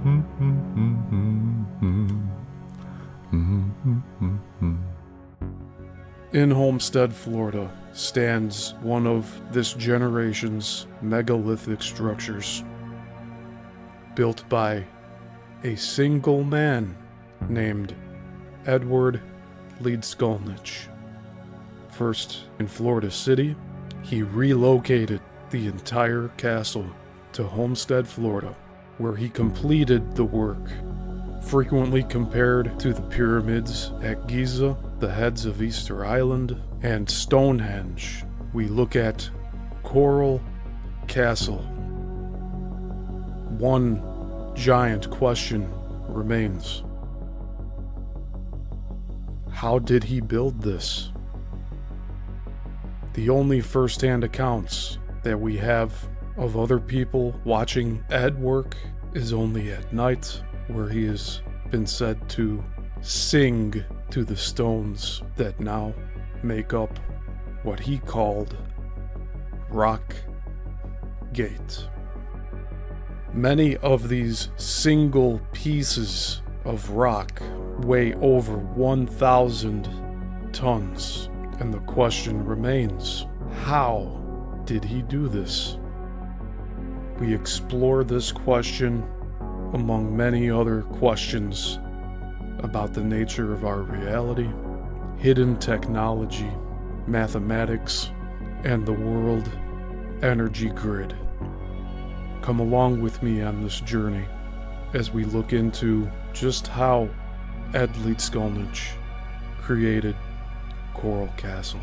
In Homestead, Florida, stands one of this generation's megalithic structures, built by a single man named Edward Leedskalnin. First in Florida City, he relocated the entire castle to Homestead, Florida, where he completed the work. Frequently compared to the pyramids at Giza, the heads of Easter Island, and Stonehenge, we look at Coral Castle. One giant question remains. How did he build this? The only first-hand accounts that we have of other people watching Ed work is only at night, where he has been said to sing to the stones that now make up what he called Rock Gate. Many of these single pieces of rock weigh over 1,000 tons, and the question remains, how did he do this? We explore this question among many other questions about the nature of our reality, hidden technology, mathematics, and the world energy grid. Come along with me on this journey as we look into just how Ed Leedskalnin created Coral Castle.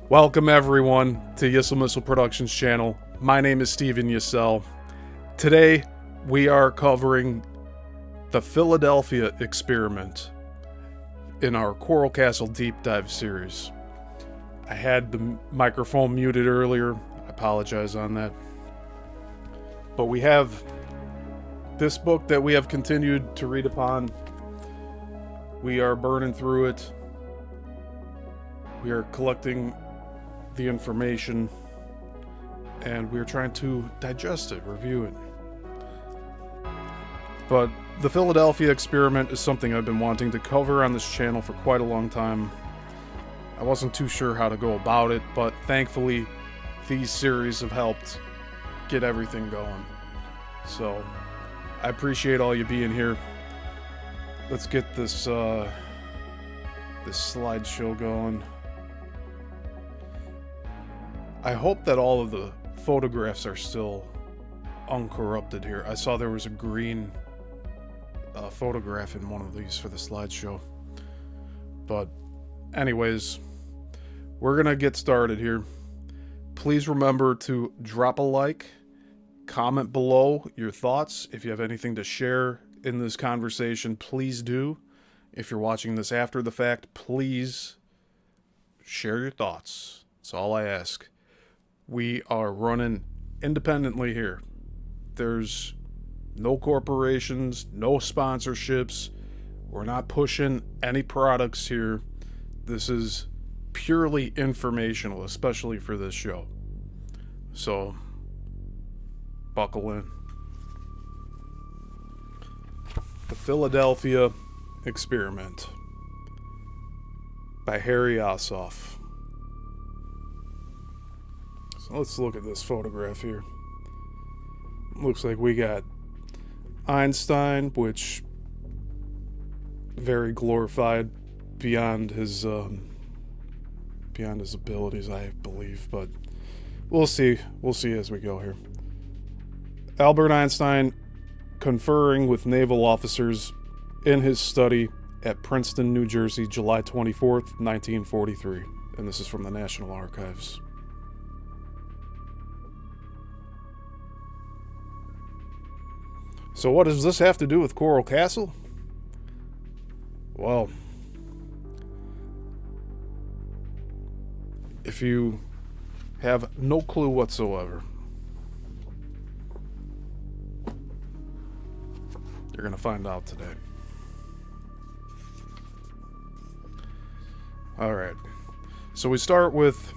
Welcome everyone to Yissel Missile Productions channel. My name is Steven Yissel. Today we are covering the Philadelphia experiment in our Coral Castle Deep Dive series. I had the microphone muted earlier. I apologize on that. But we have this book that we have continued to read upon. We are burning through it. We are collecting the information, and we're trying to digest it, review it. But the Philadelphia experiment is something I've been wanting to cover on this channel for quite a long time. I wasn't too sure how to go about it, but thankfully these series have helped get everything going. So I appreciate all you being here. Let's get this slideshow going. I hope that all of the photographs are still uncorrupted here. I saw there was a green photograph in one of these for the slideshow. But anyways, we're going to get started here. Please remember to drop a like, comment below your thoughts. If you have anything to share in this conversation, please do. If you're watching this after the fact, please share your thoughts. That's all I ask. We are running independently here. There's no corporations, no sponsorships. We're not pushing any products here. This is purely informational, especially for this show. So, buckle in. The Philadelphia Experiment by Harry Osoff. So let's look at this photograph here. Looks like we got Einstein, which very glorified beyond his abilities, I believe, but we'll see as we go here. Albert Einstein conferring with naval officers in his study at Princeton, New Jersey, July 24th, 1943, and this is from the National Archives. So what does this have to do with Coral Castle? Well, if you have no clue whatsoever, you're going to find out today. Alright, so we start with,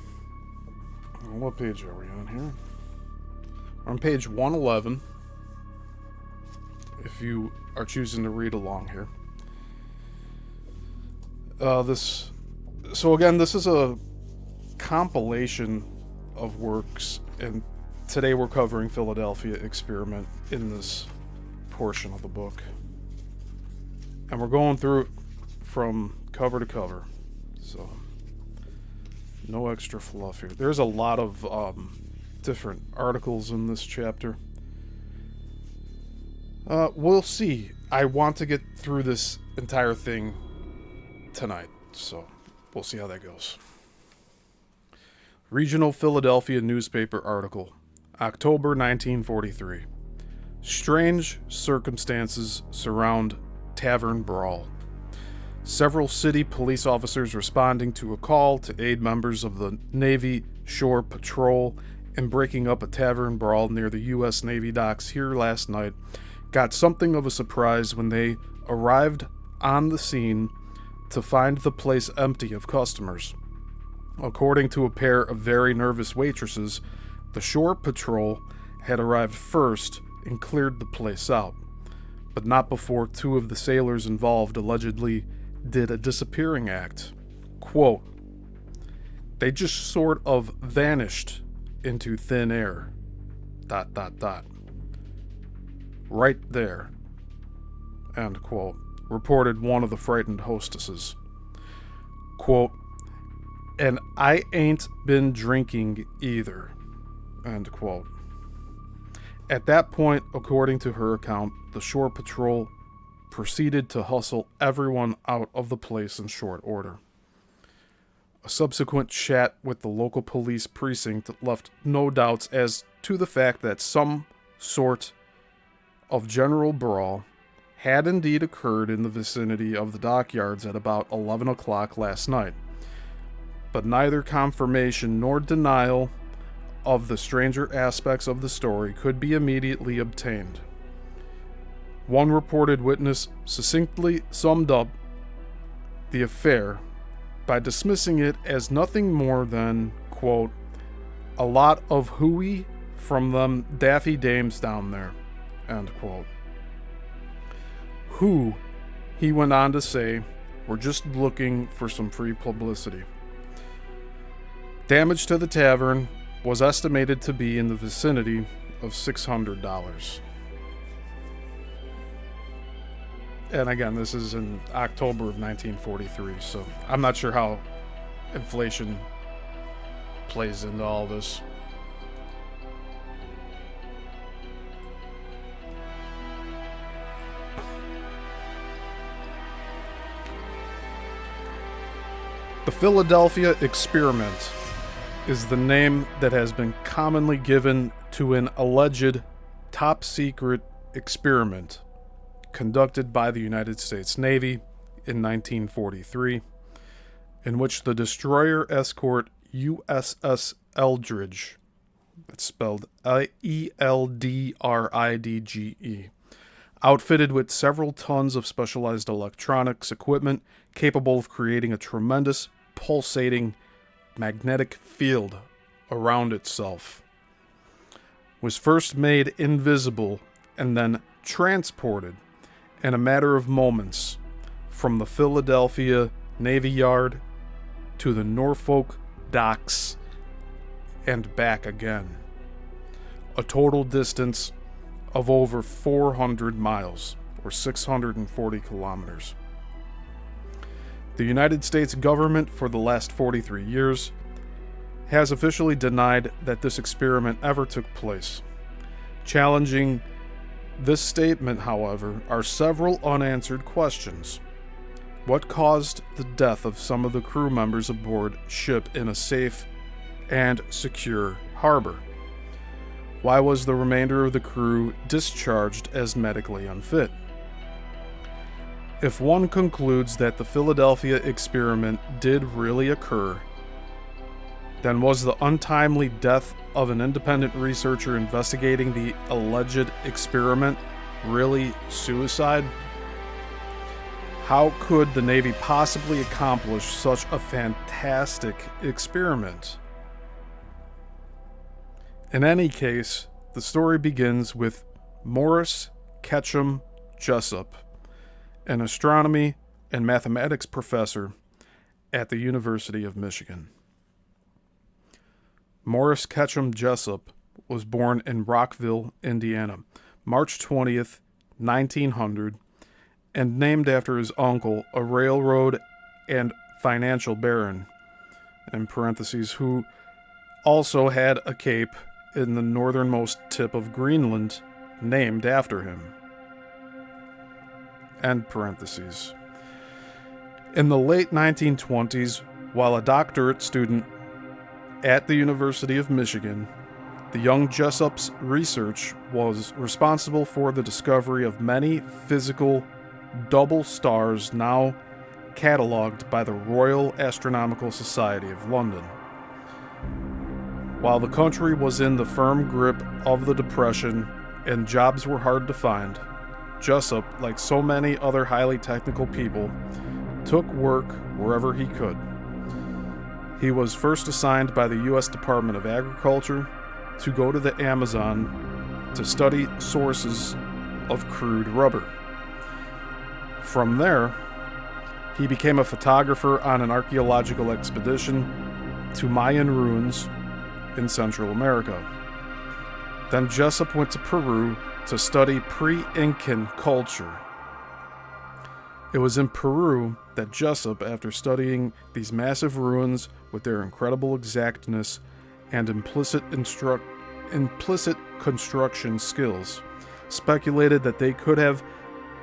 what page are we on here? We're on page 111, if you are choosing to read along here. So again, this is a compilation of works, and today we're covering Philadelphia Experiment in this portion of the book. And we're going through it from cover to cover. So, no extra fluff here. There's a lot of different articles in this chapter. We'll see. I want to get through this entire thing tonight, so we'll see how that goes. Regional Philadelphia newspaper article, October 1943. Strange circumstances surround tavern brawl. Several city police officers responding to a call to aid members of the Navy Shore Patrol in breaking up a tavern brawl near the U.S. Navy docks here last night got something of a surprise when they arrived on the scene to find the place empty of customers. According to a pair of very nervous waitresses, the Shore Patrol had arrived first and cleared the place out, but not before two of the sailors involved allegedly did a disappearing act. Quote, "They just sort of vanished into thin air. ... Right there," end quote, reported one of the frightened hostesses. Quote, "And I ain't been drinking either," end quote. At that point, according to her account, the Shore Patrol proceeded to hustle everyone out of the place in short order. A subsequent chat with the local police precinct left no doubts as to the fact that some sort of general brawl had indeed occurred in the vicinity of the dockyards at about 11 o'clock last night, but neither confirmation nor denial of the stranger aspects of the story could be immediately obtained. One reported witness succinctly summed up the affair by dismissing it as nothing more than, quote, "a lot of hooey from them daffy dames down there," end quote. Who, he went on to say, were just looking for some free publicity. Damage to the tavern was estimated to be in the vicinity of $600. And again, this is in October of 1943, so I'm not sure how inflation plays into all this. The Philadelphia experiment is the name that has been commonly given to an alleged top-secret experiment conducted by the United States Navy in 1943, in which the destroyer escort USS Eldridge, that's spelled Eldridge, outfitted with several tons of specialized electronics equipment capable of creating a tremendous, pulsating magnetic field around itself, was first made invisible and then transported in a matter of moments from the Philadelphia Navy Yard to the Norfolk docks and back again, a total distance of over 400 miles or 640 kilometers. The United States government for the last 43 years has officially denied that this experiment ever took place. Challenging this statement, however, are several unanswered questions. What caused the death of some of the crew members aboard ship in a safe and secure harbor? Why was the remainder of the crew discharged as medically unfit? If one concludes that the Philadelphia experiment did really occur, then was the untimely death of an independent researcher investigating the alleged experiment really suicide? How could the Navy possibly accomplish such a fantastic experiment? In any case, the story begins with Morris Ketchum Jessup, an astronomy and mathematics professor at the University of Michigan. Morris Ketchum Jessup was born in Rockville, Indiana, March 20th, 1900, and named after his uncle, a railroad and financial baron, in parentheses, who also had a cape in the northernmost tip of Greenland named after him. End parentheses. In the late 1920s, while a doctorate student at the University of Michigan, the young Jessup's research was responsible for the discovery of many physical double stars now catalogued by the Royal Astronomical Society of London. While the country was in the firm grip of the Depression and jobs were hard to find, Jessup, like so many other highly technical people, took work wherever he could. He was first assigned by the U.S. Department of Agriculture to go to the Amazon to study sources of crude rubber. From there, he became a photographer on an archaeological expedition to Mayan ruins in Central America. Then Jessup went to Peru to study pre-Incan culture. It was in Peru that Jessup, after studying these massive ruins with their incredible exactness and implicit construction skills, speculated that they could have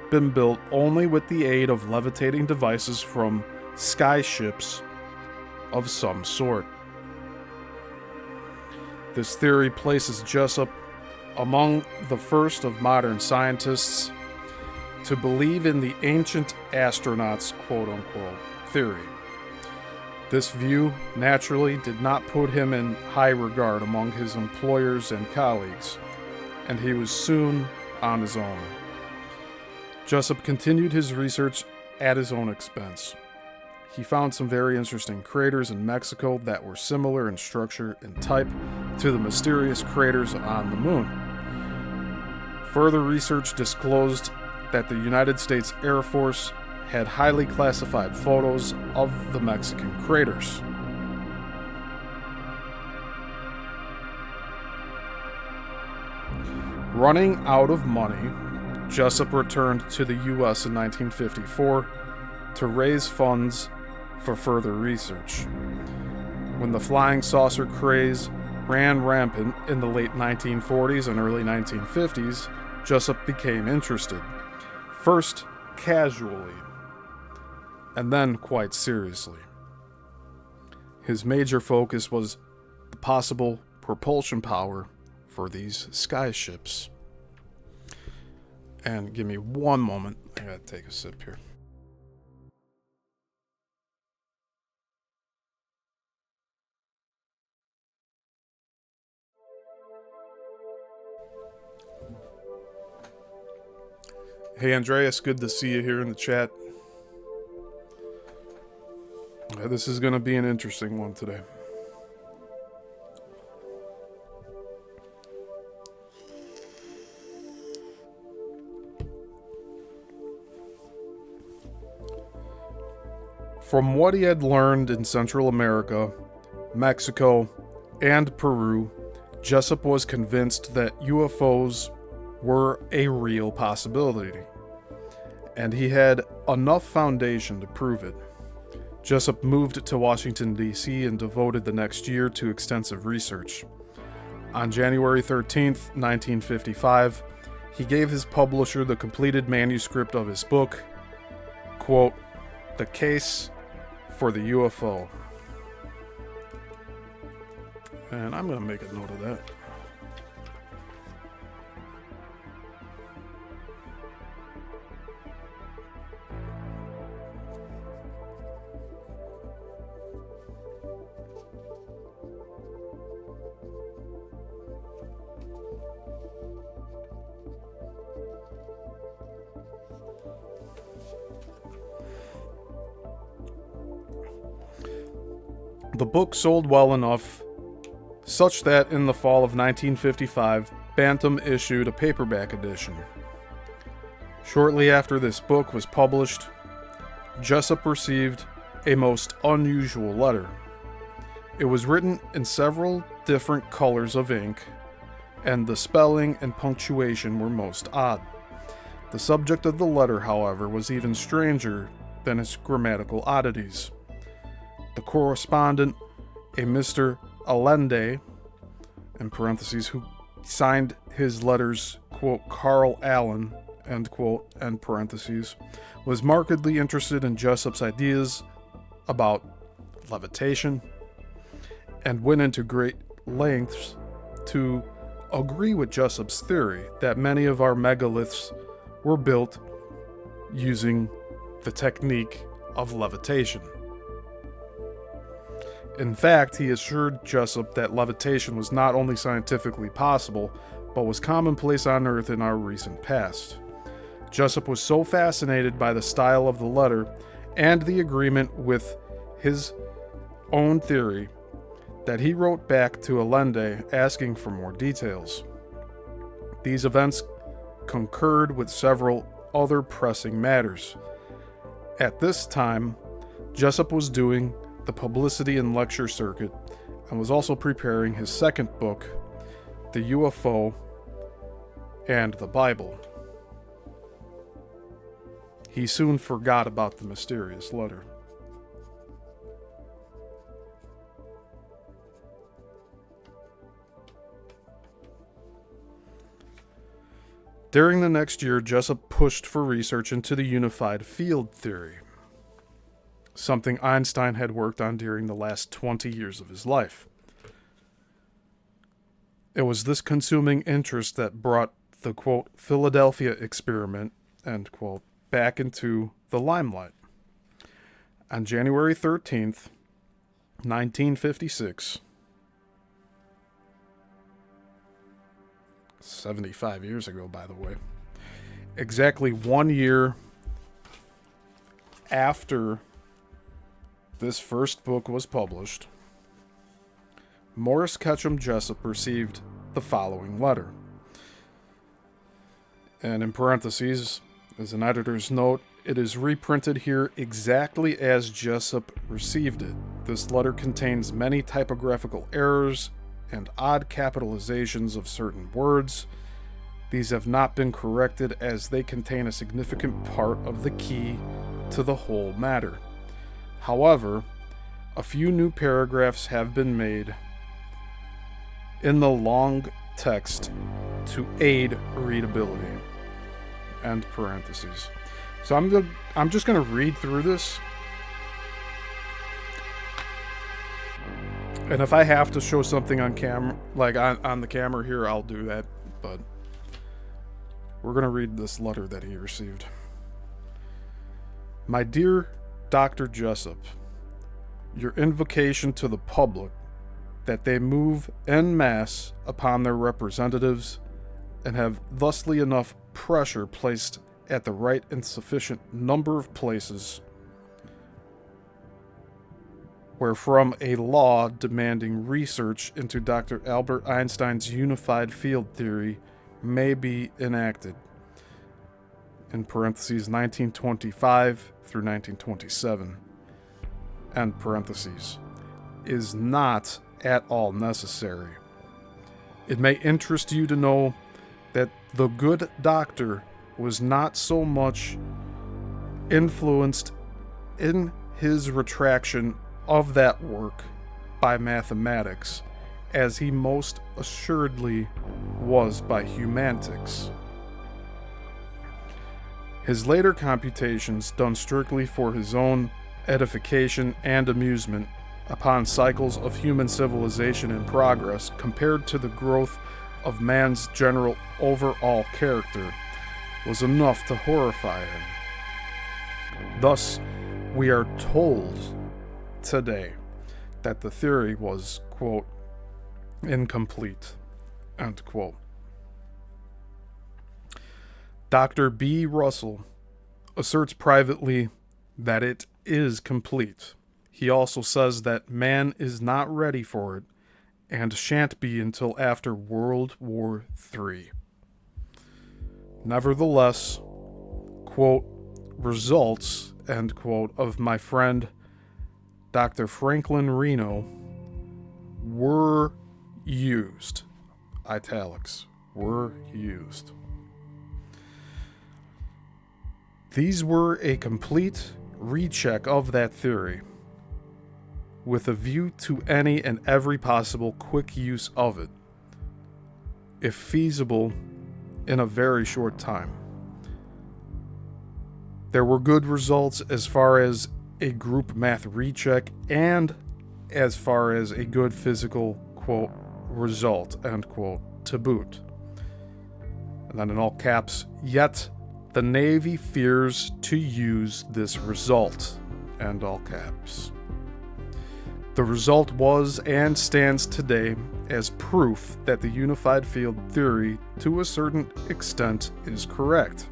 been built only with the aid of levitating devices from skyships of some sort. This theory places Jessup among the first of modern scientists to believe in the ancient astronauts, quote-unquote, theory. This view naturally did not put him in high regard among his employers and colleagues, and he was soon on his own. Jessup continued his research at his own expense. He found some very interesting craters in Mexico that were similar in structure and type to the mysterious craters on the moon. Further research disclosed that the United States Air Force had highly classified photos of the Mexican craters. Running out of money, Jessup returned to the U.S. in 1954 to raise funds for further research. When the flying saucer craze ran rampant in the late 1940s and early 1950s, Jessup became interested, first casually, and then quite seriously. His major focus was the possible propulsion power for these sky ships. And give me one moment. I gotta take a sip here. Hey Andreas, good to see you here in the chat. This is going to be an interesting one today. From what he had learned in Central America, Mexico, and Peru, Jessup was convinced that UFOs were a real possibility, and he had enough foundation to prove it. Jessup moved to Washington, D.C. and devoted the next year to extensive research. On January 13th, 1955, he gave his publisher the completed manuscript of his book, quote, "The Case for the UFO." And I'm going to make a note of that. The book sold well enough, such that in the fall of 1955, Bantam issued a paperback edition. Shortly after this book was published, Jessup received a most unusual letter. It was written in several different colors of ink, and the spelling and punctuation were most odd. The subject of the letter, however, was even stranger than its grammatical oddities. The correspondent, a Mr. Allende, in parentheses, who signed his letters, quote, Carl Allen, end quote, end parentheses, was markedly interested in Jessup's ideas about levitation, and went into great lengths to agree with Jessup's theory that many of our megaliths were built using the technique of levitation. In fact, he assured Jessup that levitation was not only scientifically possible, but was commonplace on Earth in our recent past. Jessup was so fascinated by the style of the letter and the agreement with his own theory that he wrote back to Allende asking for more details. These events concurred with several other pressing matters. At this time, Jessup was doing the publicity and lecture circuit and was also preparing his second book, The UFO and the Bible. He soon forgot about the mysterious letter. During the next year, Jessup pushed for research into the unified field theory, something Einstein had worked on during the last 20 years of his life. It was this consuming interest that brought the, quote, Philadelphia experiment, end quote, back into the limelight. On January 13th, 1956, 75 years ago, by the way, exactly 1 year after this first book was published, Morris Ketchum Jessup received the following letter. And in parentheses, as an editor's note, it is reprinted here exactly as Jessup received it. This letter contains many typographical errors and odd capitalizations of certain words. These have not been corrected as they contain a significant part of the key to the whole matter. However, a few new paragraphs have been made in the long text to aid readability. End parentheses. So I'm just going to read through this. And if I have to show something on camera, like on the camera here, I'll do that. But we're going to read this letter that he received. My dear Dr. Jessup, your invocation to the public that they move en masse upon their representatives and have thusly enough pressure placed at the right and sufficient number of places wherefrom a law demanding research into Dr. Albert Einstein's unified field theory may be enacted, in parentheses 1925 through 1927, end parentheses, is not at all necessary. It may interest you to know that the good doctor was not so much influenced in his retraction of that work by mathematics as he most assuredly was by humantics. His later computations, done strictly for his own edification and amusement upon cycles of human civilization and progress compared to the growth of man's general overall character, was enough to horrify him. Thus, we are told today that the theory was, quote, incomplete, end quote. Dr. B. Russell asserts privately that it is complete. He also says that man is not ready for it and shan't be until after World War III. Nevertheless, quote, results, end quote, of my friend Dr. Franklin Reno were used, italics, were used. These were a complete recheck of that theory, with a view to any and every possible quick use of it, if feasible, in a very short time. There were good results as far as a group math recheck and as far as a good physical, quote, result, end quote, to boot. And then in all caps, yet the Navy fears to use this result, end all caps. The result was and stands today as proof that the unified field theory, to a certain extent, is correct.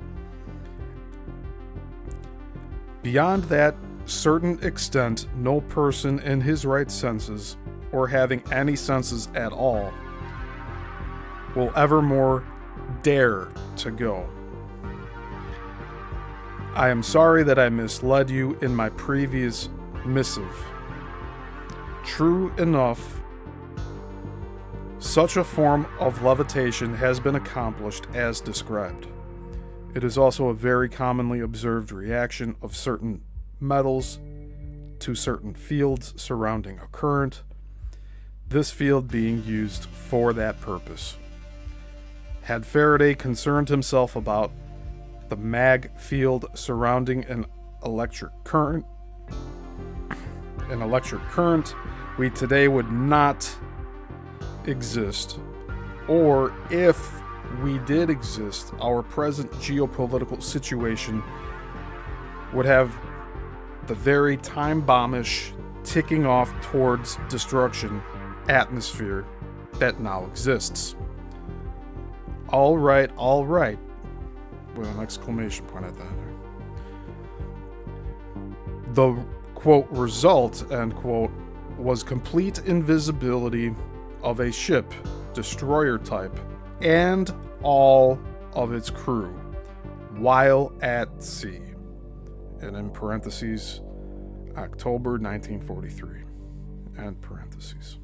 Beyond that certain extent, no person in his right senses, or having any senses at all, will evermore dare to go. I am sorry that I misled you in my previous missive. True enough, such a form of levitation has been accomplished as described. It is also a very commonly observed reaction of certain metals to certain fields surrounding a current, this field being used for that purpose. Had Faraday concerned himself about the mag field surrounding an electric current, we today would not exist, or if we did exist, our present geopolitical situation would have the very time-bombish, ticking off towards destruction atmosphere that now exists. All right, with an exclamation point at that. The, quote, result, end quote, was complete invisibility of a ship, destroyer type, and all of its crew, while at sea. And in parentheses, October 1943, end parentheses.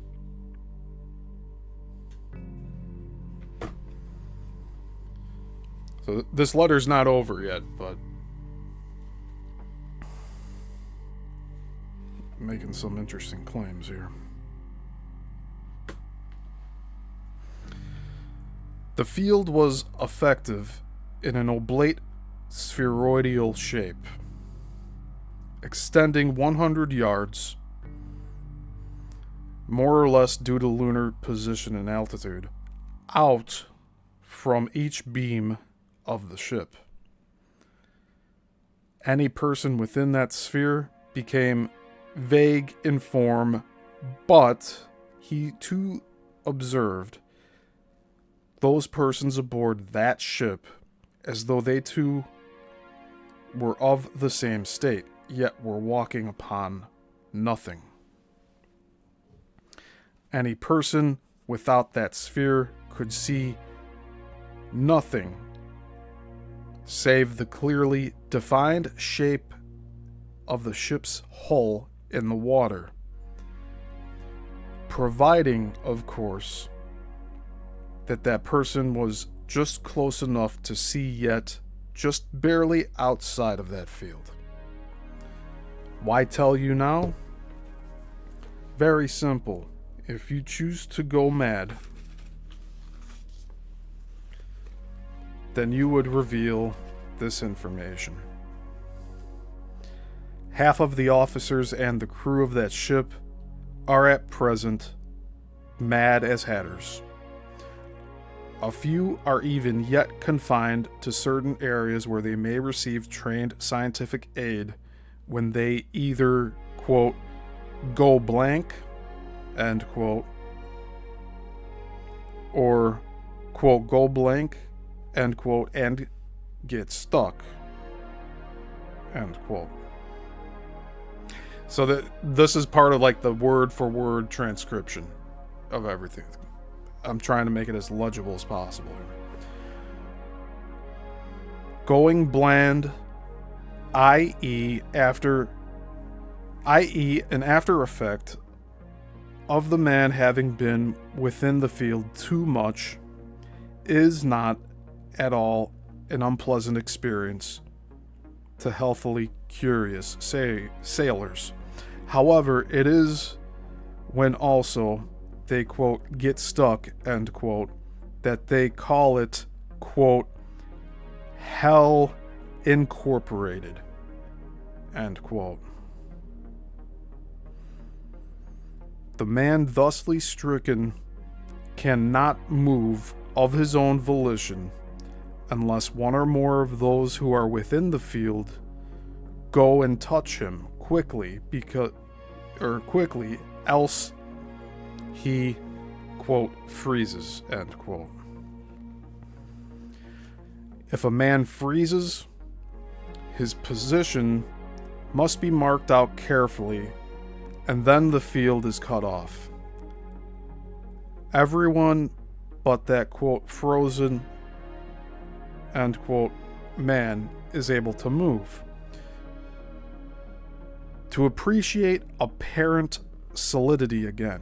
So this letter's not over yet, but making some interesting claims here. The field was effective in an oblate spheroidal shape, extending 100 yards, more or less due to lunar position and altitude, out from each beam of the ship. Any person within that sphere became vague in form, but he too observed those persons aboard that ship as though they too were of the same state, yet were walking upon nothing. Any person without that sphere could see nothing save the clearly defined shape of the ship's hull in the water, providing, of course, that that person was just close enough to see yet just barely outside of that field. Why tell you now? Very simple. If you choose to go mad, then you would reveal this information. Half of the officers and the crew of that ship are at present mad as hatters. A few are even yet confined to certain areas where they may receive trained scientific aid when they either, quote, go blank, end quote, or, quote, go blank, end quote, and get stuck, end quote. So that this is part of like the word for word transcription of everything. I'm trying to make it as legible as possible. Going bland, i.e. an after effect of the man having been within the field too much, is not at all an unpleasant experience to healthily curious sailors. However, it is when also they, quote, get stuck, end quote, that they call it, quote, hell incorporated, end quote. The man thusly stricken cannot move of his own volition unless one or more of those who are within the field go and touch him quickly, else he, quote, freezes, end quote. If a man freezes, his position must be marked out carefully, and then the field is cut off. Everyone but that, quote, frozen, end quote, man is able to move. To appreciate apparent solidity again.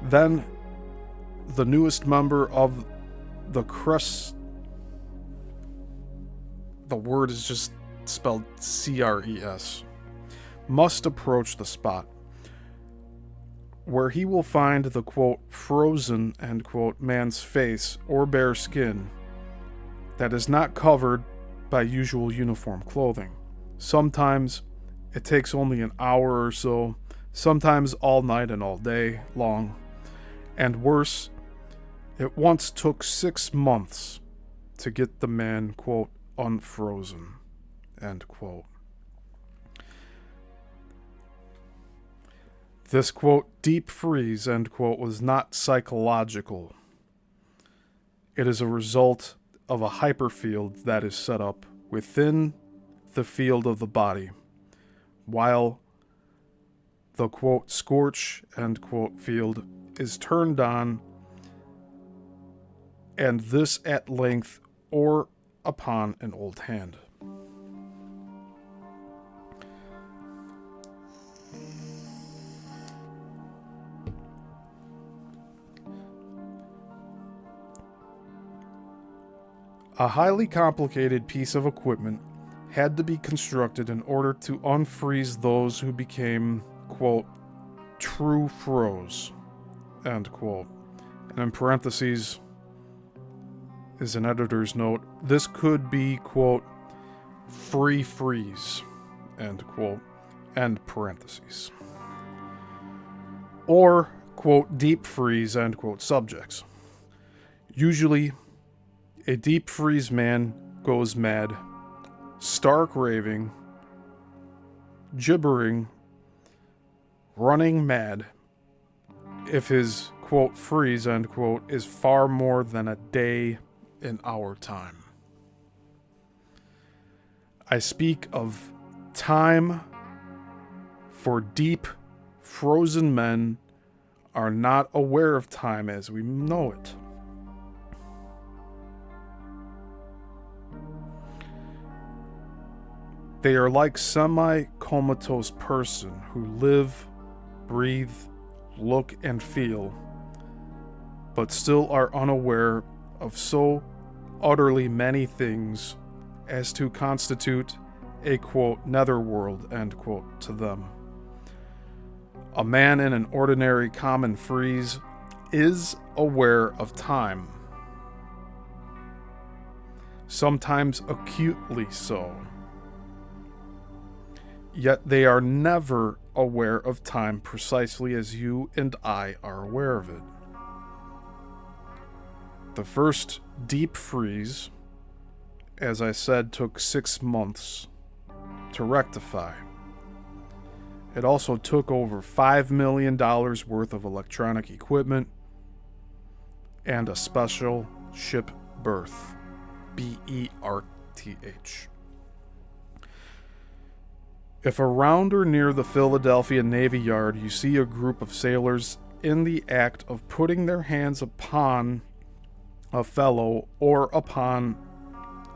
Then, the newest member of the crest, the word is just spelled CRES, must approach the spot, where he will find the, quote, frozen, end quote, man's face or bare skin that is not covered by usual uniform clothing. Sometimes it takes only an hour or so, sometimes all night and all day long, and worse, it once took 6 months to get the man, quote, unfrozen, end quote. This, quote, deep freeze, end quote, was not psychological. It is a result of a hyperfield that is set up within the field of the body, while the, quote, scorch, end quote, field is turned on, and this at length or upon an old hand. A highly complicated piece of equipment had to be constructed in order to unfreeze those who became, quote, true froze, end quote. And in parentheses is an editor's note. This could be, quote, free freeze, end quote, end parentheses. Or, quote, deep freeze, end quote, subjects. Usually, a deep freeze man goes mad, stark raving, gibbering, running mad, if his, quote, freeze, end quote, is far more than a day in our time. I speak of time, for deep, frozen men are not aware of time as we know it. They are like semi-comatose person who live, breathe, look, and feel, but still are unaware of so utterly many things as to constitute a, quote, netherworld, end quote, to them. A man in an ordinary common freeze is aware of time, sometimes acutely so. Yet they are never aware of time precisely as you and I are aware of it. The first deep freeze, as I said, took 6 months to rectify. It also took over $5 million worth of electronic equipment and a special ship berth, BERTH. If around or near the Philadelphia Navy Yard you see a group of sailors in the act of putting their hands upon a fellow or upon,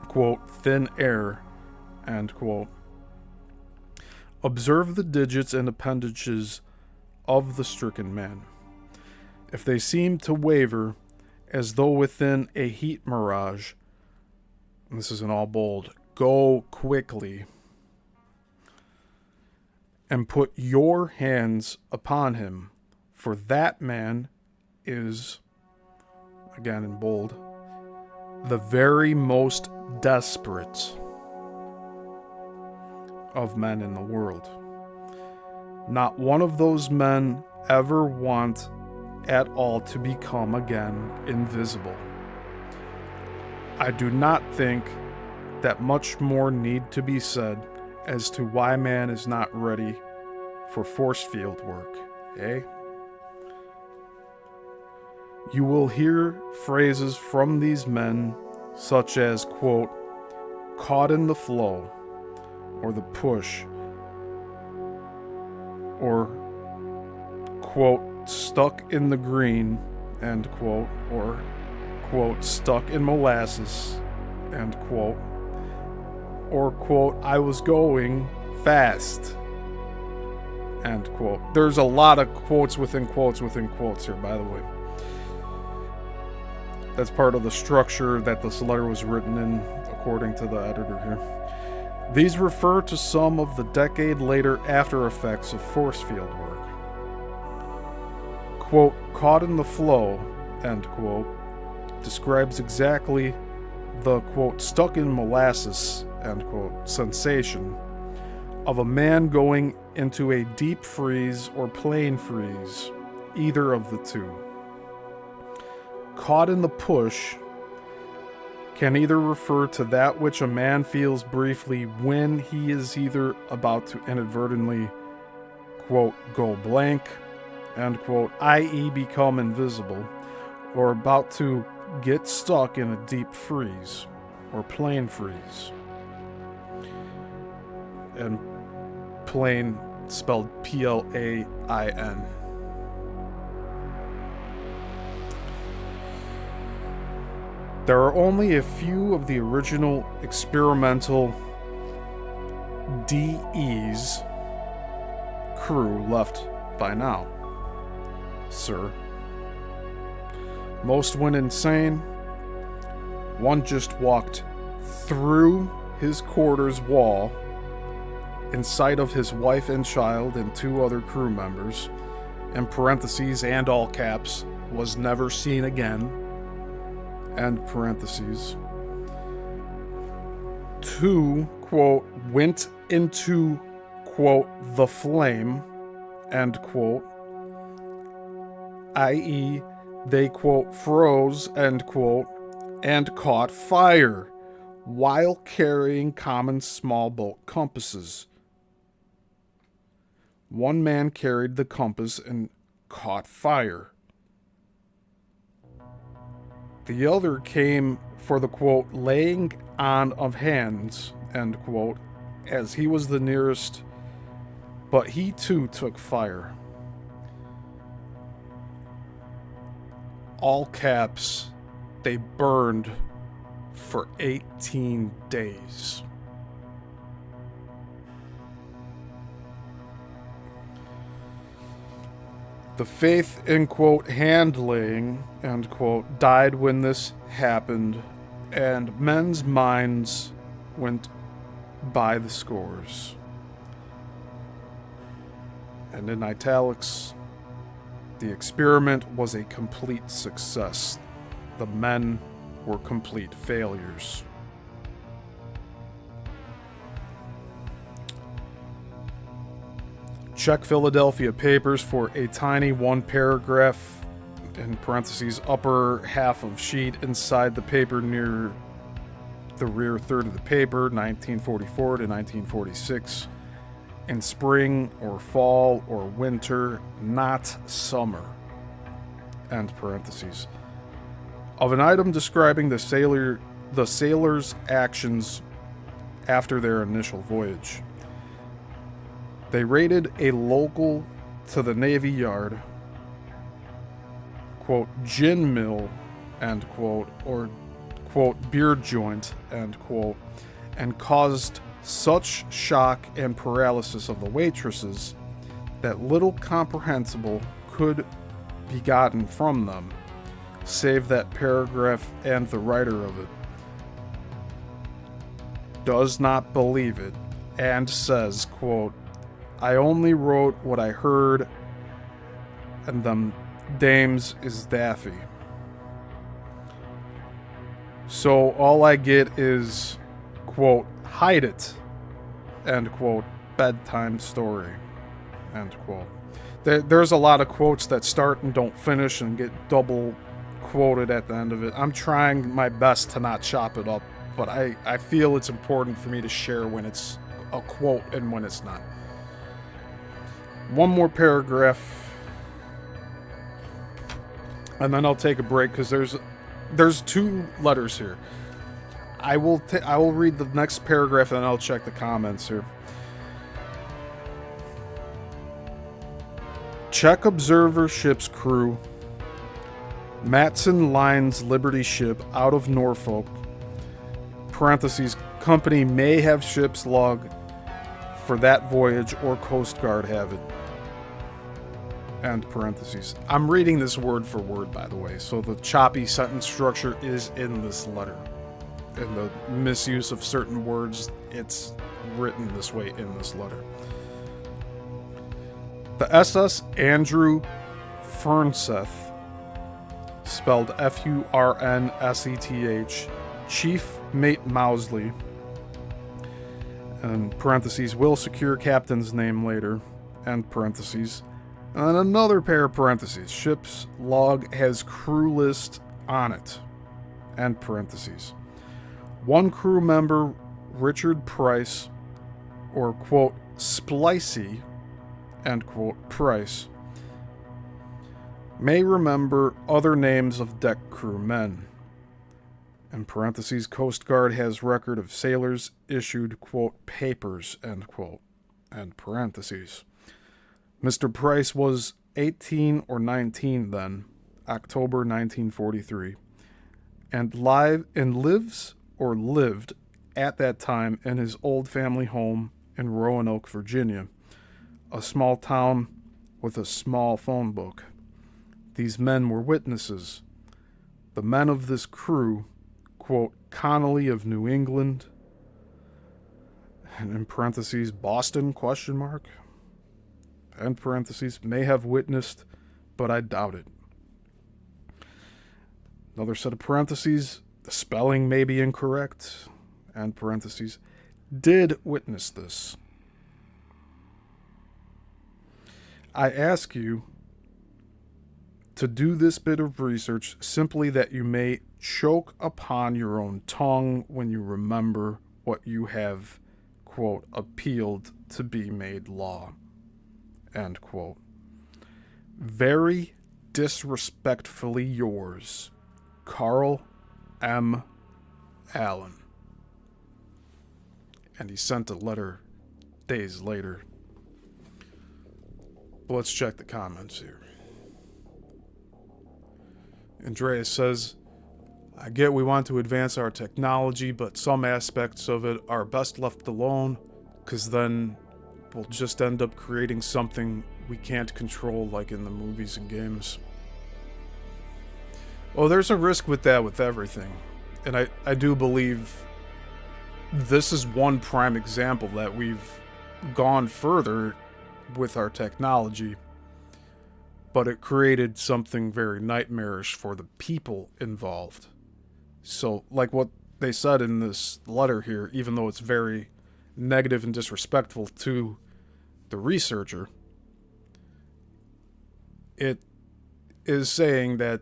quote, thin air, end quote, observe the digits and appendages of the stricken man. If they seem to waver as though within a heat mirage, and this is in all bold, go quickly and put your hands upon him, for that man is, again in bold, the very most desperate of men in the world. Not one of those men ever want at all to become again invisible. I do not think that much more need to be said as to why man is not ready for force field work, eh? You will hear phrases from these men such as, quote, caught in the flow, or the push, or, quote, stuck in the green, end quote, or, quote, stuck in molasses, end quote, or, quote, I was going fast, end quote. There's a lot of quotes within quotes here, by the way. That's part of the structure that this letter was written in, according to the editor here. These refer to some of the decade later after effects of force field work. Quote, caught in the flow, end quote, describes exactly the, quote, stuck in molasses, end quote, sensation of a man going into a deep freeze or plain freeze, either of the two. Caught in the push can either refer to that which a man feels briefly when he is either about to inadvertently, quote, go blank, end quote, i.e. become invisible, or about to get stuck in a deep freeze or plain freeze. And plain spelled Plain. There are only a few of the original experimental DE's crew left by now, sir. Most went insane. One just walked through his quarters wall in sight of his wife and child and 2 other crew members, in parentheses and all caps, was never seen again, end parentheses. 2, quote, went into, quote, the flame, end quote, i.e., they, quote, froze, end quote, and caught fire while carrying common small boat compasses. One man carried the compass and caught fire. The other came for the, quote, laying on of hands, end quote, as he was the nearest, but he too took fire. All caps, they burned for 18 days. The faith in, quote, hand-laying, end quote, died when this happened, and men's minds went by the scores. And in italics, the experiment was a complete success. The men were complete failures. Check Philadelphia papers for a tiny one paragraph, in parentheses, upper half of sheet inside the paper near the rear third of the paper, 1944 to 1946. In spring or fall or winter, not summer, end parentheses. Of an item describing the sailor's actions after their initial voyage. They raided a local to the Navy Yard, quote, gin mill, end quote, or, quote, beer joint, end quote, and caused such shock and paralysis of the waitresses that little comprehensible could be gotten from them, save that paragraph, and the writer of it does not believe it and says, quote, I only wrote what I heard, and them dames is daffy. So all I get is, quote, hide it, end quote, bedtime story, end quote. There's a lot of quotes that start and don't finish and get double quoted at the end of it. I'm trying my best to not chop it up, but I feel it's important for me to share when it's a quote and when it's not. One more paragraph, and then I'll take a break because there's two letters here. I will read the next paragraph and then I'll check the comments here. Check observer ship's crew. Matson Lines Liberty ship out of Norfolk. Parentheses, company may have ship's log for that voyage or Coast Guard have it. End parentheses. I'm reading this word for word, by the way, so the choppy sentence structure is in this letter. And the misuse of certain words, it's written this way in this letter. The SS Andrew Fernseth, spelled F-U-R-N-S-E-T-H, Chief Mate Mousley, and parentheses, will secure captain's name later, end parentheses, and another pair of parentheses, ship's log has crew list on it, end parentheses. One crew member, Richard Price, or, quote, Splicey, end quote, Price, may remember other names of deck crew men. In parentheses, Coast Guard has record of sailors issued, quote, papers, end quote, end parentheses. Mr. Price was 18 or 19 then, October 1943, and lives or lived at that time in his old family home in Roanoke, Virginia, a small town with a small phone book. These men were witnesses. The men of this crew, quote, Connolly of New England, and in parentheses, Boston, question mark, end parentheses, may have witnessed, but I doubt it. Another set of parentheses, the spelling may be incorrect, end parentheses, did witness this. I ask you to do this bit of research simply that you may choke upon your own tongue when you remember what you have, quote, appealed to be made law, end quote. Very disrespectfully yours, Carl M. Allen. And he sent a letter days later. But let's check the comments here. Andreas says, I get we want to advance our technology, but some aspects of it are best left alone, because then we'll just end up creating something we can't control like in the movies and games. Well, there's a risk with that with everything. And I do believe this is one prime example that we've gone further with our technology, but it created something very nightmarish for the people involved. So, like what they said in this letter here, even though it's very negative and disrespectful to the researcher, it is saying that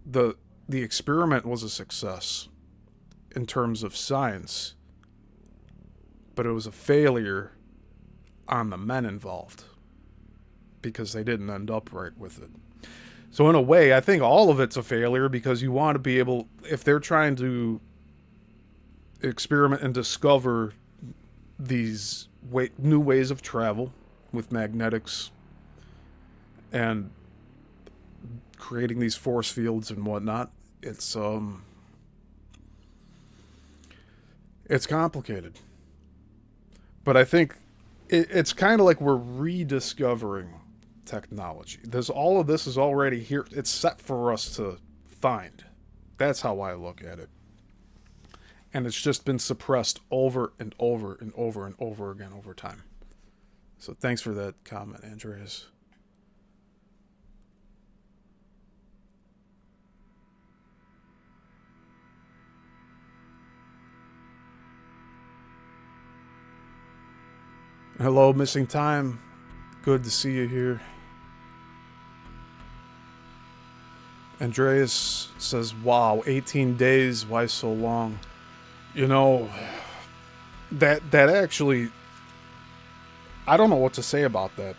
the experiment was a success in terms of science, but it was a failure on the men involved because they didn't end up right with it. So in a way, I think all of it's a failure, because you want to be able, if they're trying to experiment and discover these new ways of travel with magnetics and creating these force fields and whatnot, it's complicated. But I think it's kind of like we're rediscovering technology. All of this is already here. It's set for us to find. That's how I look at it. And it's just been suppressed over and over and over and over again over time. So thanks for that comment, Andreas. Hello, Missing Time. Good to see you here. Andreas says, wow, 18 days, why so long? You know, that actually, I don't know what to say about that.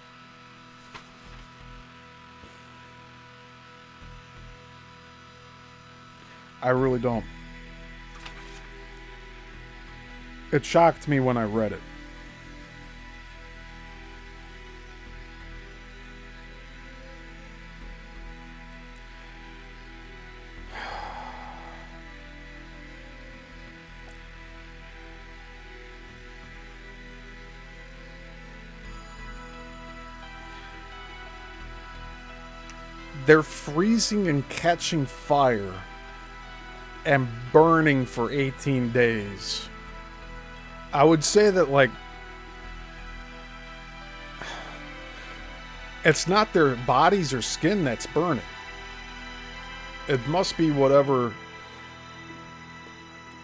I really don't. It shocked me when I read it. They're freezing and catching fire and burning for 18 days. I would say that, like, it's not their bodies or skin that's burning. It must be whatever.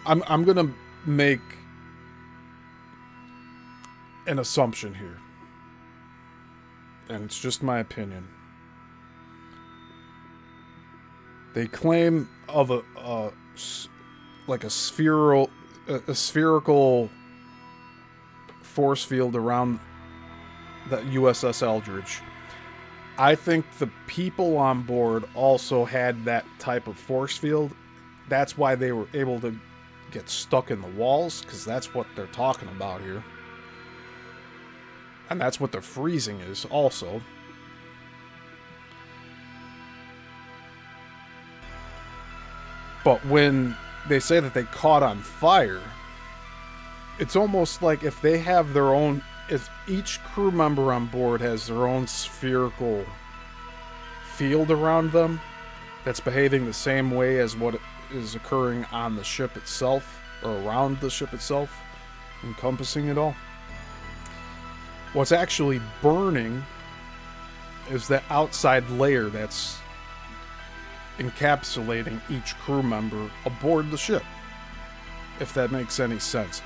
I'm gonna make an assumption here, and it's just my opinion. They claim of a spherical force field around the USS Eldridge. I think the people on board also had that type of force field. That's why they were able to get stuck in the walls, because that's what they're talking about here. And that's what the freezing is also. But when they say that they caught on fire, it's almost like if they have their own, if each crew member on board has their own spherical field around them that's behaving the same way as what is occurring on the ship itself, or around the ship itself, encompassing it all. What's actually burning is the outside layer that's encapsulating each crew member aboard the ship, if that makes any sense.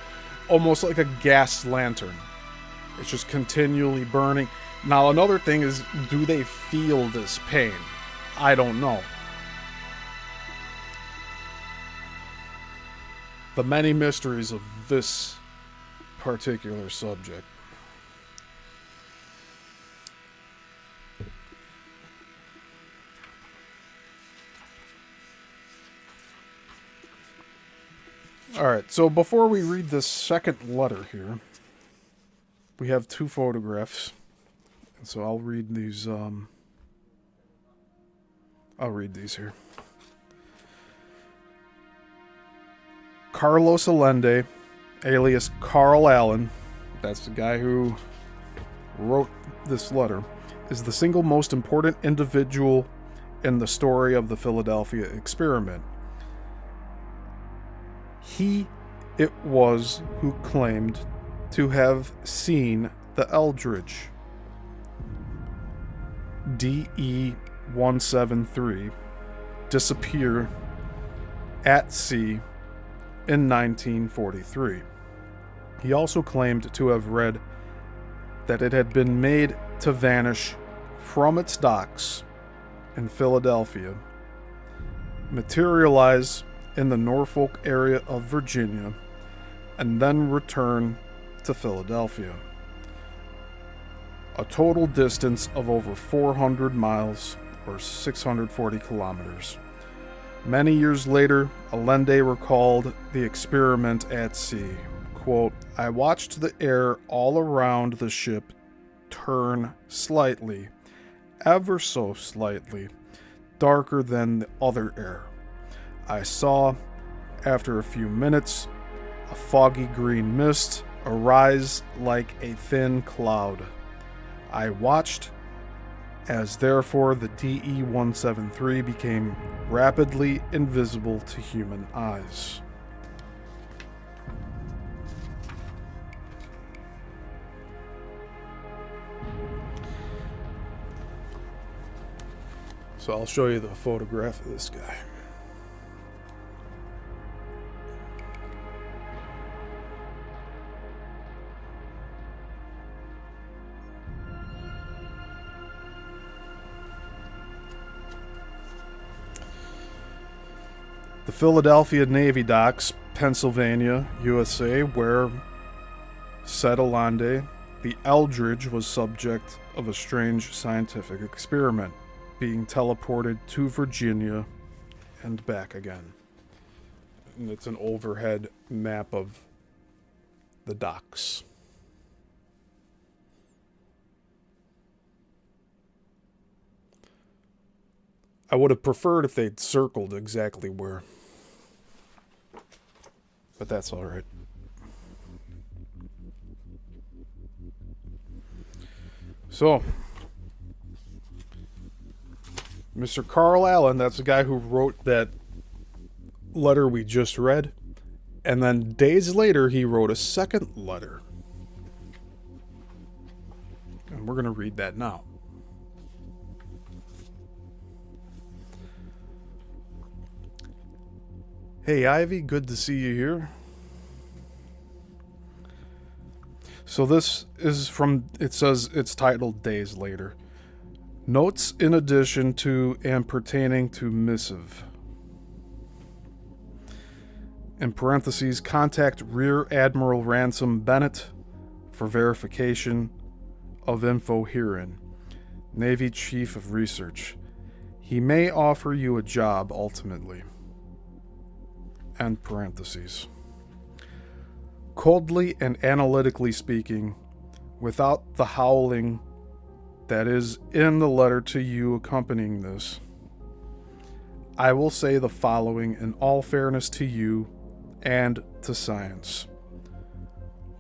Almost like a gas lantern. It's just continually burning. Now, another thing is, do they feel this pain? I don't know. The many mysteries of this particular subject. Alright, so before we read this second letter here, we have two photographs. And so I'll read these, here. Carlos Allende, alias Carl Allen, that's the guy who wrote this letter, is the single most important individual in the story of the Philadelphia experiment. He it was who claimed to have seen the Eldridge DE-173 disappear at sea in 1943. He also claimed to have read that it had been made to vanish from its docks in Philadelphia, materialize in the Norfolk area of Virginia, and then return to Philadelphia. A total distance of over 400 miles or 640 kilometers. Many years later, Allende recalled the experiment at sea. Quote, I watched the air all around the ship turn slightly, ever so slightly, darker than the other air. I saw, after a few minutes, a foggy green mist arise like a thin cloud. I watched as therefore the DE-173 became rapidly invisible to human eyes. So I'll show you the photograph of this guy. The Philadelphia Navy Docks, Pennsylvania, USA, where, said Allende, the Eldridge was subject of a strange scientific experiment, being teleported to Virginia and back again. And it's an overhead map of the docks. I would have preferred if they'd circled exactly where. But that's all right. So, Mr. Carl Allen, that's the guy who wrote that letter we just read. And then days later, he wrote a second letter. And we're going to read that now. Hey, Ivy, good to see you here. So this is from, it says it's titled Days Later. Notes in addition to and pertaining to missive. In parentheses, contact Rear Admiral Ransom Bennett for verification of info herein. Navy Chief of Research. He may offer you a job ultimately. End parentheses. Coldly and analytically speaking, without the howling that is in the letter to you accompanying this, I will say the following in all fairness to you and to science.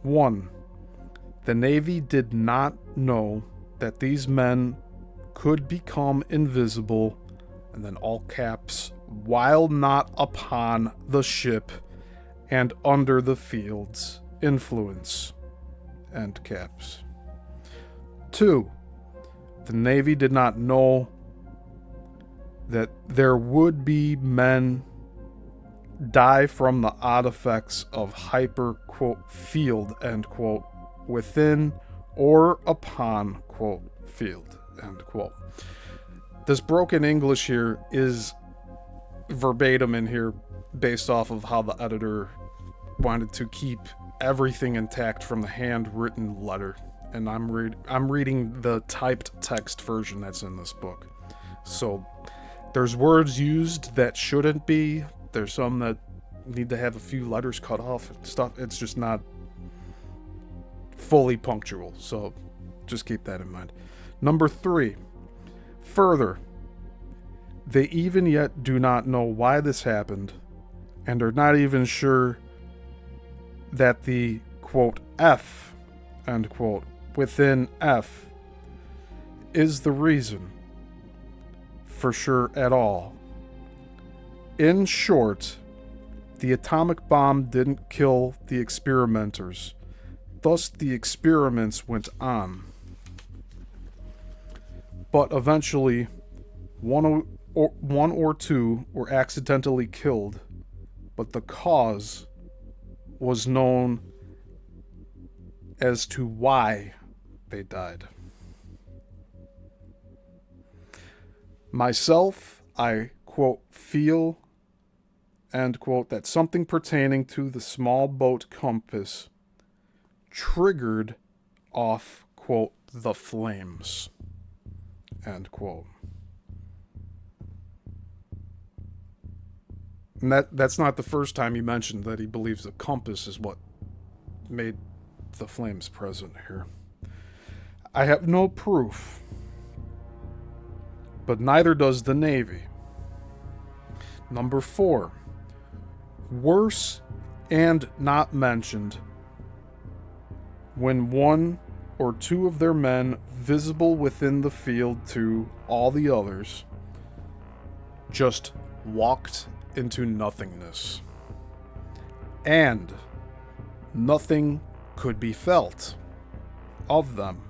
1. The Navy did not know that these men could become invisible, and then all caps, while not upon the ship and under the field's influence, end caps. 2. The Navy did not know that there would be men die from the odd effects of hyper, quote, field, end quote, within or upon, quote, field, end quote. This broken English here is verbatim in here based off of how the editor wanted to keep everything intact from the handwritten letter. And I'm reading the typed text version that's in this book. So there's words used that shouldn't be. There's some that need to have a few letters cut off and stuff. It's just not fully punctual. So just keep that in mind. Number 3. Further, they even yet do not know why this happened and are not even sure that the, quote, F, end quote, within F is the reason for sure at all. In short, the atomic bomb didn't kill the experimenters. Thus, the experiments went on. But eventually, one or two were accidentally killed, but the cause was known as to why they died. Myself, I, quote, feel, end quote, that something pertaining to the small boat compass triggered off, quote, the flames, end quote. And that's not the first time he mentioned that he believes the compass is what made the flames present here. I have no proof, but neither does the Navy. Number 4. Worse and not mentioned, when one or two of their men visible within the field to all the others just walked into nothingness, and nothing could be felt of them.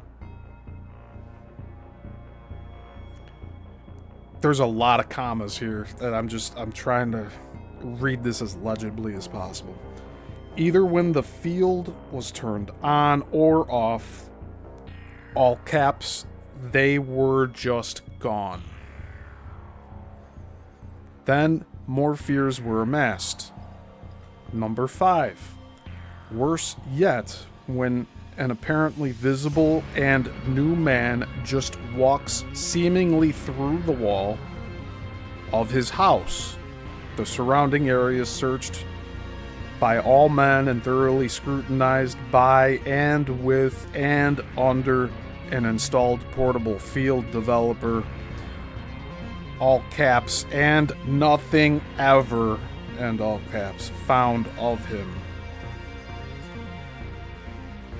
There's a lot of commas here that I'm trying to read this as legibly as possible. Either when the field was turned on or off, all caps, they were just gone. Then more fears were amassed. Number 5. Worse yet, when an apparently visible and new man just walks seemingly through the wall of his house. The surrounding area searched by all men and thoroughly scrutinized by and with and under an installed portable field developer, all caps, and nothing ever, and all caps, found of him.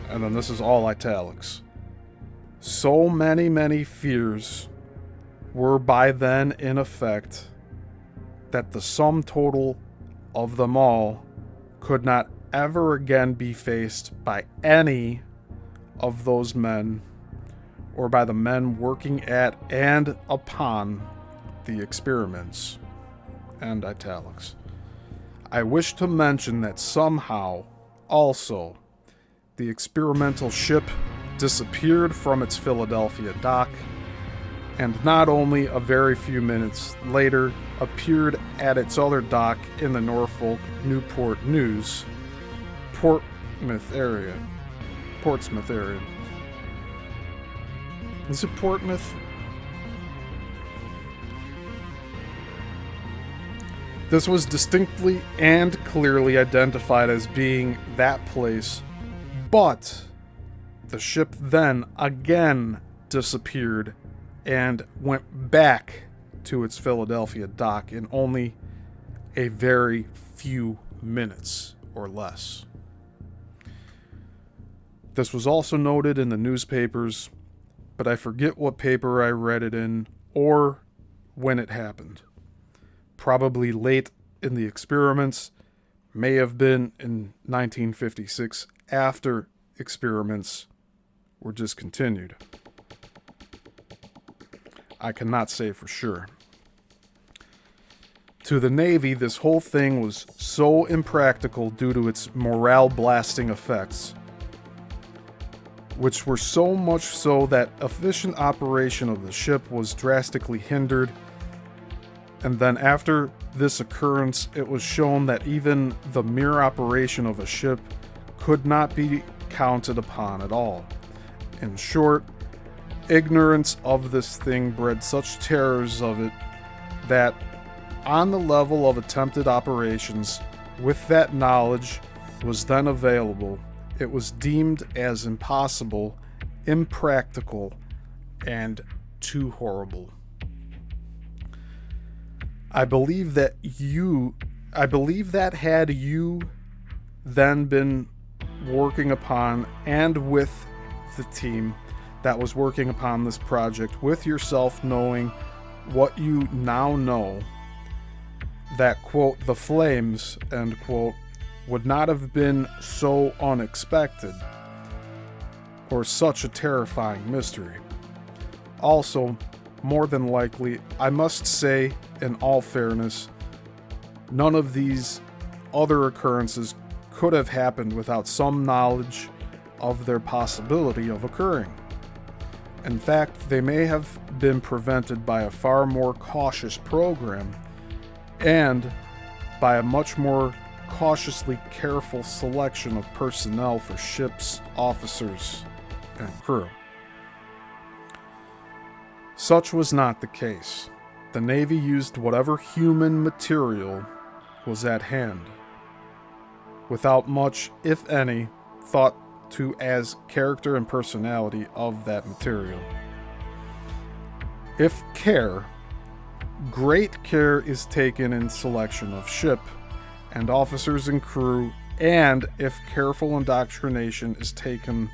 And then this is all italics. So many fears were by then in effect that the sum total of them all could not ever again be faced by any of those men or by the men working at and upon the experiments. And italics. I wish to mention that somehow, also, the experimental ship disappeared from its Philadelphia dock, and not only a very few minutes later appeared at its other dock in the Norfolk Newport News, Portsmouth area. Is it Portsmouth? This was distinctly and clearly identified as being that place, but the ship then again disappeared and went back to its Philadelphia dock in only a very few minutes or less. This was also noted in the newspapers, but I forget what paper I read it in or when it happened. Probably late in the experiments, may have been in 1956 after experiments were discontinued. I cannot say for sure. To the Navy, this whole thing was so impractical due to its morale-blasting effects. which were so much so that efficient operation of the ship was drastically hindered. And then after this occurrence, it was shown that even the mere operation of a ship could not be counted upon at all. In short, ignorance of this thing bred such terrors of it that on the level of attempted operations, with that knowledge was then available, it was deemed as impossible, impractical, and too horrible. I believe that had you then been working upon and with the team that was working upon this project, with yourself knowing what you now know, that, quote, the flames, end quote, would not have been so unexpected or such a terrifying mystery. Also, more than likely, I must say, in all fairness, none of these other occurrences could have happened without some knowledge of their possibility of occurring. In fact, they may have been prevented by a far more cautious program and by a much more cautiously careful selection of personnel for ships, officers, and crew. Such was not the case. The Navy used whatever human material was at hand, without much, if any, thought to as character and personality of that material. If great care is taken in selection of ship and officers and crew, and if careful indoctrination is taken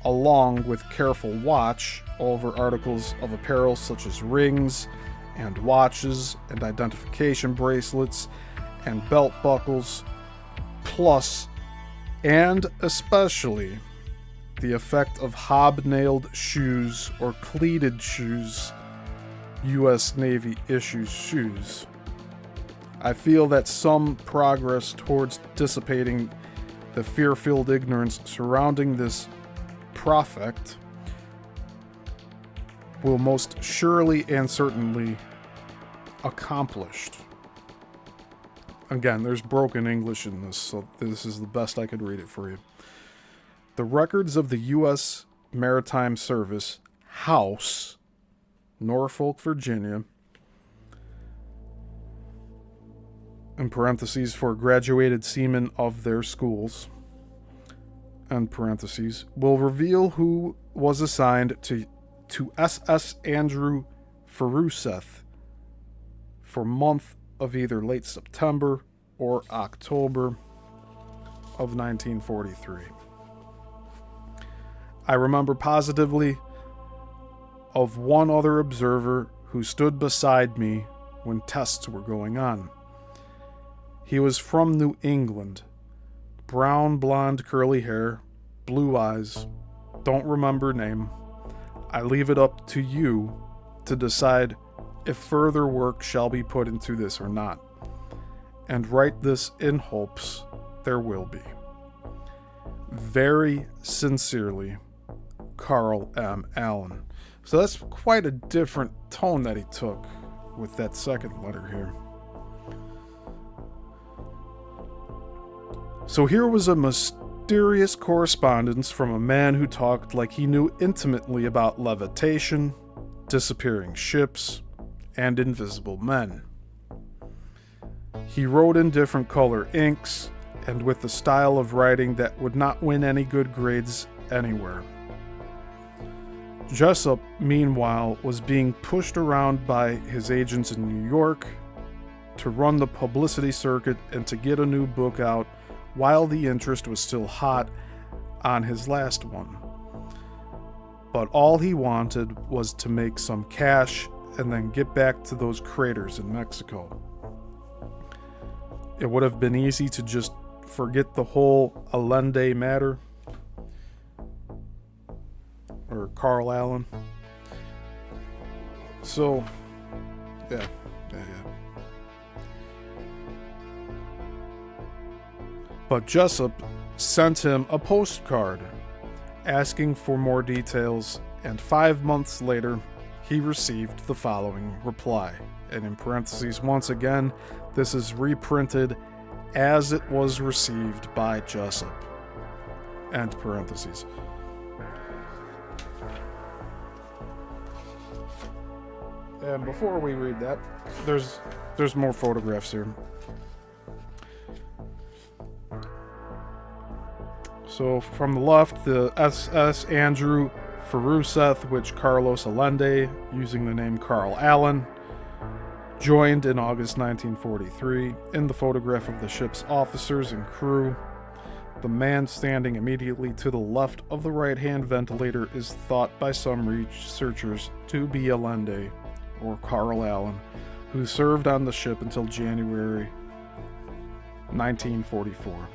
along with careful watch over articles of apparel such as rings and watches and identification bracelets and belt buckles, plus and especially the effect of hobnailed shoes or cleated shoes, U.S. Navy issues shoes, I feel that some progress towards dissipating the fear-filled ignorance surrounding this project will most surely and certainly accomplished. Again, there's broken English in this, so this is the best I could read it for you. The records of the U.S. Maritime Service House, Norfolk, Virginia, in parentheses for graduated seamen of their schools, end parentheses, will reveal who was assigned to SS Andrew Feruseth for month of either late September or October of 1943. I remember positively of one other observer who stood beside me when tests were going on. He was from New England. Brown, blonde, curly hair, blue eyes. Don't remember name. I leave it up to you to decide if further work shall be put into this or not, and write this in hopes there will be. Very sincerely, Carl M. Allen. So that's quite a different tone that he took with that second letter here. So here was a mysterious correspondence from a man who talked like he knew intimately about levitation, disappearing ships, and invisible men. He wrote in different color inks and with a style of writing that would not win any good grades anywhere. Jessup, meanwhile, was being pushed around by his agents in New York to run the publicity circuit and to get a new book out while the interest was still hot on his last one. But all he wanted was to make some cash and then get back to those craters in Mexico. It would have been easy to just forget the whole Allende matter, or Carl Allen. So, yeah. But Jessup sent him a postcard asking for more details, and 5 months later, he received the following reply. And in parentheses, once again, this is reprinted as it was received by Jessup. End parentheses. And before we read that, there's more photographs here. So from the left, the SS Andrew Feruseth, which Carlos Allende, using the name Carl Allen, joined in August 1943. In the photograph of the ship's officers and crew, the man standing immediately to the left of the right-hand ventilator is thought by some researchers to be Allende, or Carl Allen, who served on the ship until January 1944.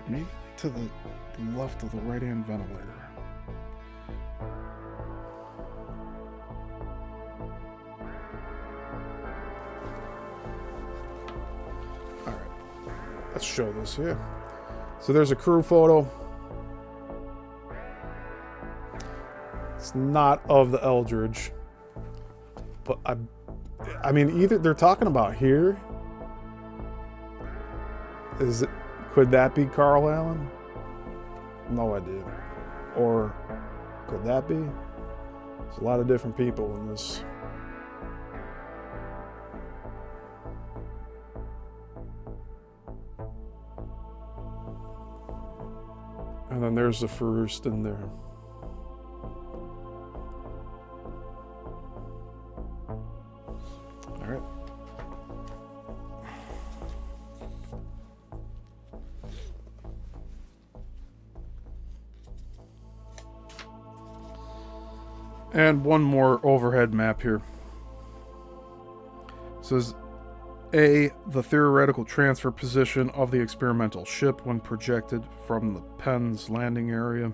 Maybe to the left of the right-hand ventilator. Alright, let's show this here. So there's a crew photo. It's not of the Eldridge, but I mean, either they're talking about here. Could that be Carl Allen? No idea. Or could that be? There's a lot of different people in this. And then there's the first in there. All right. And one more overhead map here. It says A, the theoretical transfer position of the experimental ship when projected from the Penn's landing area.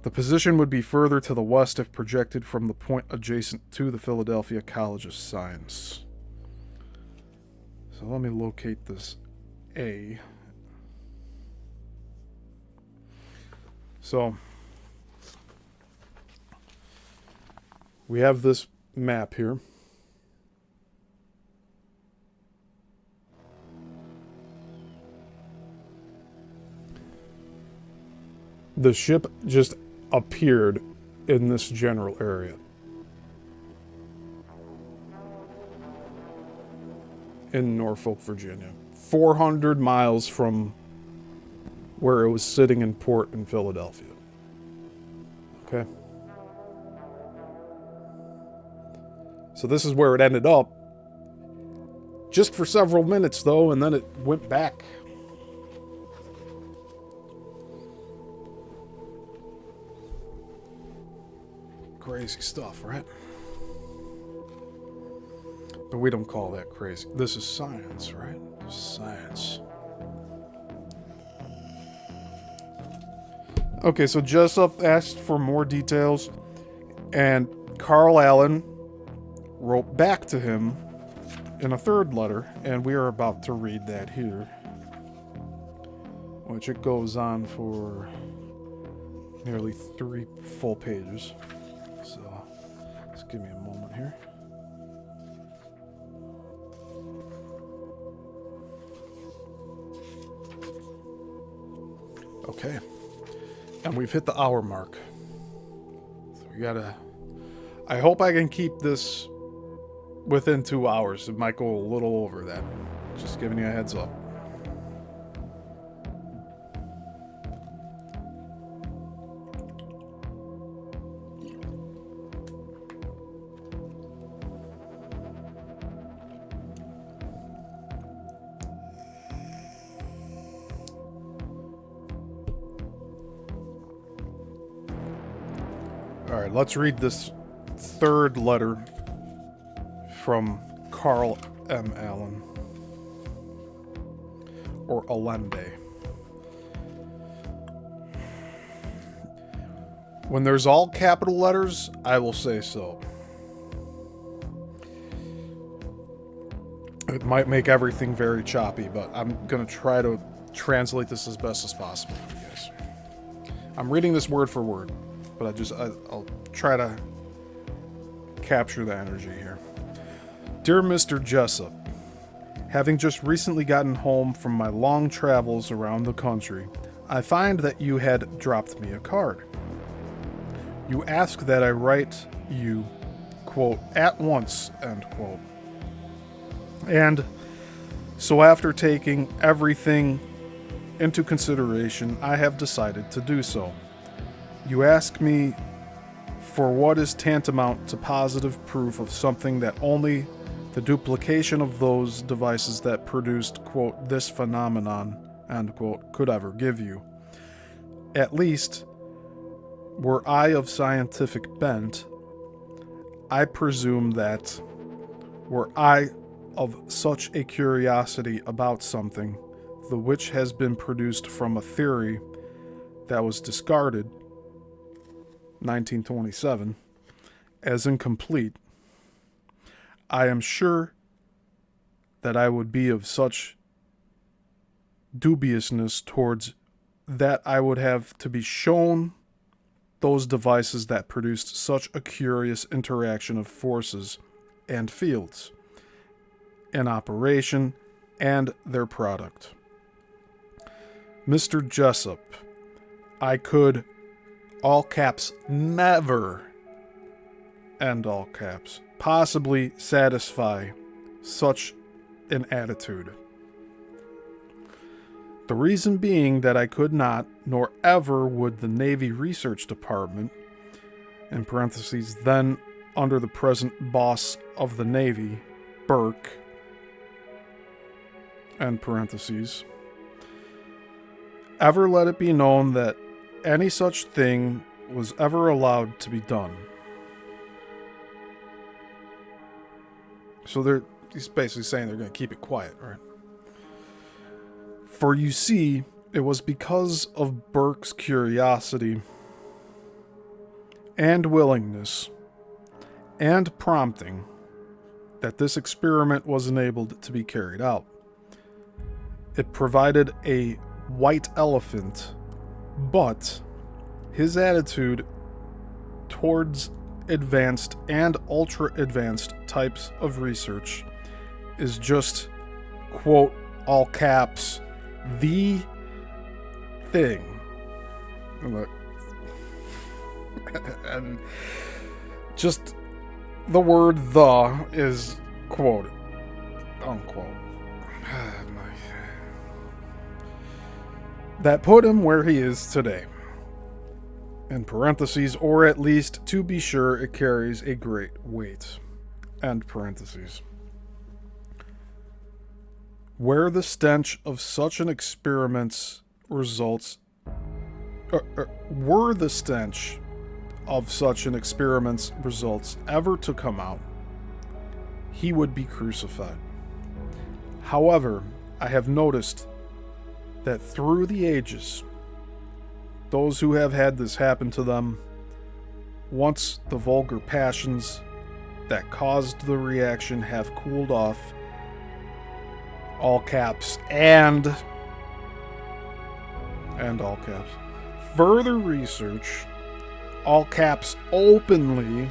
The position would be further to the west if projected from the point adjacent to the Philadelphia College of Science. So let me locate this A. So we have this map here. The ship just appeared in this general area. In Norfolk, Virginia. 400 miles from where it was sitting in port in Philadelphia. Okay? So this is where it ended up. Just for several minutes, though, and then it went back. Crazy stuff, right? But we don't call that crazy. This is science, right? This is science. Okay, so Jessup asked for more details, and Carl Allen wrote back to him in a third letter, and we are about to read that here, which it goes on for nearly 3 full pages. So just give me a moment here. Okay, and we've hit the hour mark, so we gotta, I hope I can keep this within 2 hours. It might go a little over that. Just giving you a heads up. All right, let's read this third letter from Carl M. Allen, or Allende. When there's all capital letters, I will say so. It might make everything very choppy, but I'm going to try to translate this as best as possible for you guys. I'm reading this word for word, but I'll try to capture the energy here. Dear Mr. Jessup, having just recently gotten home from my long travels around the country, I find that you had dropped me a card. You ask that I write you, quote, at once, end quote. And so after taking everything into consideration, I have decided to do so. You ask me for what is tantamount to positive proof of something that only the duplication of those devices that produced, quote, this phenomenon, end quote, could ever give you. At least, were I of scientific bent, I presume that were I of such a curiosity about something, the which has been produced from a theory that was discarded, 1927, as incomplete, I am sure that I would be of such dubiousness towards that I would have to be shown those devices that produced such a curious interaction of forces and fields in operation and their product. Mr. Jessup, I could, all caps, never, end all caps, possibly satisfy such an attitude. The reason being that I could not, nor ever would the Navy Research Department, in parentheses, then under the present boss of the Navy, Burke, end parentheses, ever let it be known that any such thing was ever allowed to be done. So he's basically saying they're going to keep it quiet, right? For you see, it was because of Burke's curiosity and willingness and prompting that this experiment was enabled to be carried out. It provided a white elephant, but his attitude towards advanced and ultra-advanced types of research is just, quote, all caps, the thing. And just the word the is quoted, unquote. That put him where he is today. In parentheses, or at least to be sure it carries a great weight. End parentheses. Where the stench of such an experiment's results, were the stench of such an experiment's results ever to come out, he would be crucified. However, I have noticed that through the ages, those who have had this happen to them, once the vulgar passions that caused the reaction have cooled off, all caps, and all caps, further research, all caps, openly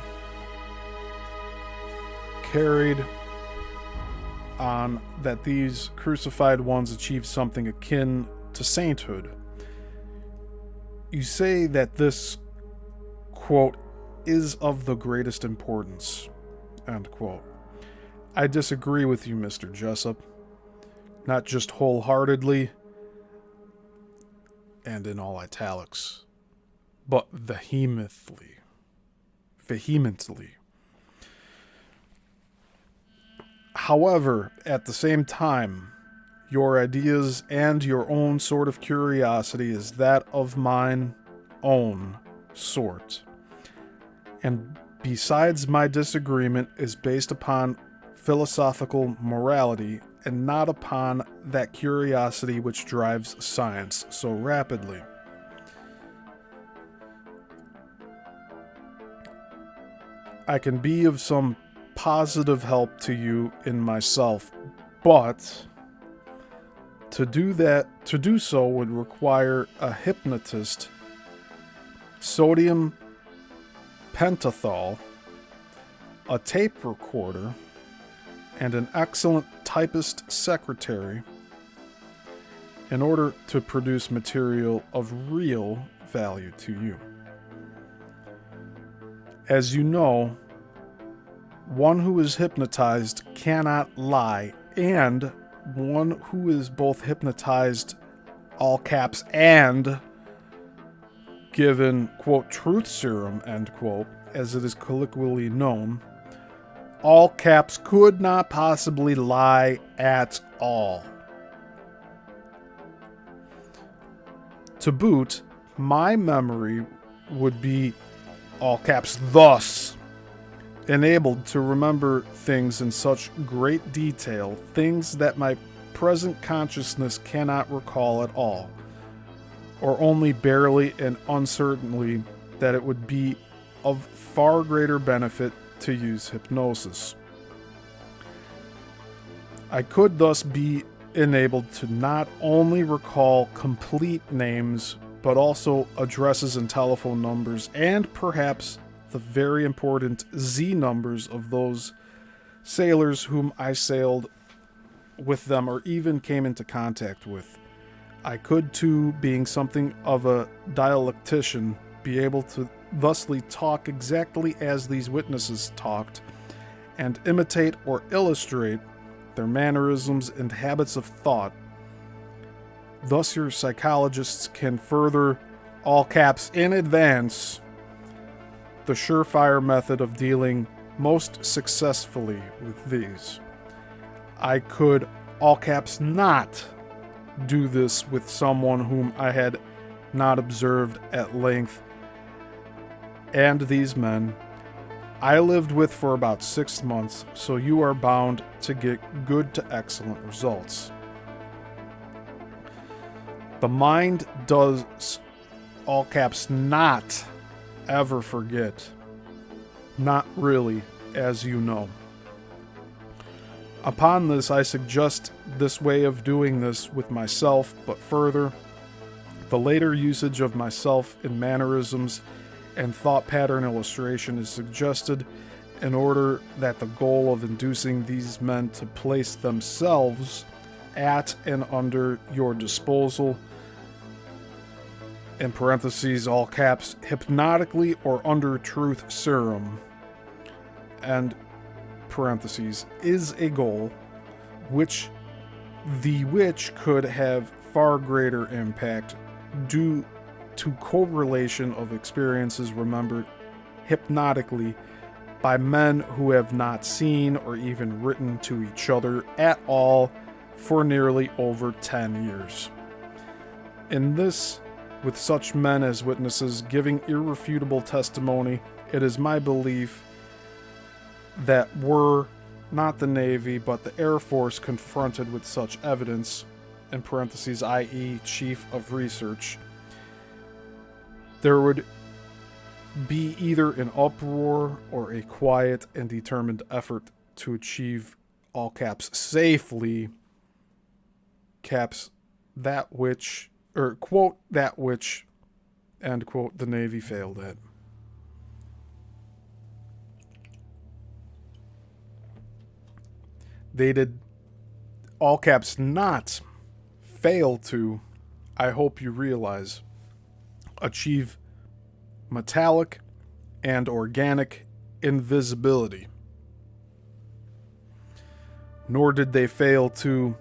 carried on that these crucified ones achieved something akin to sainthood. You say that this, quote, is of the greatest importance, end quote. I disagree with you, Mr. Jessup. Not just wholeheartedly, and in all italics, but vehemently. However, at the same time, your ideas and your own sort of curiosity is that of mine own sort. And besides, my disagreement is based upon philosophical morality and not upon that curiosity which drives science so rapidly. I can be of some positive help to you in myself, but To do so would require a hypnotist, sodium pentothal, a tape recorder, and an excellent typist secretary in order to produce material of real value to you. As you know, one who is hypnotized cannot lie, and one who is both hypnotized, all caps, and given, quote, truth serum, end quote, as it is colloquially known, all caps, could not possibly lie at all. To boot, my memory would be, all caps, thus enabled to remember things in such great detail, things that my present consciousness cannot recall at all, or only barely and uncertainly, that it would be of far greater benefit to use hypnosis. I could thus be enabled to not only recall complete names, but also addresses and telephone numbers, and perhaps the very important Z numbers of those sailors whom I sailed with them or even came into contact with. I could too, being something of a dialectician, be able to thusly talk exactly as these witnesses talked, and imitate or illustrate their mannerisms and habits of thought. Thus your psychologists can further, all caps, in advance, the surefire method of dealing most successfully with these. I could, all caps, not do this with someone whom I had not observed at length, and these men I lived with for about 6 months, so you are bound to get good to excellent results. The mind does, all caps, not ever forget. Not really, as you know. Upon this, I suggest this way of doing this with myself, but further, the later usage of myself in mannerisms and thought pattern illustration is suggested in order that the goal of inducing these men to place themselves at and under your disposal, in parentheses, all caps, hypnotically or under truth serum, and parentheses, is a goal which could have far greater impact due to correlation of experiences remembered hypnotically by men who have not seen or even written to each other at all for nearly over 10 years. In this, with such men as witnesses giving irrefutable testimony, it is my belief that were not the Navy but the Air Force confronted with such evidence, in parentheses, i.e. Chief of Research, there would be either an uproar or a quiet and determined effort to achieve, all caps, safely, caps, that which, or quote, that which, end quote, the Navy failed at. They did, all caps, not fail to, I hope you realize, achieve metallic and organic invisibility. Nor did they fail to,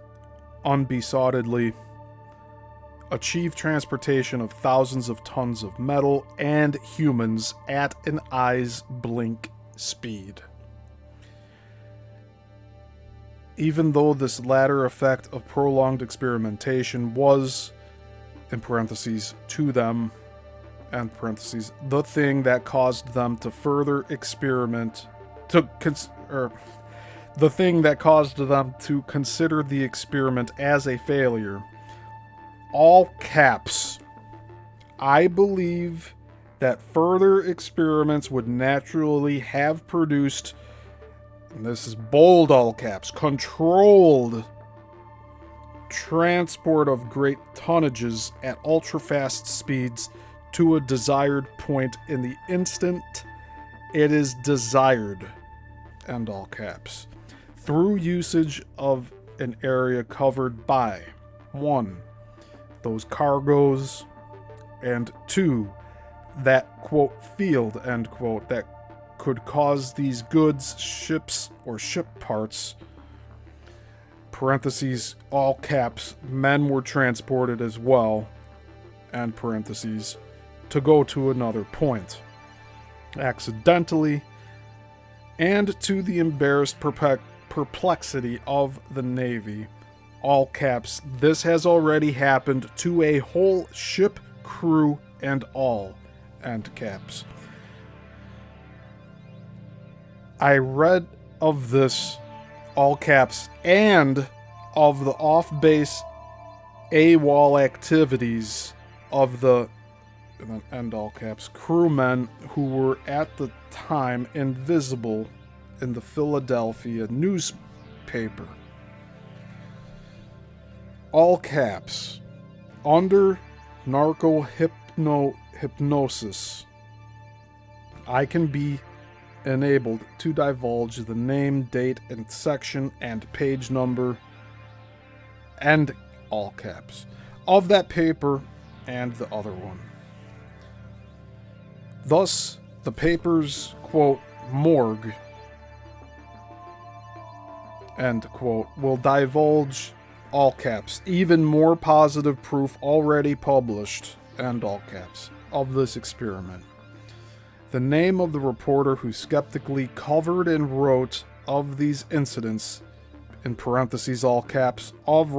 unbesottedly, achieve transportation of thousands of tons of metal and humans at an eye's blink speed. Even though this latter effect of prolonged experimentation was, in parentheses, to them, end parentheses, the thing that caused them to further experiment, the thing that caused them to consider the experiment as a failure, all caps, I believe that further experiments would naturally have produced, and this is bold all caps, controlled transport of great tonnages at ultra-fast speeds to a desired point in the instant it is desired, end all caps, through usage of an area covered by 1. Those cargoes, and 2. That, quote, field, end quote, that could cause these goods, ships, or ship parts, parentheses, all caps, men were transported as well, end parentheses, to go to another point, accidentally, and to the embarrassed perplexity of the Navy, all caps, this has already happened to a whole ship, crew, and all, end caps. I read of this, all caps, and of the off-base AWOL activities of the, end all caps, crewmen who were at the time invisible in the Philadelphia newspaper. All caps, under hypnosis, I can be enabled to divulge the name, date, and section and page number, and all caps, of that paper and the other one. Thus, the paper's, quote, morgue, end quote, will divulge, all caps, even more positive proof already published, end all caps, of this experiment. The name of the reporter who skeptically covered and wrote of these incidents, in parentheses, all caps, of the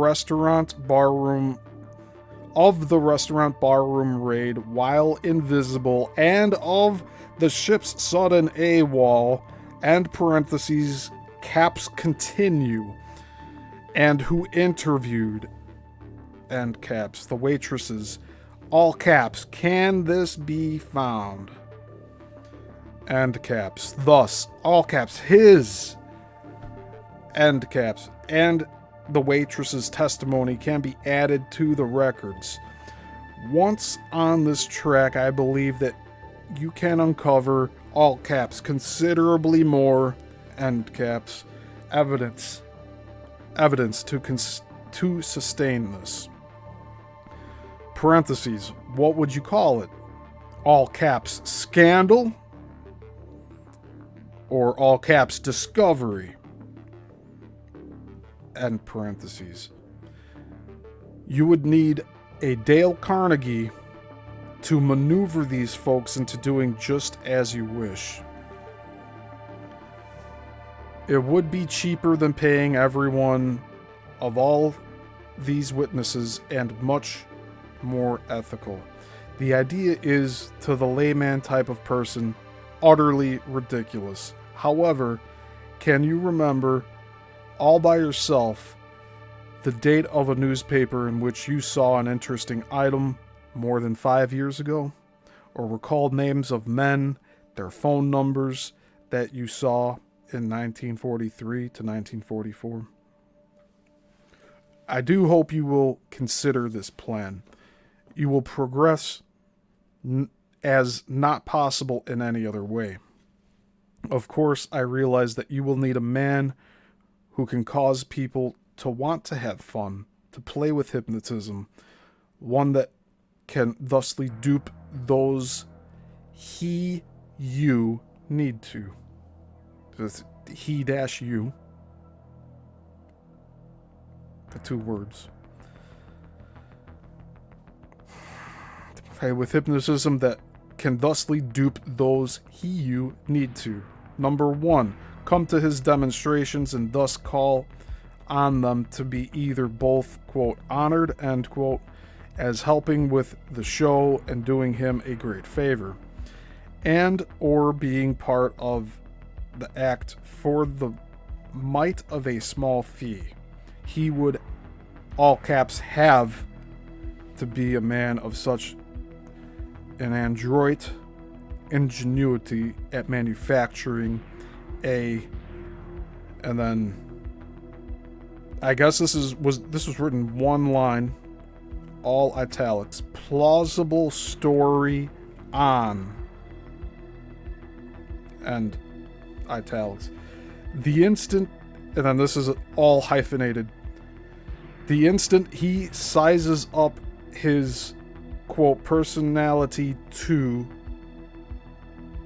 restaurant barroom raid while invisible, and of the ship's sudden AWOL, and parentheses, caps continue, and who interviewed, end caps, the waitresses, all caps, can this be found, end caps, thus, all caps, his, end caps, and the waitress's testimony can be added to the records. Once on this track, I believe that you can uncover, all caps, considerably more, end caps, evidence to sustain this. Parentheses, what would you call it? All caps, scandal? Or all caps, discovery? End parentheses. You would need a Dale Carnegie to maneuver these folks into doing just as you wish. It would be cheaper than paying everyone of all these witnesses and much more ethical. The idea is, to the layman type of person, utterly ridiculous. However, can you remember, all by yourself, the date of a newspaper in which you saw an interesting item more than 5 years ago? Or recall names of men, their phone numbers that you saw in 1943 to 1944? I do hope you will consider this plan. You will progress as not possible in any other way. Of course, I realize that you will need a man who can cause people to want to have fun, to play with hypnotism, one that can thusly dupe those you need to. It's he-you. The 2 words. Okay, with hypnotism that can thusly dupe those you need to. Number 1, come to his demonstrations and thus call on them to be either both, quote, honored, end quote, as helping with the show and doing him a great favor, and or being part of the act for the mite of a small fee. He would, all caps, have to be a man of such an adroit ingenuity at manufacturing and then I guess this was written one line, all italics. Plausible story on. And italics. The instant, and then this is all hyphenated. The instant he sizes up his, quote, personality to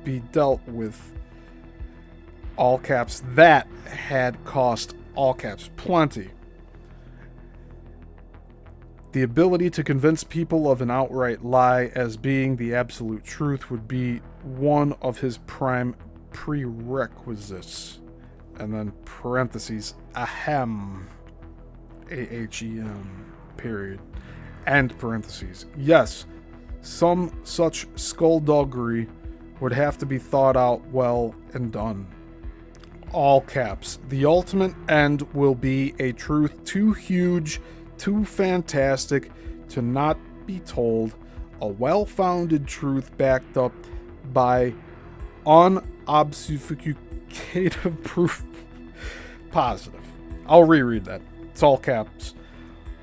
be dealt with, all caps, that had cost, all caps, plenty. The ability to convince people of an outright lie as being the absolute truth would be one of his prime prerequisites. And then parentheses, ahem, A-H-E-M, period, and parentheses. Yes, some such skullduggery would have to be thought out well and done. All caps. The ultimate end will be a truth too huge, too fantastic to not be told, a well-founded truth backed up by unobfuscated proof. Positive. I'll reread that. It's all caps.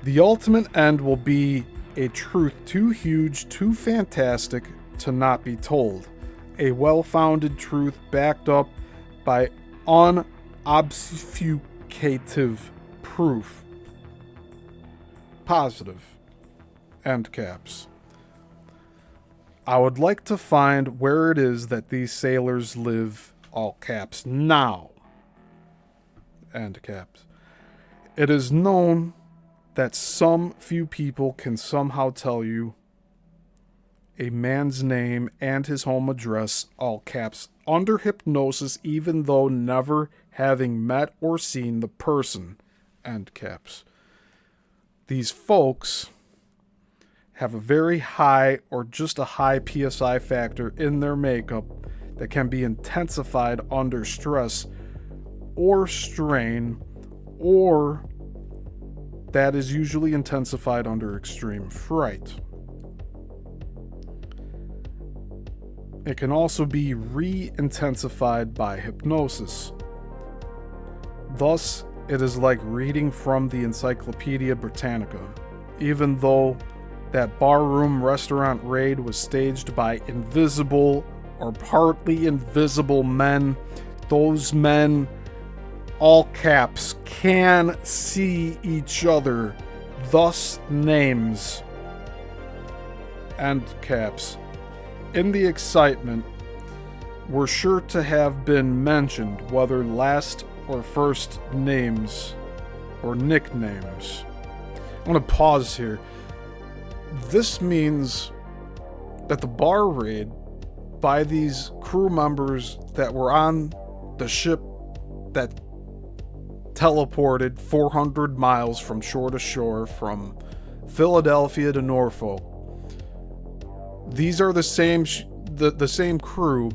The ultimate end will be a truth too huge, too fantastic to not be told, a well-founded truth backed up by unobfuscated proof. Positive. End caps. I would like to find where it is that these sailors live, all caps, now. End caps. It is known that some few people can somehow tell you a man's name and his home address, all caps, under hypnosis, even though never having met or seen the person, end caps. These folks have a very high or just a high PSI factor in their makeup that can be intensified under stress or strain, or that is usually intensified under extreme fright. It can also be re-intensified by hypnosis. Thus, it is like reading from the Encyclopedia Britannica, even though that barroom restaurant raid was staged by invisible or partly invisible men. Those men, all caps, can see each other, thus names, end caps, in the excitement, were sure to have been mentioned, whether last or first names or nicknames. I'm going to pause here. This means that the bar raid by these crew members that were on the ship that teleported 400 miles from shore to shore from Philadelphia to Norfolk. These are the same the same crew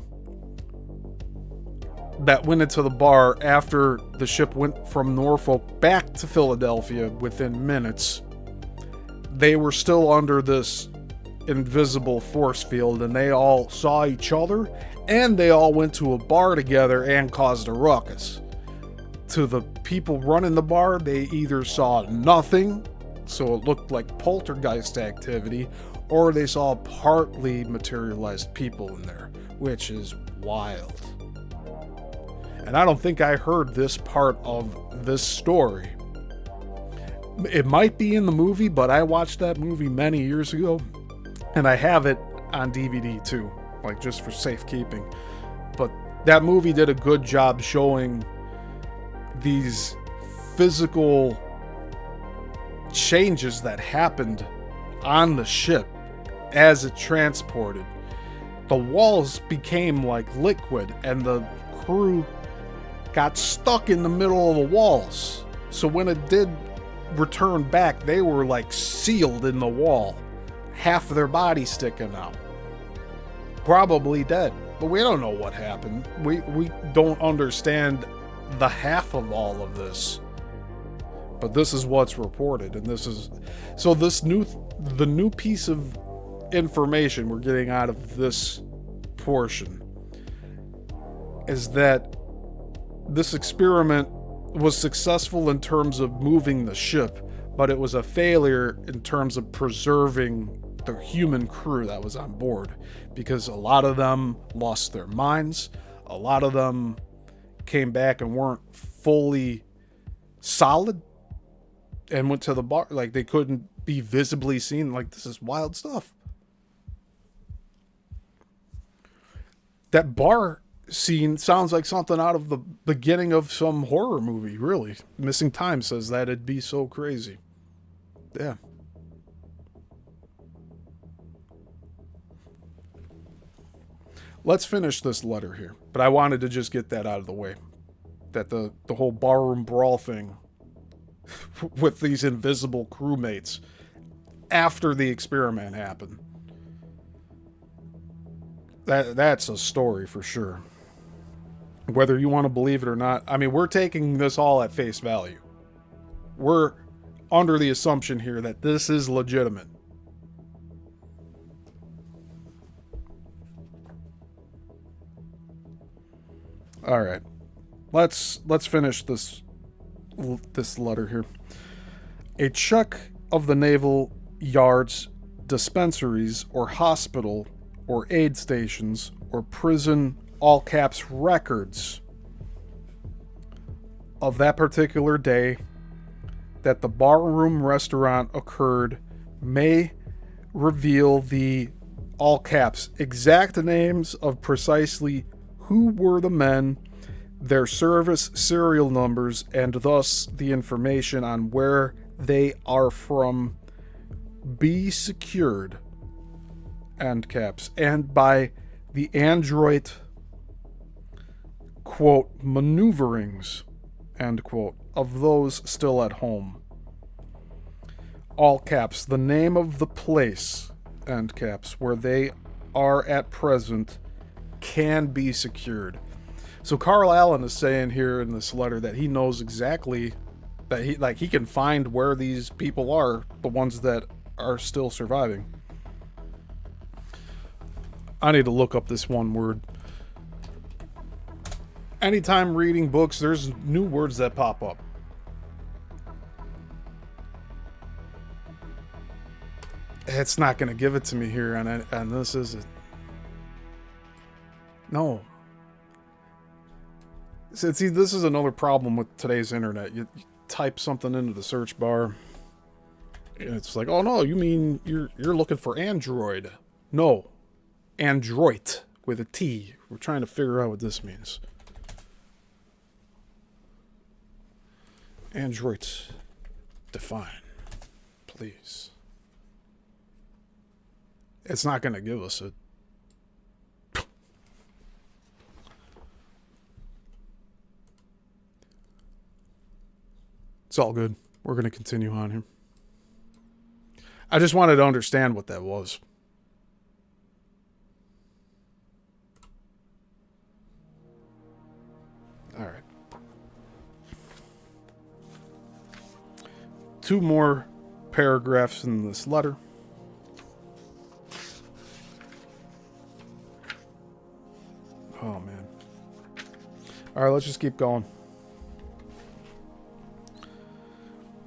that went into the bar after the ship went from Norfolk back to Philadelphia within minutes. They were still under this invisible force field, and they all saw each other, and they all went to a bar together and caused a ruckus. To the people running the bar, they either saw nothing, so it looked like poltergeist activity, or they saw partly materialized people in there, which is wild. And I don't think I heard this part of this story. It might be in the movie, but I watched that movie many years ago, and I have it on DVD too, like just for safekeeping. But that movie did a good job showing these physical changes that happened on the ship as it transported. The walls became like liquid, and the crew got stuck in the middle of the walls. So when it did return back, they were like sealed in the wall, half of their body sticking out, probably dead. But we don't know what happened. We don't understand the half of all of this, but this is what's reported. And this is so the new piece of information we're getting out of this portion is that this experiment was successful in terms of moving the ship, but it was a failure in terms of preserving the human crew that was on board, because a lot of them lost their minds. A lot of them came back and weren't fully solid and went to the bar. Like, they couldn't be visibly seen. Like, this is wild stuff. That bar scene sounds like something out of the beginning of some horror movie, really. Missing Time says that it'd be so crazy. Yeah. Let's finish this letter here. But I wanted to just get that out of the way. That the whole barroom brawl thing with these invisible crewmates after the experiment happened. That's a story for sure. Whether you want to believe it or not, I mean, we're taking this all at face value. We're under the assumption here that this is legitimate. All right, let's finish this letter here. A check of the naval yards, dispensaries, or hospital, or aid stations, or prison, all caps, records of that particular day that the barroom restaurant occurred may reveal the, all caps, exact names of precisely who were the men, their service serial numbers, and thus the information on where they are from be secured, end caps, and by the android, quote, maneuverings, end quote, of those still at home. All caps, the name of the place, end caps, where they are at present can be secured. So Carl Allen is saying here in this letter that he knows exactly that he can find where these people are, the ones that are still surviving. I need to look up this one word. Anytime reading books, there's new words that pop up. It's not going to give it to me here, and this is it. No. See, this is another problem with today's internet. You type something into the search bar, and it's like, oh no, you mean you're looking for Android? No, Android with a T. We're trying to figure out what this means. Android, define, please. It's not going to give us it. It's all good. We're going to continue on here. I just wanted to understand what that was. All right. 2 more paragraphs in this letter. Oh, man. All right, let's just keep going.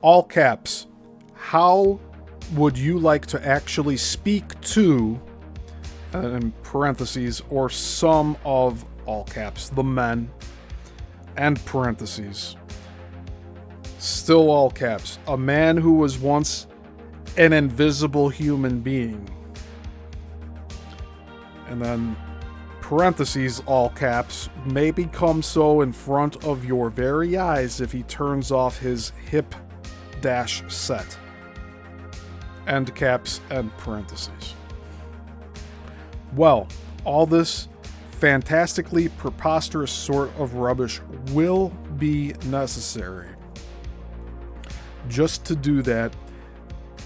All caps. How would you like to actually speak to, in parentheses, or some of, all caps, the men, and parentheses, still all caps, a man who was once an invisible human being. And then parentheses, all caps, may become so in front of your very eyes if he turns off his hip dash set, end caps, and parentheses. Well, all this fantastically preposterous sort of rubbish will be necessary. Just to do that,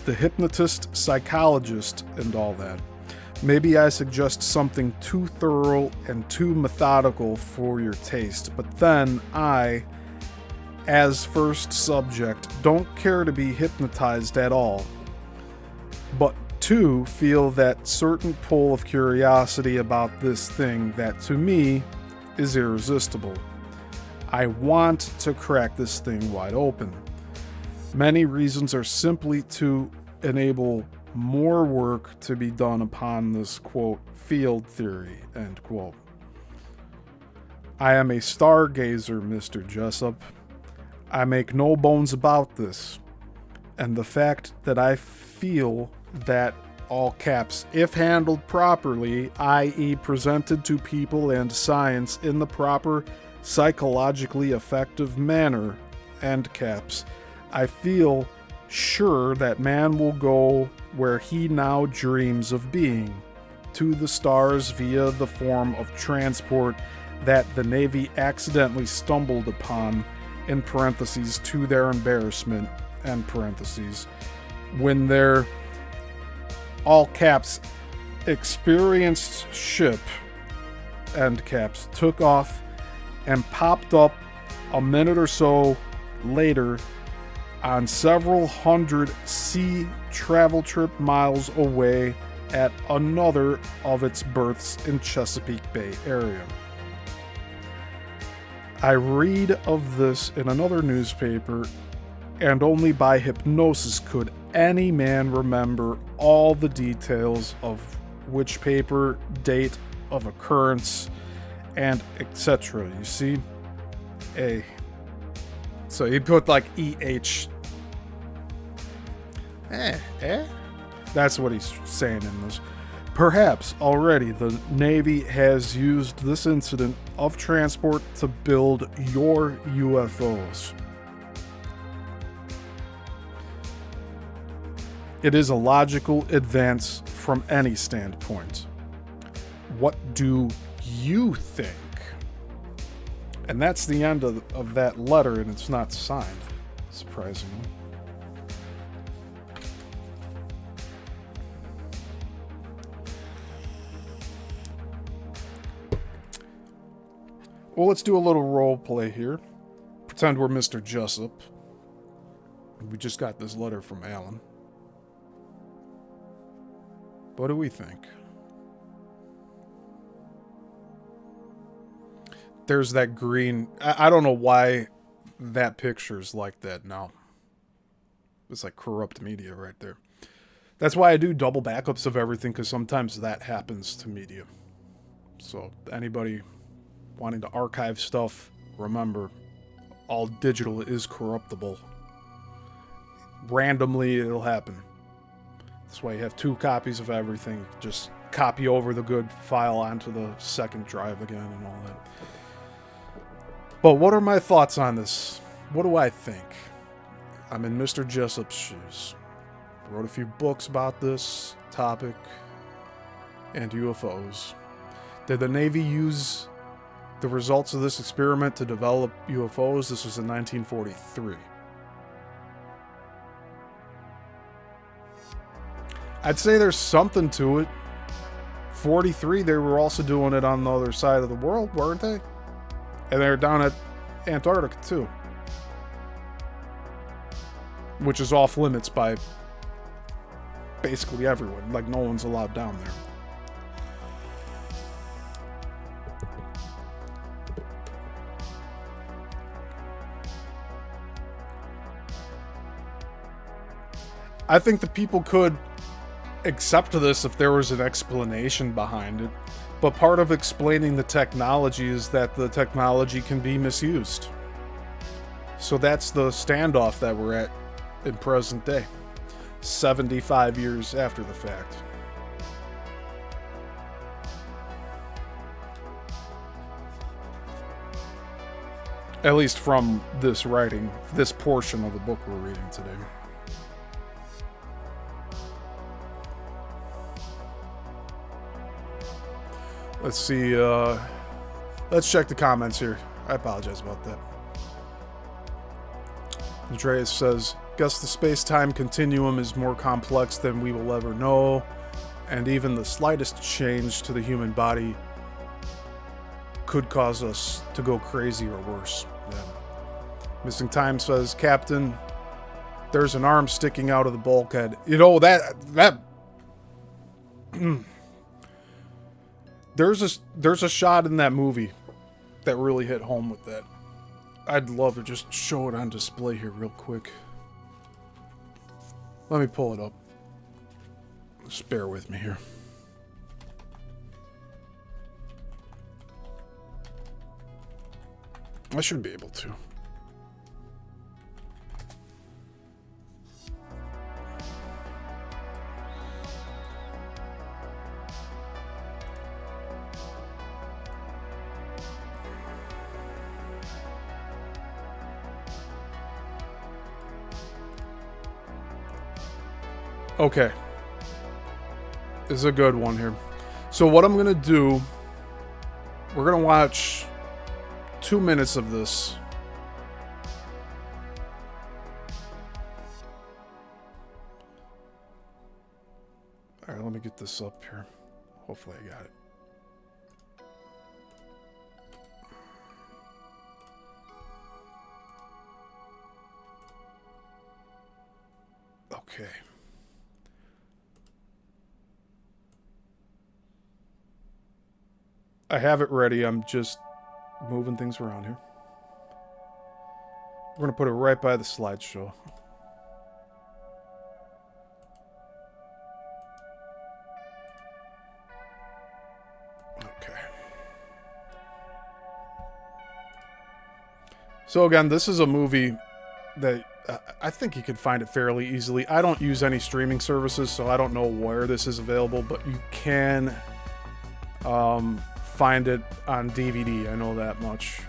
the hypnotist, psychologist, and all that. Maybe I suggest something too thorough and too methodical for your taste, but then I, as first subject, don't care to be hypnotized at all, but to feel that certain pull of curiosity about this thing that to me is irresistible. I want to crack this thing wide open. Many reasons are simply to enable more work to be done upon this, quote, field theory, end quote. I am a stargazer, Mr. Jessup. I make no bones about this. And the fact that I feel that, all caps, if handled properly, i.e. presented to people and science in the proper psychologically effective manner, end caps, I feel sure that man will go where he now dreams of being, to the stars via the form of transport that the Navy accidentally stumbled upon, in parentheses, to their embarrassment, end parentheses, when their, all caps, experienced ship, end caps, took off and popped up a minute or so later on several hundred sea travel trip miles away at another of its berths in Chesapeake Bay area. I read of this in another newspaper, and only by hypnosis could any man remember all the details of which paper, date of occurrence, and etc. You see? So he put like EH. That's what he's saying in this. Perhaps already the Navy has used this incident of transport to build your UFOs. It is a logical advance from any standpoint. What do you think? And that's the end of that letter, and it's not signed, surprisingly. Well, let's do a little role play here. Pretend we're Mr. Jessup. We just got this letter from Alan. What do we think? There's that green... I don't know why that picture's like that now. It's like corrupt media right there. That's why I do double backups of everything, because sometimes that happens to media. So anybody wanting to archive stuff, remember, all digital is corruptible. Randomly, it'll happen. That's why you have 2 copies of everything. Just copy over the good file onto the second drive again and all that. But what are my thoughts on this? What do I think? I'm in Mr. Jessup's shoes. Wrote a few books about this topic and UFOs. Did the Navy use the results of this experiment to develop UFOs? This was in 1943. I'd say there's something to it. 43, they were also doing it on the other side of the world, weren't they? And they were down at Antarctica, too. Which is off limits by basically everyone. Like, no one's allowed down there. I think the people could accept this if there was an explanation behind it. But part of explaining the technology is that the technology can be misused. So that's the standoff that we're at in present day. 75 years after the fact. At least from this writing, this portion of the book we're reading today. Let's see, let's check the comments here. I apologize about that. Andreas says, guess the space-time continuum is more complex than we will ever know, and even the slightest change to the human body could cause us to go crazy or worse. Yeah. Missing Time says, Captain, there's an arm sticking out of the bulkhead. You know, that there's a shot in that movie that really hit home with that. I'd love to just show it on display here real quick. Let me pull it up. Just bear with me here. I should be able to. Okay. This is a good one here. So what I'm going to do, we're going to watch 2 minutes of this. All right, let me get this up here. Hopefully I got it. Okay. I have it ready. I'm just moving things around here. We're going to put it right by the slideshow. Okay. So again, this is a movie that I think you could find it fairly easily. I don't use any streaming services, so I don't know where this is available, but you can find it on DVD. I know that much.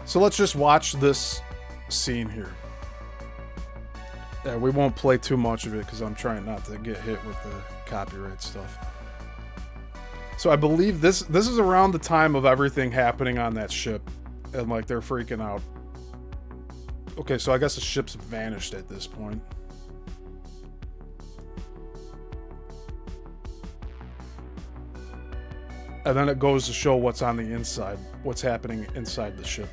So let's just watch this scene here. Yeah, we won't play too much of it because I'm trying not to get hit with the copyright stuff. So I believe this is around the time of everything happening on that ship, and like they're freaking out. Okay, so I guess the ship's vanished at this point. And then it goes to show what's on the inside, what's happening inside the ship.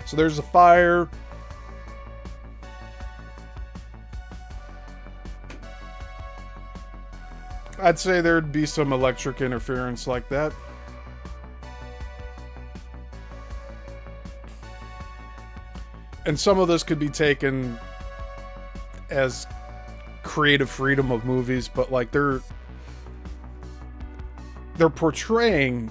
So there's a fire. I'd say there'd be some electric interference like that. And some of this could be taken as creative freedom of movies, but like they're portraying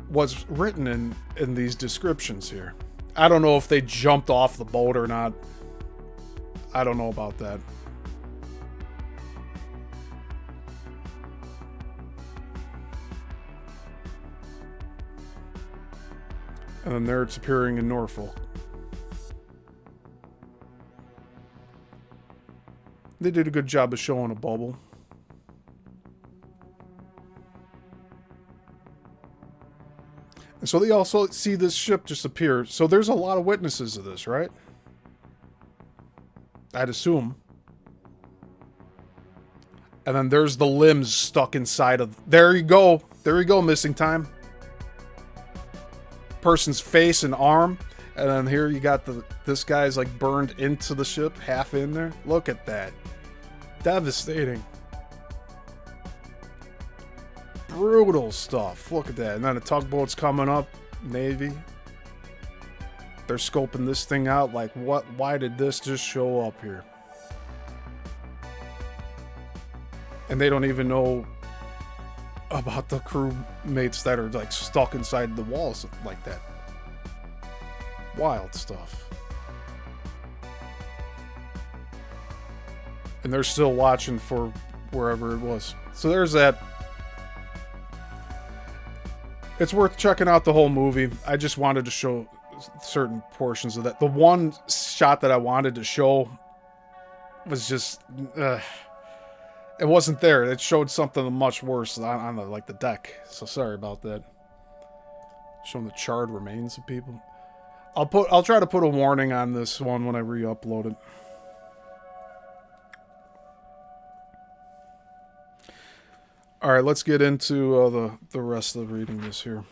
what's written in these descriptions here. I don't know if they jumped off the boat or not. I don't know about that. And then there it's appearing in Norfolk. They did a good job of showing a bubble. And so they also see this ship just appear. So there's a lot of witnesses of this, right? I'd assume. And then there's the limbs stuck inside of... There you go. There you go, missing time. Person's face and arm. And then here you got this guy's like burned into the ship, half in there. Look at that. Devastating. Brutal stuff. Look at that. And then a tugboat's coming up. Navy. They're scoping this thing out like, what? Why did this just show up here? And they don't even know about the crewmates that are like stuck inside the walls like that. Wild stuff. And they're still watching for wherever it was. So there's that. It's worth checking out the whole movie. I just wanted to show certain portions of that. The one shot that I wanted to show was just... it wasn't there. It showed something much worse on the deck. So sorry about that. Showing the charred remains of people. I'll try to put a warning on this one when I re-upload it. All right, let's get into the rest of reading this here.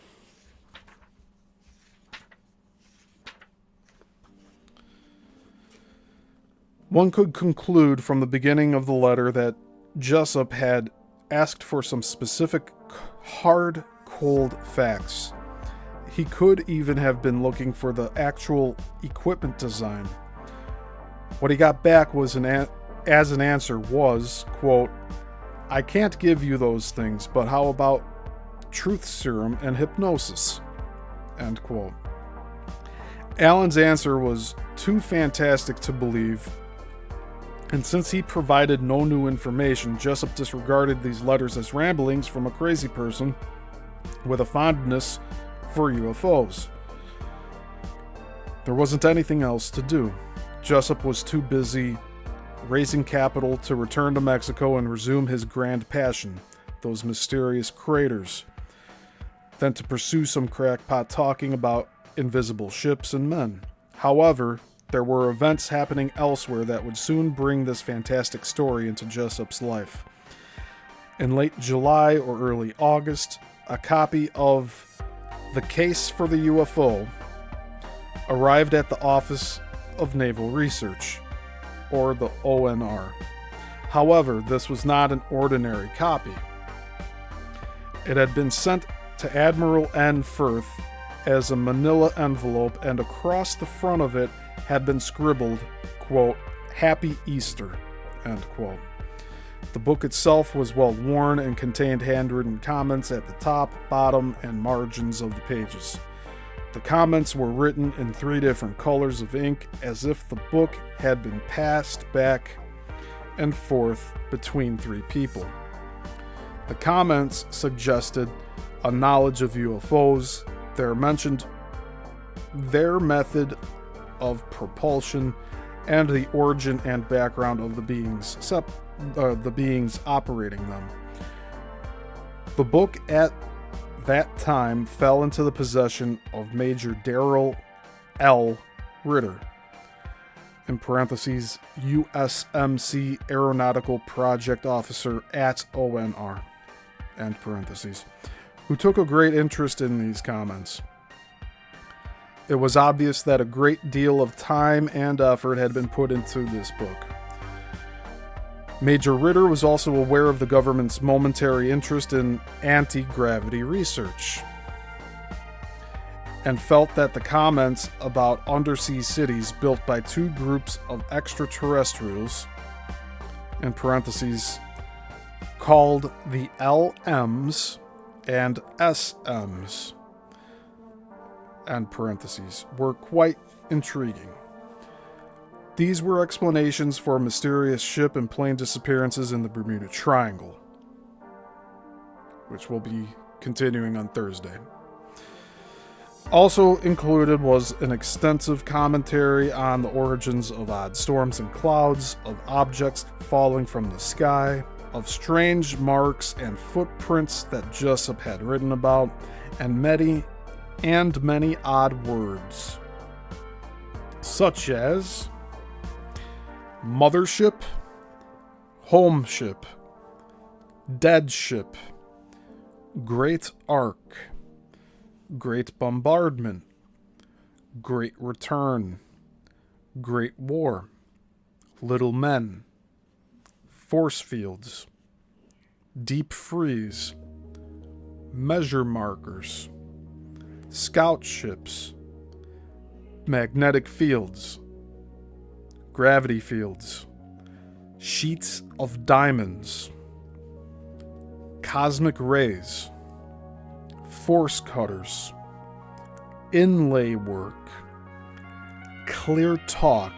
One could conclude from the beginning of the letter that Jessup had asked for some specific hard, cold facts. He could even have been looking for the actual equipment design. What he got back was as an answer was, quote, "I can't give you those things, but how about truth serum and hypnosis?" End quote. Allen's answer was too fantastic to believe, and since he provided no new information, Jessup disregarded these letters as ramblings from a crazy person with a fondness for UFOs. There wasn't anything else to do. Jessup was too busy raising capital to return to Mexico and resume his grand passion, those mysterious craters, than to pursue some crackpot talking about invisible ships and men. However, there were events happening elsewhere that would soon bring this fantastic story into Jessup's life. In late July or early August, a copy of The Case for the UFO arrived at the Office of Naval Research, or the ONR. However, this was not an ordinary copy. It had been sent to Admiral N. Firth as a manila envelope, and across the front of it had been scribbled, quote, "Happy Easter," end quote. The book itself was well worn and contained handwritten comments at the top, bottom, and margins of the pages. The comments were written in 3 different colors of ink, as if the book had been passed back and forth between 3 people. The comments suggested a knowledge of UFOs. They're mentioned their method of propulsion and the origin and background of the beings operating them. The book at that time fell into the possession of Major Darrell L. Ritter, in parentheses, USMC Aeronautical Project Officer at ONR, end parentheses, who took a great interest in these comments. It was obvious that a great deal of time and effort had been put into this book. Major Ritter was also aware of the government's momentary interest in anti-gravity research, and felt that the comments about undersea cities built by 2 groups of extraterrestrials, in parentheses, called the LMs and SMs, end parentheses, were quite intriguing. These were explanations for mysterious ship and plane disappearances in the Bermuda Triangle, which we'll be continuing on Thursday. Also included was an extensive commentary on the origins of odd storms and clouds, of objects falling from the sky, of strange marks and footprints that Jessup had written about, and many odd words, such as mothership, homeship, dead ship, great ark, great bombardment, great return, great war, little men, force fields, deep freeze, measure markers, scout ships, magnetic fields, gravity fields, sheets of diamonds, cosmic rays, force cutters, inlay work, clear talk,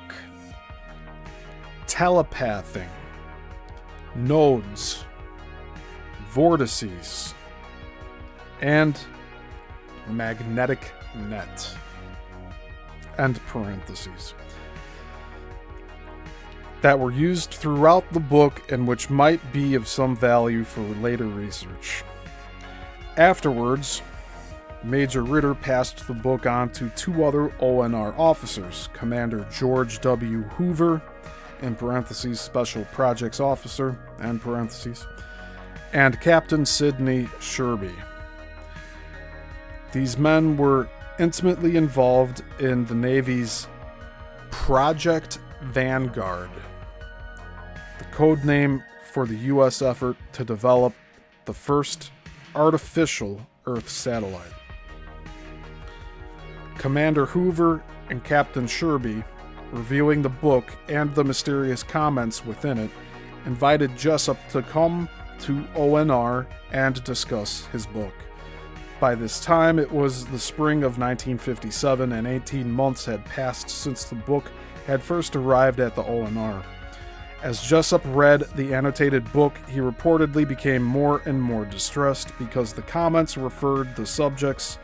telepathing, nodes, vortices, and magnetic net, end parentheses, that were used throughout the book and which might be of some value for later research. Afterwards, Major Ritter passed the book on to 2 other ONR officers, Commander George W. Hoover, in parentheses, Special Projects Officer, end parentheses, and Captain Sidney Sherby. These men were intimately involved in the Navy's Project Vanguard, code name for the U.S. effort to develop the first artificial Earth satellite. Commander Hoover and Captain Sherby, reviewing the book and the mysterious comments within it, invited Jessup to come to ONR and discuss his book. By this time, it was the spring of 1957, and 18 months had passed since the book had first arrived at the ONR. As Jessup read the annotated book, he reportedly became more and more distressed because the comments referred to subjects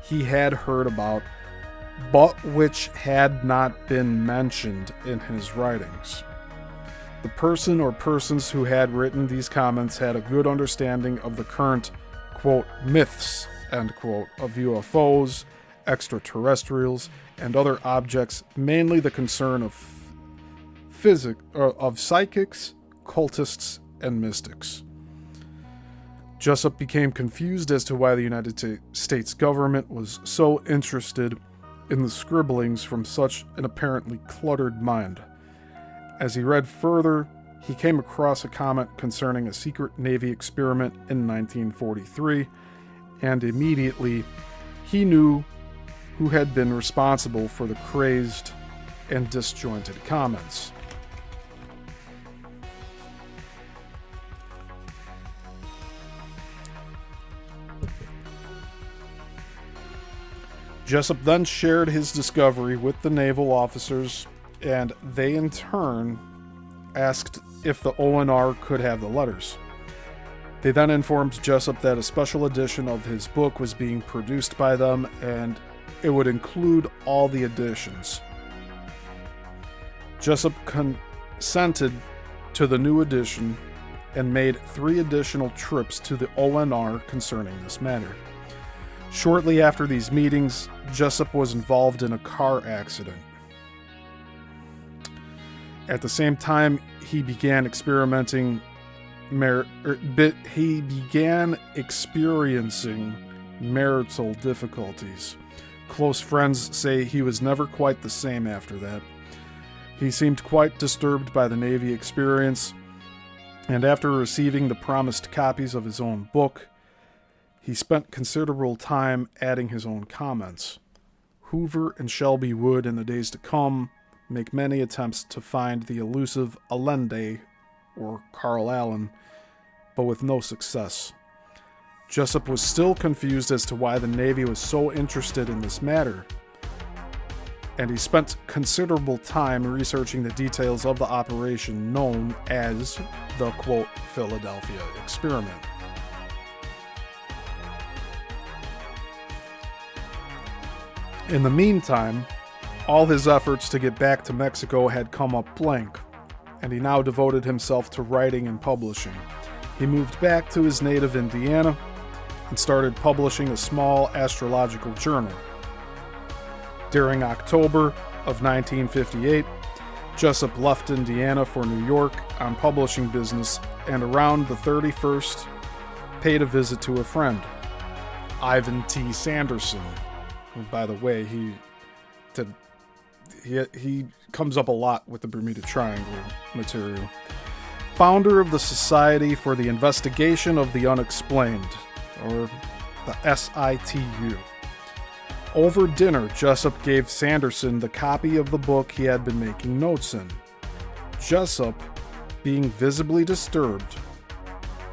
he had heard about, but which had not been mentioned in his writings. The person or persons who had written these comments had a good understanding of the current, quote, myths, end quote, of UFOs, extraterrestrials, and other objects, mainly the concern of psychics, cultists, and mystics. Jessup became confused as to why the United States government was so interested in the scribblings from such an apparently cluttered mind. As he read further, he came across a comment concerning a secret Navy experiment in 1943, and immediately he knew who had been responsible for the crazed and disjointed comments. Jessup then shared his discovery with the naval officers, and they in turn asked if the ONR could have the letters. They then informed Jessup that a special edition of his book was being produced by them, and it would include all the editions. Jessup consented to the new edition and made 3 additional trips to the ONR concerning this matter. Shortly after these meetings, Jessup was involved in a car accident. At the same time, he began experiencing marital difficulties. Close friends say he was never quite the same after that. He seemed quite disturbed by the Navy experience, and after receiving the promised copies of his own book, he spent considerable time adding his own comments. Hoover and Shelby would, in the days to come, make many attempts to find the elusive Allende, or Carl Allen, but with no success. Jessup was still confused as to why the Navy was so interested in this matter, and he spent considerable time researching the details of the operation known as the, quote, Philadelphia experiment. In the meantime, all his efforts to get back to Mexico had come up blank, and he now devoted himself to writing and publishing. He moved back to his native Indiana and started publishing a small astrological journal. During October of 1958, Jessup left Indiana for New York on publishing business, and around the 31st, paid a visit to a friend, Ivan T. Sanderson. And by the way, he comes up a lot with the Bermuda Triangle material. Founder of the Society for the Investigation of the Unexplained, or the SITU. Over dinner, Jessup gave Sanderson the copy of the book he had been making notes in. Jessup, being visibly disturbed,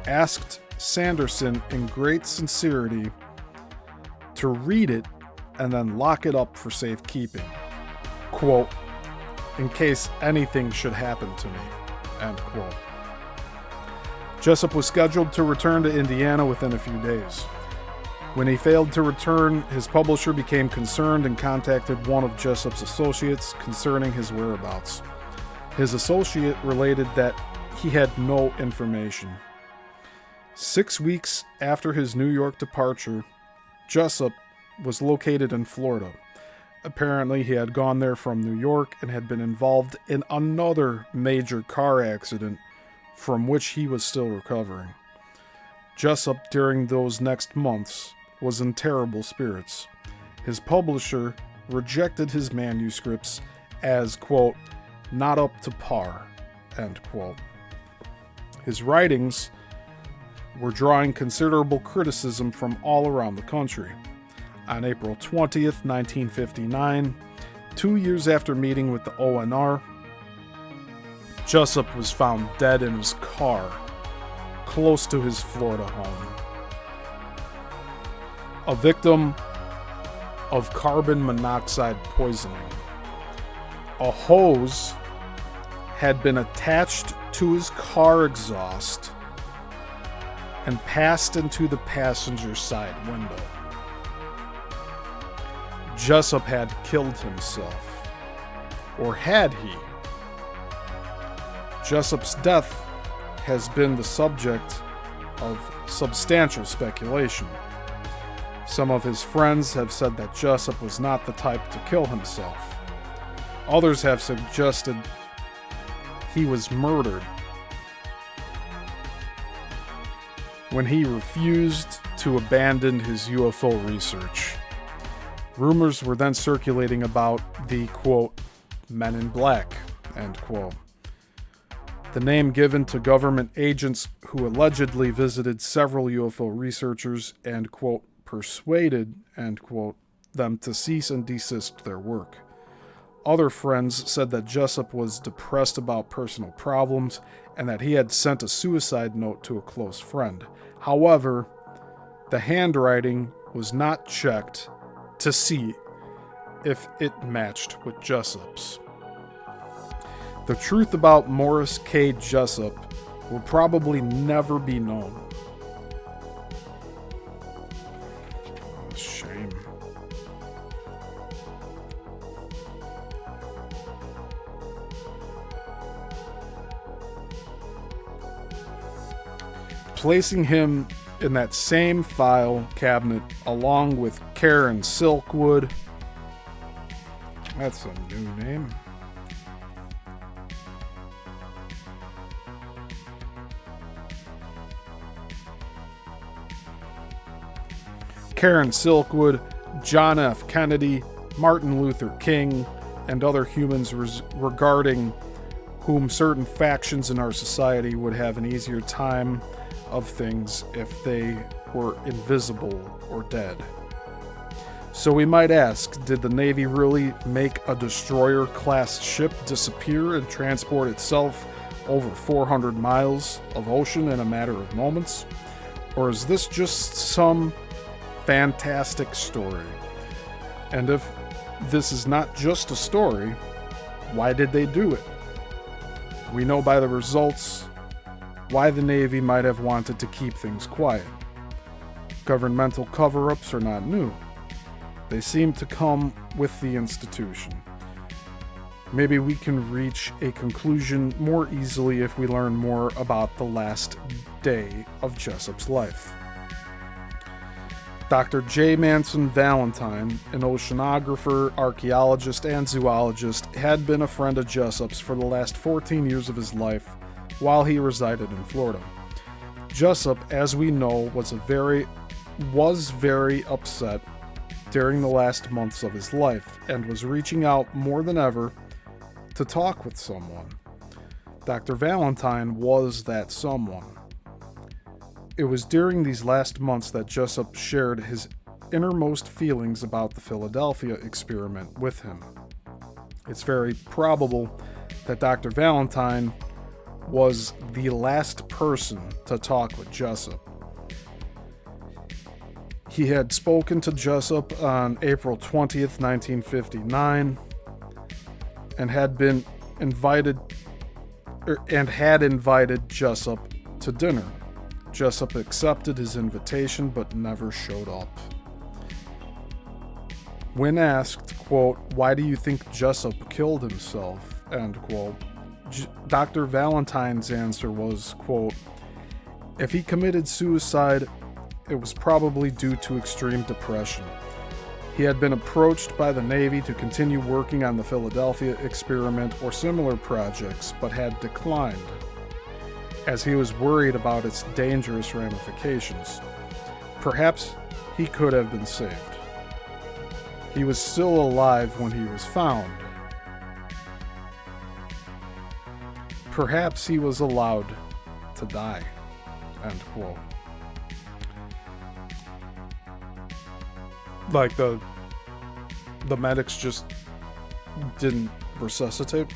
asked Sanderson in great sincerity to read it and then lock it up for safekeeping. Quote, in case anything should happen to me, end quote. Jessup was scheduled to return to Indiana within a few days. When he failed to return, his publisher became concerned and contacted one of Jessup's associates concerning his whereabouts. His associate related that he had no information. 6 weeks after his New York departure, Jessup was located in Florida. Apparently, he had gone there from New York and had been involved in another major car accident from which he was still recovering. Jessup, during those next months, was in terrible spirits. His publisher rejected his manuscripts as, quote, not up to par, end quote. His writings were drawing considerable criticism from all around the country. On April 20th, 1959, 2 years after meeting with the ONR, Jessup was found dead in his car, close to his Florida home. A victim of carbon monoxide poisoning. A hose had been attached to his car exhaust and passed into the passenger side window. Jessup had killed himself. Or had he? Jessup's death has been the subject of substantial speculation. Some of his friends have said that Jessup was not the type to kill himself. Others have suggested he was murdered when he refused to abandon his UFO research. Rumors were then circulating about the, quote, Men in Black, end quote. The name given to government agents who allegedly visited several UFO researchers and, quote, persuaded, end quote, them to cease and desist their work. Other friends said that Jessup was depressed about personal problems and that he had sent a suicide note to a close friend. However, the handwriting was not checked to see if it matched with Jessup's. The truth about Morris K. Jessup will probably never be known. What a shame. Placing him in that same file cabinet along with Karen Silkwood. That's a new name. Karen Silkwood, John F. Kennedy, Martin Luther King, and other humans regarding whom certain factions in our society would have an easier time of things if they were invisible or dead. So we might ask, did the Navy really make a destroyer-class ship disappear and transport itself over 400 miles of ocean in a matter of moments? Or is this just some fantastic story? And if this is not just a story, why did they do it? We know by the results why the Navy might have wanted to keep things quiet. Governmental cover-ups are not new. They seem to come with the institution. Maybe we can reach a conclusion more easily if we learn more about the last day of Jessup's life. Dr. J. Manson Valentine, an oceanographer, archaeologist, and zoologist, had been a friend of Jessup's for the last 14 years of his life while he resided in Florida. Jessup, as we know, was very upset during the last months of his life and was reaching out more than ever to talk with someone. Dr. Valentine was that someone. It was during these last months that Jessup shared his innermost feelings about the Philadelphia experiment with him. It's very probable that Dr. Valentine was the last person to talk with Jessup. He had spoken to Jessup on April 20th, 1959, and had invited Jessup to dinner. Jessup accepted his invitation but never showed up. When asked, quote, why do you think Jessup killed himself, end quote, Dr. Valentine's answer was, quote, if he committed suicide, it was probably due to extreme depression. He had been approached by the Navy to continue working on the Philadelphia experiment or similar projects, but had declined, as he was worried about its dangerous ramifications. Perhaps he could have been saved. He was still alive when he was found. perhaps he was allowed to die, end quote. Like the medics just didn't resuscitate.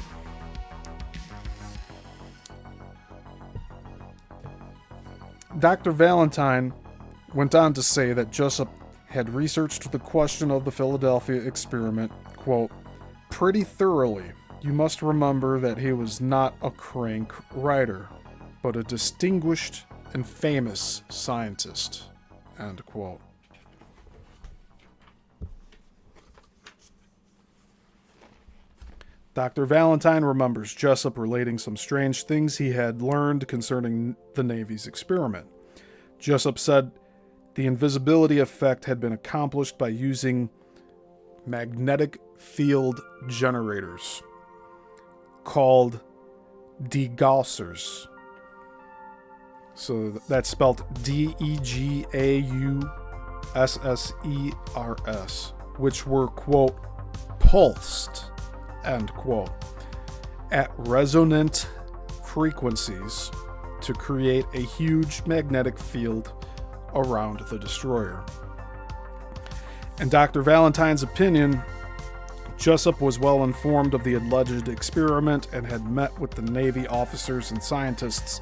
Dr. Valentine went on to say that Jessup had researched the question of the Philadelphia experiment, quote, pretty thoroughly. You must remember that he was not a crank writer, but a distinguished and famous scientist, end quote. Dr. Valentine remembers Jessup relating some strange things he had learned concerning the Navy's experiment. Jessup said the invisibility effect had been accomplished by using magnetic field generators called degaussers. So that's spelled Degausssers, which were, quote, pulsed, end quote, at resonant frequencies to create a huge magnetic field around the destroyer. In Dr. Valentine's opinion, Jessup was well informed of the alleged experiment and had met with the Navy officers and scientists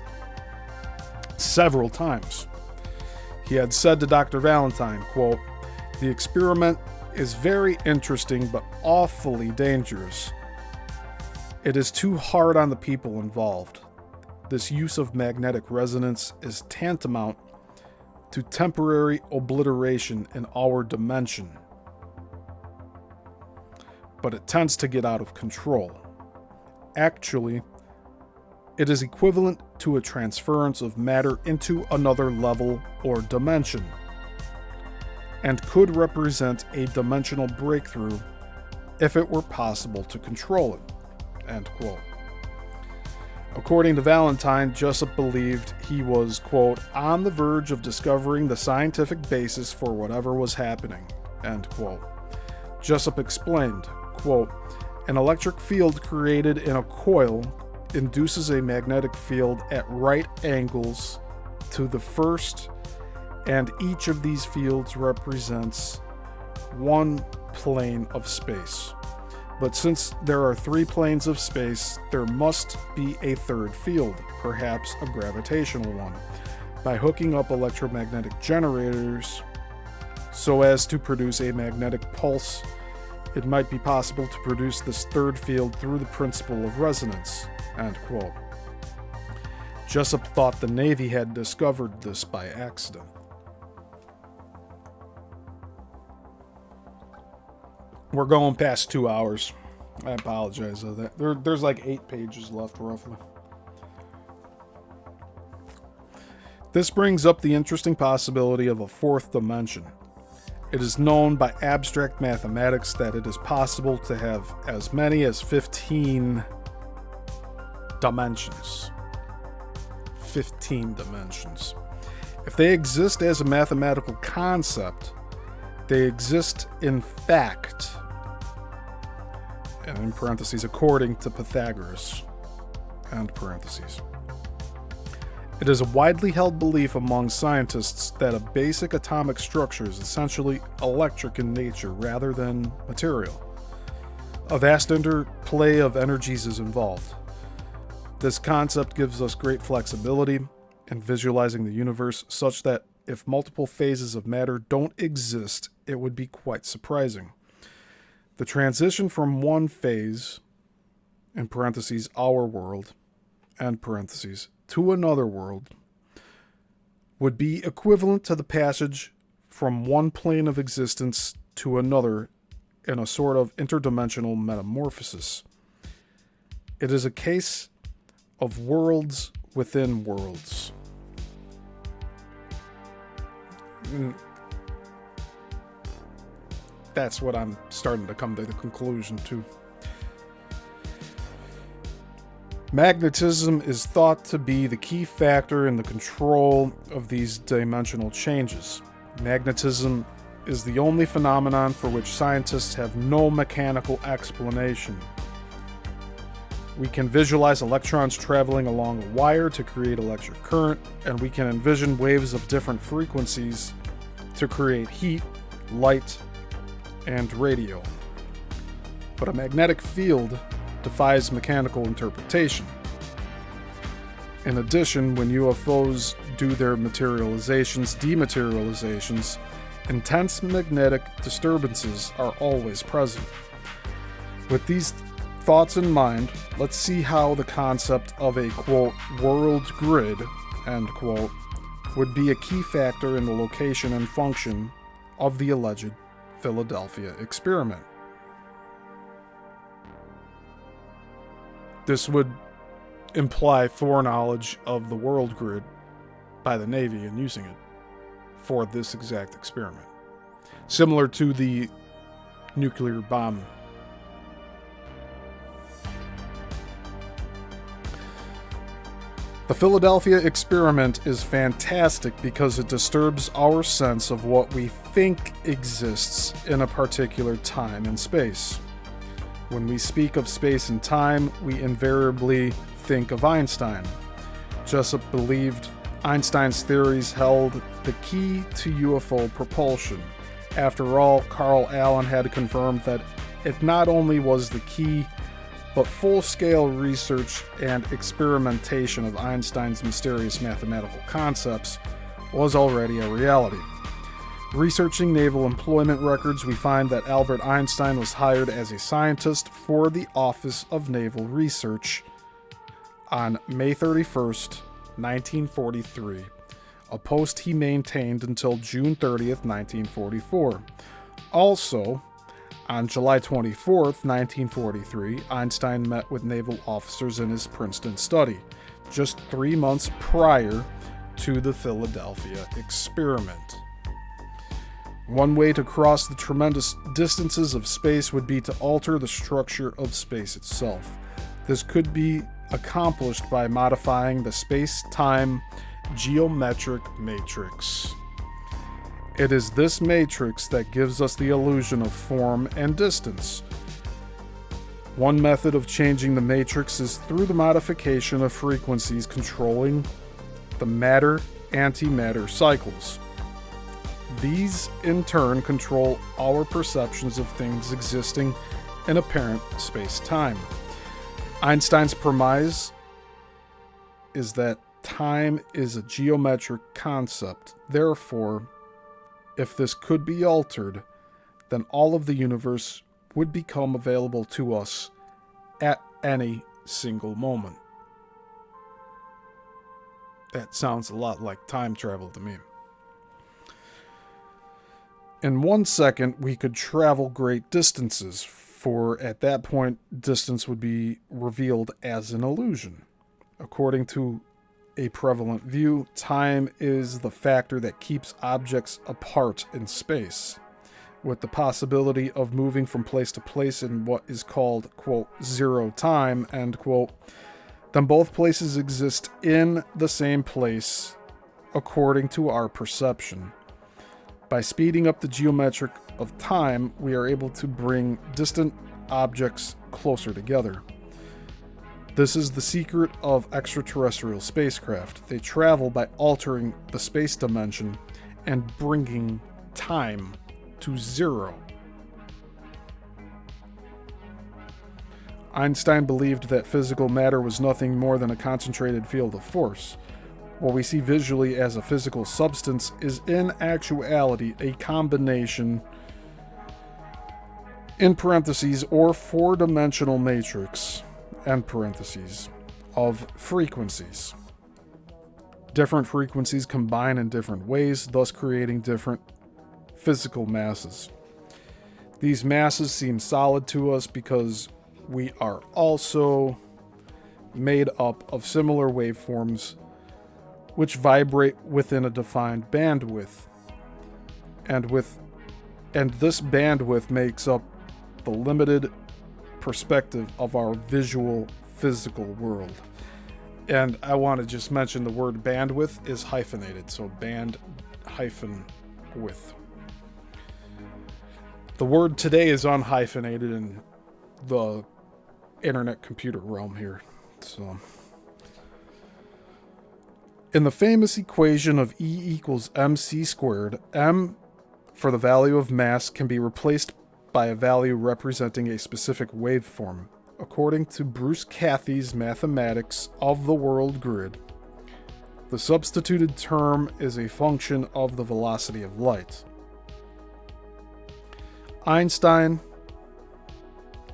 several times. He had said to Dr. Valentine, quote, the experiment is very interesting but awfully dangerous. It is too hard on the people involved. This use of magnetic resonance is tantamount to temporary obliteration in our dimension. But it tends to get out of control. Actually, it is equivalent to a transference of matter into another level or dimension, and could represent a dimensional breakthrough if it were possible to control it, end quote. According to Valentine, Jessup believed he was, quote, on the verge of discovering the scientific basis for whatever was happening, end quote. Jessup explained, quote, an electric field created in a coil induces a magnetic field at right angles to the first, and each of these fields represents one plane of space. But since there are 3 planes of space, there must be a third field, perhaps a gravitational one. By hooking up electromagnetic generators so as to produce a magnetic pulse, it might be possible to produce this third field through the principle of resonance, end quote. Jessup thought the Navy had discovered this by accident. We're going past 2 hours. I apologize for that. There's like 8 pages left, roughly. This brings up the interesting possibility of a 4th dimension. It is known by abstract mathematics that it is possible to have as many as 15 dimensions. 15 dimensions. If they exist as a mathematical concept, they exist in fact, and in parentheses, according to Pythagoras, end parentheses. It is a widely held belief among scientists that a basic atomic structure is essentially electric in nature rather than material. A vast interplay of energies is involved. This concept gives us great flexibility in visualizing the universe such that if multiple phases of matter don't exist, it would be quite surprising. The transition from one phase, in parentheses, our world, end parentheses, to another world, would be equivalent to the passage from one plane of existence to another in a sort of interdimensional metamorphosis. It is a case of worlds within worlds. That's what I'm starting to come to the conclusion to. Magnetism is thought to be the key factor in the control of these dimensional changes. Magnetism is the only phenomenon for which scientists have no mechanical explanation. We can visualize electrons traveling along a wire to create electric current, and we can envision waves of different frequencies to create heat, light, and radio. But a magnetic field defies mechanical interpretation. In addition, when UFOs do their materializations, dematerializations, intense magnetic disturbances are always present. With these thoughts in mind, let's see how the concept of a, quote, world grid, end quote, would be a key factor in the location and function of the alleged Philadelphia experiment. This would imply foreknowledge of the world grid by the Navy and using it for this exact experiment. Similar to the nuclear bomb. The Philadelphia experiment is fantastic because it disturbs our sense of what we think exists in a particular time and space. When we speak of space and time, we invariably think of Einstein. Jessup believed Einstein's theories held the key to UFO propulsion. After all, Carl Allen had confirmed that it not only was the key, but full-scale research and experimentation of Einstein's mysterious mathematical concepts was already a reality. Researching naval employment records, we find that Albert Einstein was hired as a scientist for the Office of Naval Research on May 31st, 1943, a post he maintained until June 30th, 1944. Also, on July 24th, 1943, Einstein met with naval officers in his Princeton study, just 3 months prior to the Philadelphia experiment. One way to cross the tremendous distances of space would be to alter the structure of space itself. This could be accomplished by modifying the space-time geometric matrix. It is this matrix that gives us the illusion of form and distance. One method of changing the matrix is through the modification of frequencies controlling the matter-antimatter cycles. These, in turn, control our perceptions of things existing in apparent space-time. Einstein's premise is that time is a geometric concept. Therefore, if this could be altered, then all of the universe would become available to us at any single moment. That sounds a lot like time travel to me. In 1 second, we could travel great distances, for at that point, distance would be revealed as an illusion. According to a prevalent view, time is the factor that keeps objects apart in space. With the possibility of moving from place to place in what is called, quote, zero time, end quote, then both places exist in the same place according to our perception. By speeding up the geometric of time, we are able to bring distant objects closer together. This is the secret of extraterrestrial spacecraft. They travel by altering the space dimension and bringing time to zero. Einstein believed that physical matter was nothing more than a concentrated field of force. What we see visually as a physical substance is in actuality a combination, in parentheses, or four-dimensional matrix, end parentheses, of frequencies. Different frequencies combine in different ways, thus creating different physical masses. These masses seem solid to us because we are also made up of similar waveforms which vibrate within a defined bandwidth. And this bandwidth makes up the limited perspective of our visual physical world. And I want to just mention the word bandwidth is hyphenated, so band hyphen width. The word today is unhyphenated, and the internet computer realm here. So, in the famous equation of E equals mc squared, m for the value of mass can be replaced by a value representing a specific waveform. According to Bruce Cathy's Mathematics of the World Grid, the substituted term is a function of the velocity of light. Einstein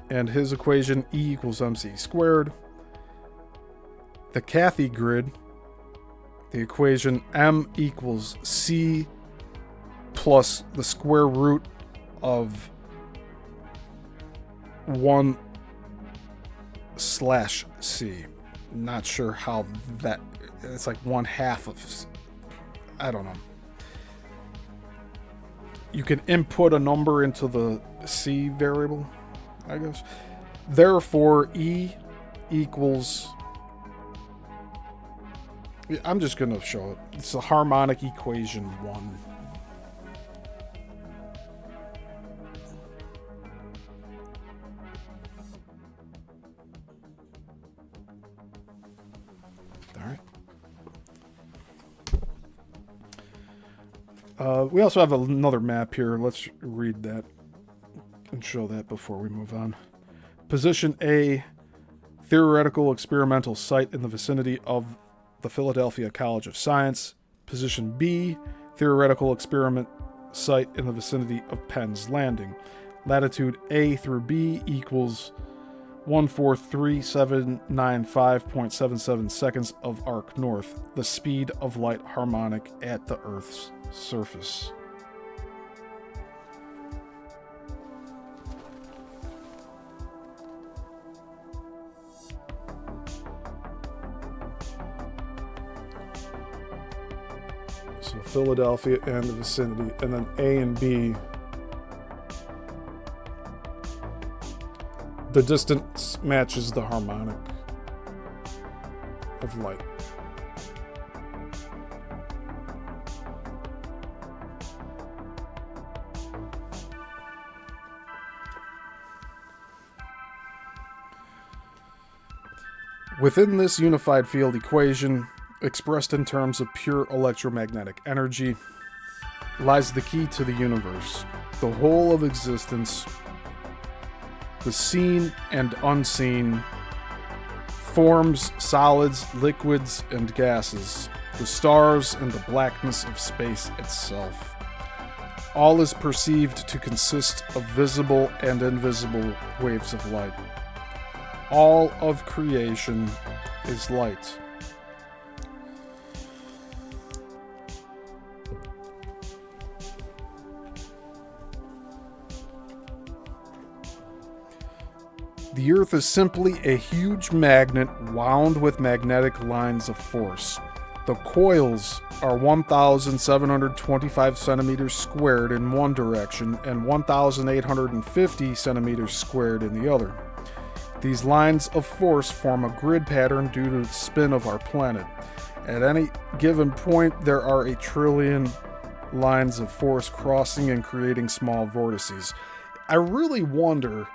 and his equation E equals mc squared. The Cathy grid, the equation m equals c plus the square root of 1/c. Not sure how that, it's like 1/2 of, I don't know. You can input a number into the c variable, I guess. Therefore, E equals, I'm just going to show it. It's a harmonic equation 1. We also have another map here. Let's read that and show that before we move on. Position A, theoretical experimental site in the vicinity of the Philadelphia College of Science. Position B, theoretical experiment site in the vicinity of Penn's Landing. Latitude A through B equals 143,795.77 seconds of arc north. The speed of light harmonic at the Earth's surface. So Philadelphia and the vicinity, and then A and B. The distance matches the harmonic of light. Within this unified field equation, expressed in terms of pure electromagnetic energy, lies the key to the universe, the whole of existence, the seen and unseen, forms, solids, liquids, and gases, the stars and the blackness of space itself. All is perceived to consist of visible and invisible waves of light. All of creation is light. The Earth is simply a huge magnet wound with magnetic lines of force. The coils are 1,725 centimeters squared in one direction and 1,850 centimeters squared in the other. These lines of force form a grid pattern due to the spin of our planet. At any given point, there are 1 trillion lines of force crossing and creating small vortices. I really wonder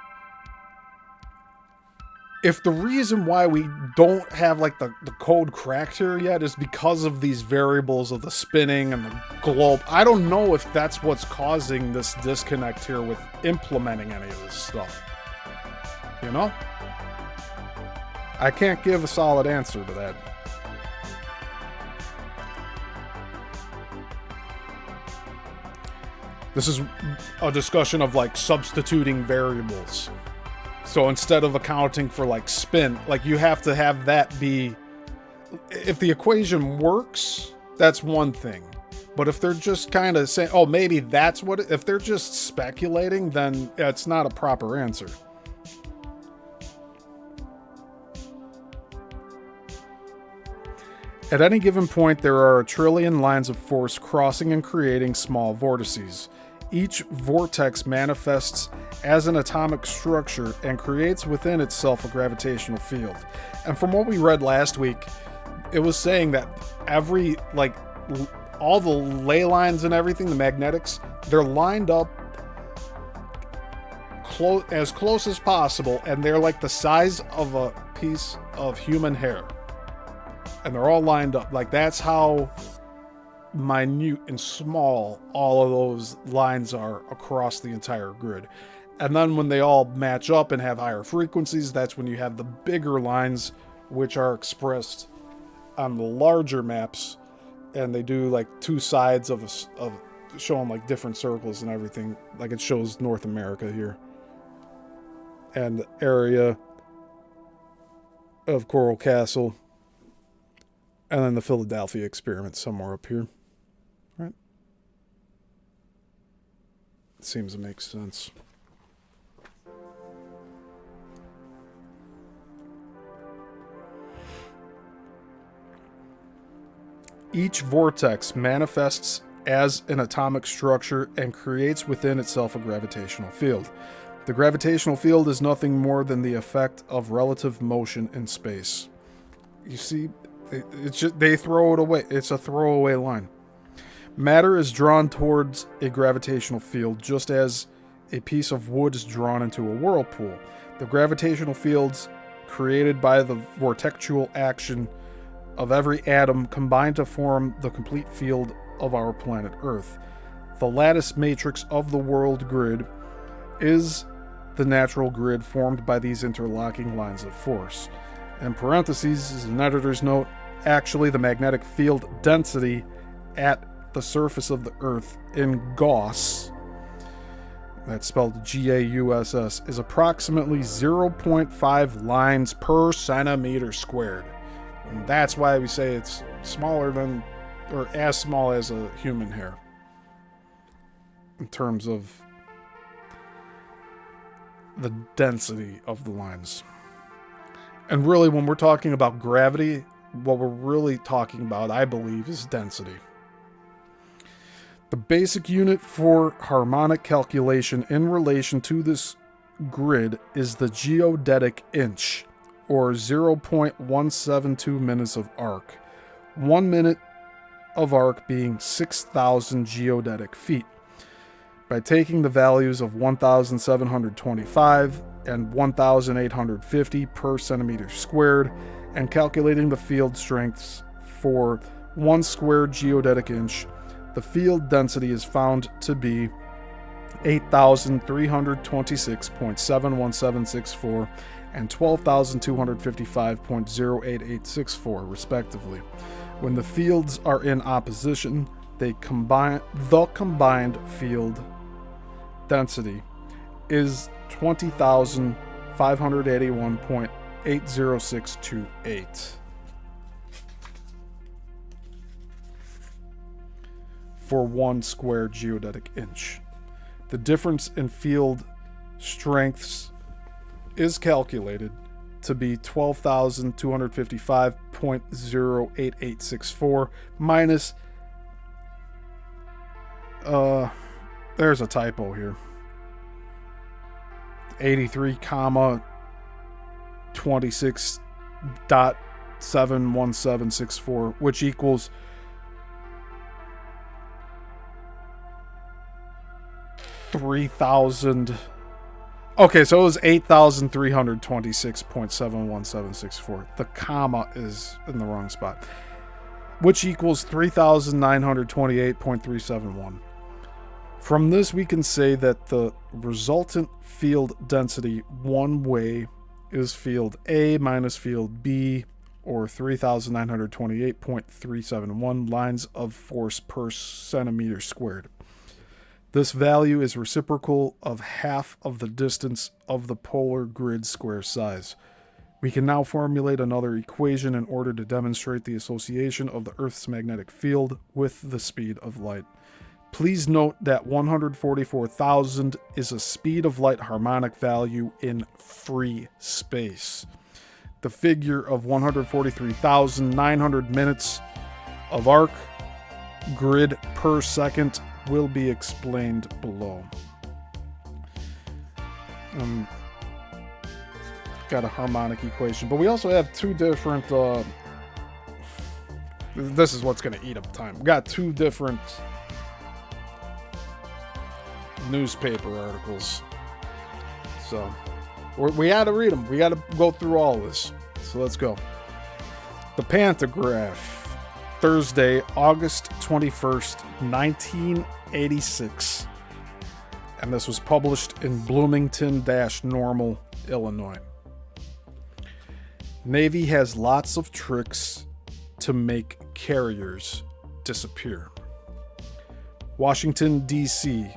if the reason why we don't have like the code cracked here yet is because of these variables of the spinning and the globe. I don't know if that's what's causing this disconnect here with implementing any of this stuff. You know? I can't give a solid answer to that. This is a discussion of like substituting variables. So instead of accounting for like spin, like you have to have that be, if the equation works, that's one thing. But if they're just kind of saying, oh, maybe that's what, if they're just speculating, then it's not a proper answer. At any given point, there are 1 trillion lines of force crossing and creating small vortices. Each vortex manifests as an atomic structure and creates within itself a gravitational field. And from what we read last week, it was saying that every, like, all the ley lines and everything, the magnetics, they're lined up as close as possible, and they're like the size of a piece of human hair. And they're all lined up. Like, that's how minute and small all of those lines are across the entire grid. And then when they all match up and have higher frequencies, that's when you have the bigger lines, which are expressed on the larger maps. And they do like two sides of showing like different circles and everything. Like it shows North America here. And the area of Coral Castle. And then the Philadelphia experiment somewhere up here. Right? Seems to make sense. Each vortex manifests as an atomic structure and creates within itself a gravitational field. The gravitational field is nothing more than the effect of relative motion in space. You see, it's just, they throw it away. It's a throwaway line. Matter is drawn towards a gravitational field just as a piece of wood is drawn into a whirlpool. The gravitational fields created by the vortexual action of every atom combine to form the complete field of our planet Earth. The lattice matrix of the world grid is the natural grid formed by these interlocking lines of force. In parentheses, as an editor's note, actually the magnetic field density at the surface of the Earth in Gauss, that's spelled G-A-U-S-S, is approximately 0.5 lines per centimeter squared. And that's why we say it's smaller than, or as small as a human hair. In terms of the density of the lines. And really, when we're talking about gravity, what we're really talking about, I believe, is density. The basic unit for harmonic calculation in relation to this grid is the geodetic inch, or 0.172 minutes of arc. 1 minute of arc being 6,000 geodetic feet. By taking the values of 1,725 and 1,850 per centimeter squared and calculating the field strengths for 1 square geodetic inch, the field density is found to be 8,326.71764 and 12,255.08864, respectively. When the fields are in opposition, the combined field density is 20,581.80628 for 1 square geodetic inch. The difference in field strengths is calculated to be 12,255.08864 minus there's a typo here. 83,26.71764, which equals 3,000. Okay, so it was 8,326.71764. The comma is in the wrong spot, which equals 3,928.371. From this, we can say that the resultant field density one way is field A minus field B, or 3,928.371 lines of force per centimeter squared. This value is reciprocal of half of the distance of the polar grid square size. We can now formulate another equation in order to demonstrate the association of the Earth's magnetic field with the speed of light. Please note that 144,000 is a speed of light harmonic value in free space. The figure of 143,900 minutes of arc grid per second will be explained below. Got a harmonic equation, but we also have two different this is what's going to eat up time. We got two different newspaper articles So we had to read them. We got to go through all this. So let's go. The Pantograph, Thursday, August 21st, 1986. And this was published in Bloomington-Normal, Illinois. Navy has lots of tricks to make carriers disappear. Washington, D.C.,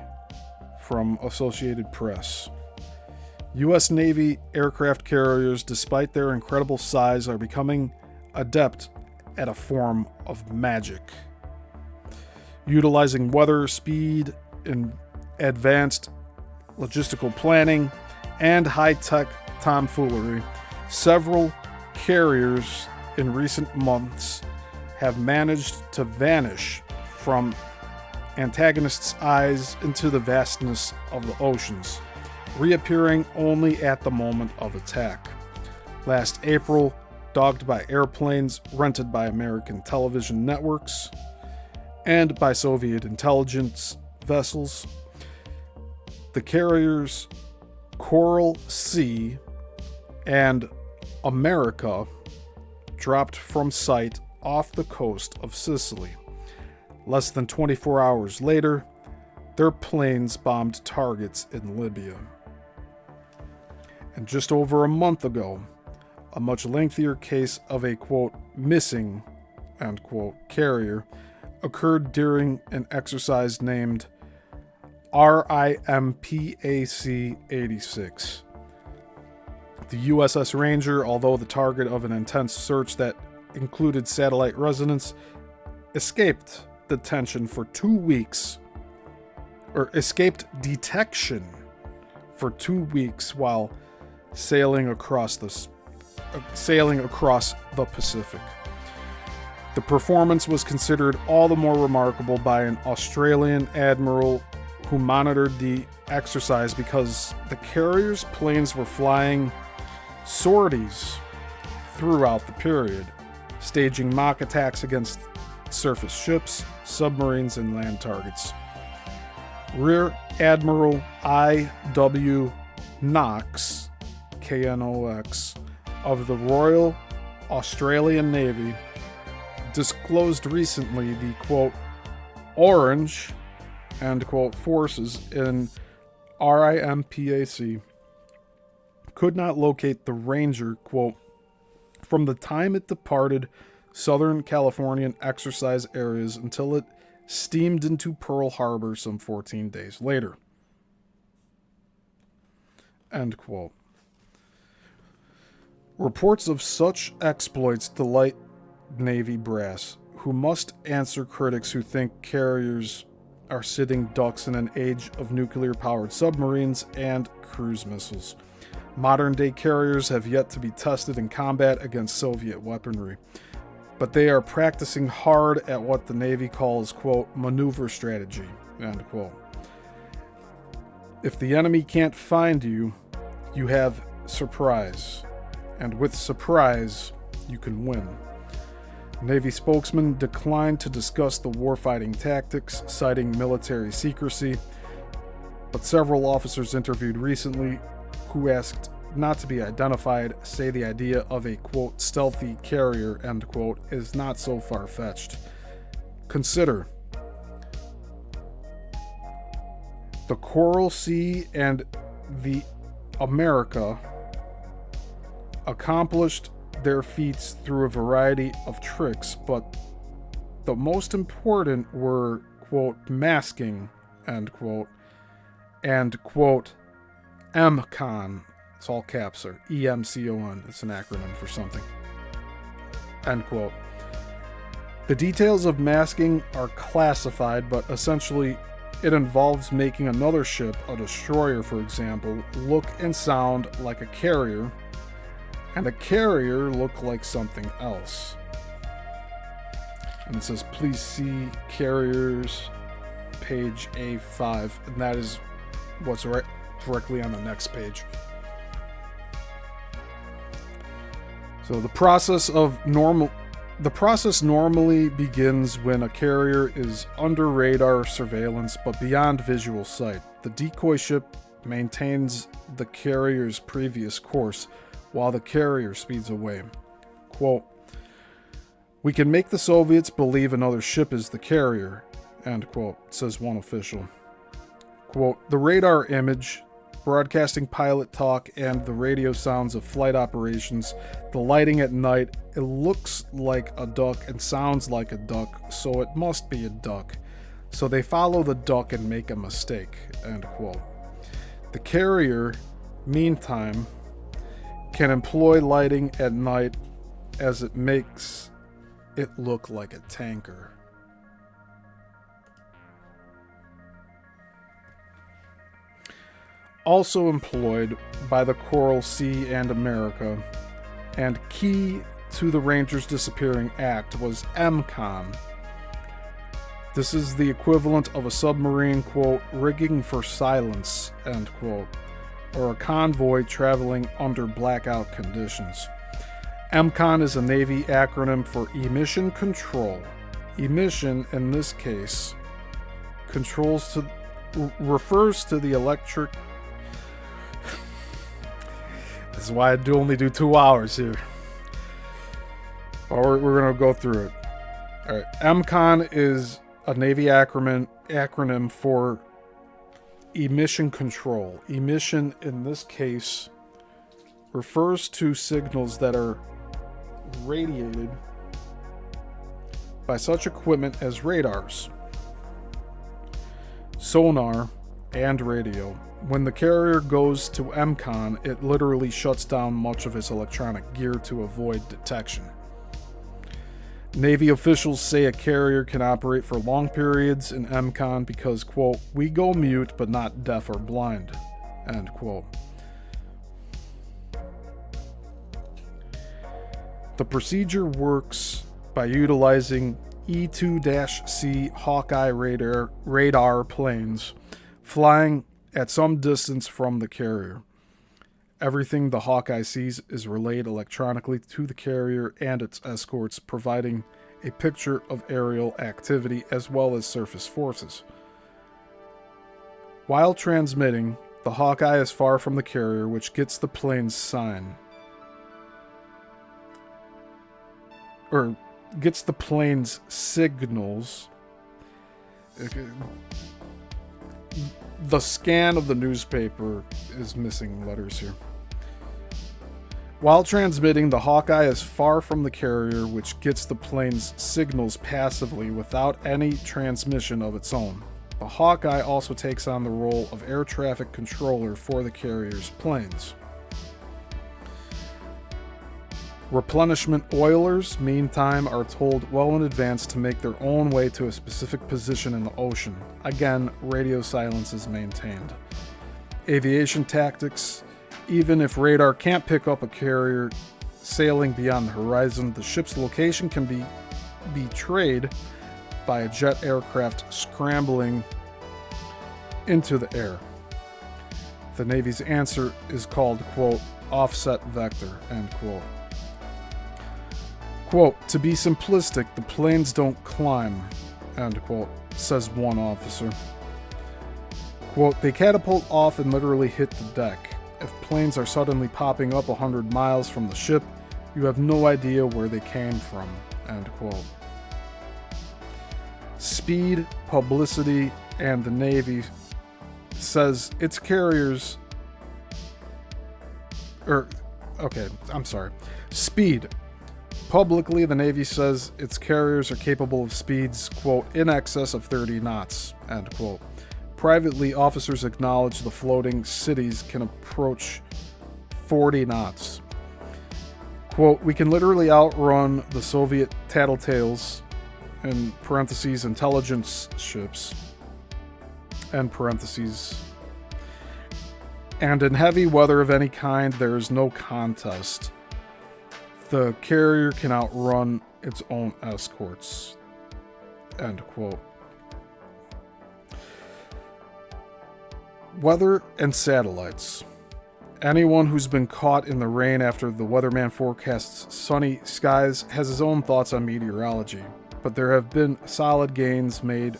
from Associated Press. U.S. Navy aircraft carriers, despite their incredible size, are becoming adept at a form of magic. Utilizing weather, speed, and advanced logistical planning, and high-tech tomfoolery, several carriers in recent months have managed to vanish from antagonists' eyes into the vastness of the oceans, reappearing only at the moment of attack. Last April, dogged by airplanes rented by American television networks and by Soviet intelligence vessels, the carriers Coral Sea and America dropped from sight off the coast of Sicily. Less than 24 hours later, their planes bombed targets in Libya. And just over a month ago, a much lengthier case of a, quote, missing, end quote, carrier occurred during an exercise named RIMPAC 86. The USS Ranger, although the target of an intense search that included satellite resonance, escaped detention for 2 weeks, or escaped detection for 2 weeks while sailing across the Pacific. The performance was considered all the more remarkable by an Australian admiral who monitored the exercise because the carrier's planes were flying sorties throughout the period, staging mock attacks against surface ships, submarines, and land targets. Rear Admiral I.W. Knox, Knox, of the Royal Australian Navy, disclosed recently the, quote, orange, end quote, forces in RIMPAC could not locate the Ranger, quote, from the time it departed Southern Californian exercise areas until it steamed into Pearl Harbor some 14 days later. End quote. Reports of such exploits delight Navy brass, who must answer critics who think carriers are sitting ducks in an age of nuclear-powered submarines and cruise missiles. Modern-day carriers have yet to be tested in combat against Soviet weaponry, but they are practicing hard at what the Navy calls, quote, maneuver strategy, end quote. If the enemy can't find you, you have surprise, and with surprise, you can win. Navy spokesman declined to discuss the warfighting tactics, citing military secrecy, but several officers interviewed recently who asked not to be identified say the idea of a, quote, stealthy carrier, end quote, is not so far-fetched. Consider the Coral Sea and the America accomplished their feats through a variety of tricks, but the most important were, quote, masking, end quote, and, quote, MCON. It's all caps, or EMCON. It's an acronym for something. End quote. The details of masking are classified, but essentially it involves making another ship, a destroyer for example, look and sound like a carrier, and a carrier look like something else. And it says, please see carriers, page A5, and that is what's right directly on the next page. So the process normally begins when a carrier is under radar surveillance but beyond visual sight. The decoy ship maintains the carrier's previous course while the carrier speeds away. Quote, "We can make the Soviets believe another ship is the carrier," end quote, says one official. Quote, "The radar image, broadcasting pilot talk, and the radio sounds of flight operations, the lighting at night, it looks like a duck and sounds like a duck, so it must be a duck. So they follow the duck and make a mistake," end quote. The carrier, meantime, can employ lighting at night as it makes it look like a tanker. Also employed by the Coral Sea and America, and key to the Rangers' disappearing act, was MCON. This is the equivalent of a submarine, quote, "rigging for silence," end quote, or a convoy traveling under blackout conditions. MCON is a Navy acronym for Emission Control. Emission, in this case, refers to the electric. This is why I only do 2 hours here. Or we're going to go through it. All right. MCON is a Navy acronym for emission control. Emission, in this case, refers to signals that are radiated by such equipment as radars, sonar, and radio. When the carrier goes to MCON, it literally shuts down much of its electronic gear to avoid detection. Navy officials say a carrier can operate for long periods in MCON because, quote, "we go mute but not deaf or blind," end quote. The procedure works by utilizing E-2-C Hawkeye radar planes flying at some distance from the carrier. Everything the Hawkeye sees is relayed electronically to the carrier and its escorts, providing a picture of aerial activity as well as surface forces. While transmitting, the Hawkeye is far from the carrier, which gets the plane's sign. Or gets the plane's signals. The scan of the newspaper is missing letters here. While transmitting, the Hawkeye is far from the carrier, which gets the plane's signals passively without any transmission of its own. The Hawkeye also takes on the role of air traffic controller for the carrier's planes. Replenishment oilers, meantime, are told well in advance to make their own way to a specific position in the ocean. Again, radio silence is maintained. Aviation tactics: even if radar can't pick up a carrier sailing beyond the horizon, the ship's location can be betrayed by a jet aircraft scrambling into the air. The Navy's answer is called, quote, "offset vector," end quote. Quote, "to be simplistic, the planes don't climb," end quote, says one officer. Quote, "they catapult off and literally hit the deck. If planes are suddenly popping up 100 miles from the ship, you have no idea where they came from," end quote. Speed, publicity, and the Navy says its carriers... Speed. Publicly, the Navy says its carriers are capable of speeds, quote, "in excess of 30 knots," end quote. Privately, officers acknowledge the floating cities can approach 40 knots. Quote, "we can literally outrun the Soviet tattletales," in parentheses, intelligence ships, end parentheses. "And in heavy weather of any kind, there is no contest. The carrier can outrun its own escorts," end quote. Weather and satellites. Anyone who's been caught in the rain after the weatherman forecasts sunny skies has his own thoughts on meteorology, but there have been solid gains made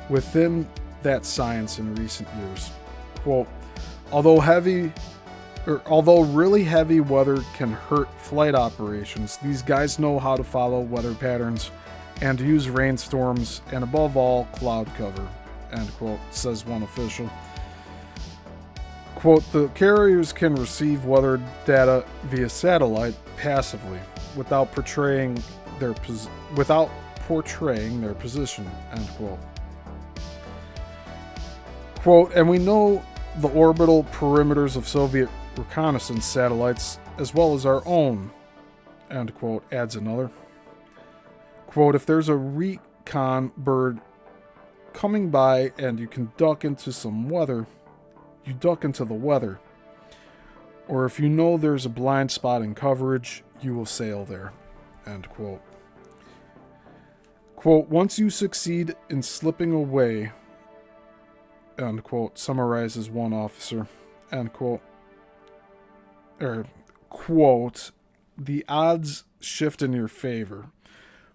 within that science in recent years. Quote, Although really heavy weather can hurt flight operations, these guys know how to follow weather patterns and use rainstorms and above all cloud cover, end quote, says one official. Quote, the carriers can receive weather data via satellite passively without portraying their position, end quote. Quote, and we know the orbital perimeters of Soviet reconnaissance satellites as well as our own, end quote, adds another. Quote, if there's a recon bird coming by and you can duck into some weather, you duck into the weather. Or if you know there's a blind spot in coverage, you will sail there, end quote. Quote, once you succeed in slipping away, end quote, summarizes one officer, end quote. Quote, the odds shift in your favor.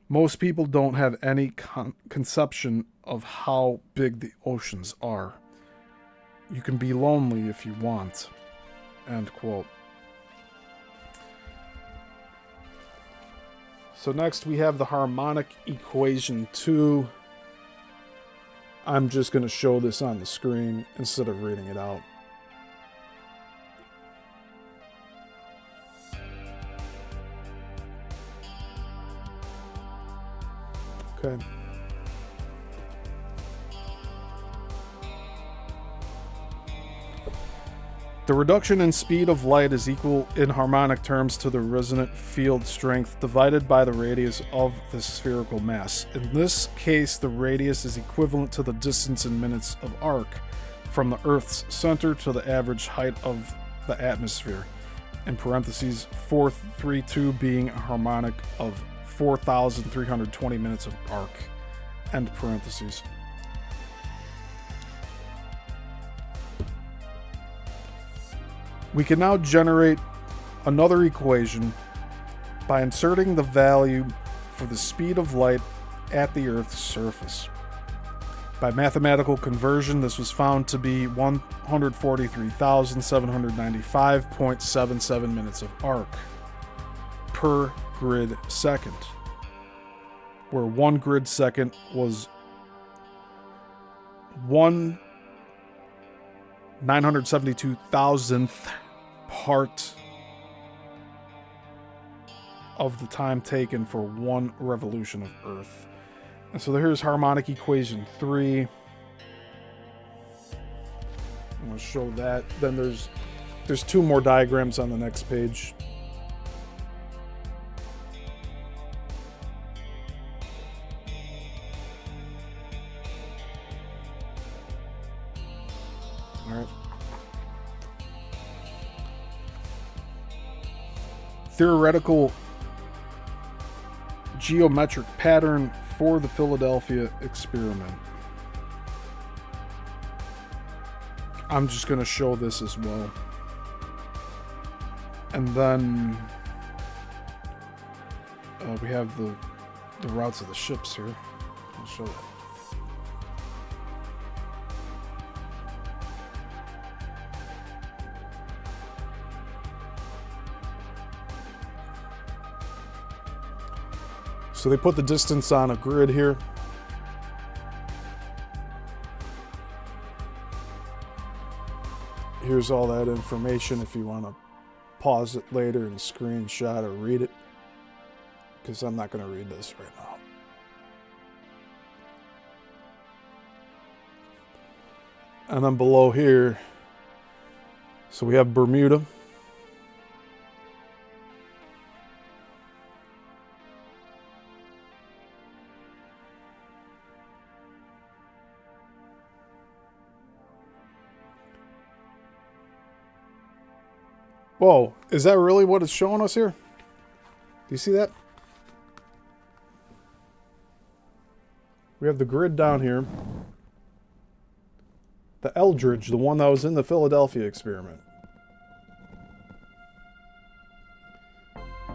Most people don't have any conception of how big the oceans are. You can be lonely if you want, end quote. So next we have the harmonic equation 2. I'm just going to show this on the screen instead of reading it out. Okay. The reduction in speed of light is equal in harmonic terms to the resonant field strength divided by the radius of the spherical mass. In this case, the radius is equivalent to the distance in minutes of arc from the Earth's center to the average height of the atmosphere, in parentheses 432 being a harmonic of 4,320 minutes of arc, end parentheses. We can now generate another equation by inserting the value for the speed of light at the Earth's surface. By mathematical conversion, this was found to be 143,795.77 minutes of arc per grid second, where 1 grid second was 1/972,000th part of the time taken for 1 revolution of Earth. And so here's harmonic equation 3. I'm going to show that. Then there's 2 more diagrams on the next page. All right. Theoretical geometric pattern for the Philadelphia experiment. I'm just going to show this as well. And then we have the routes of the ships here. I'll show that. So they put the distance on a grid here. Here's all that information if you want to pause it later and screenshot or read it, because I'm not going to read this right now. And then below here, so we have Bermuda. Whoa, is that really what it's showing us here? Do you see that? We have the grid down here. The Eldridge, the one that was in the Philadelphia experiment.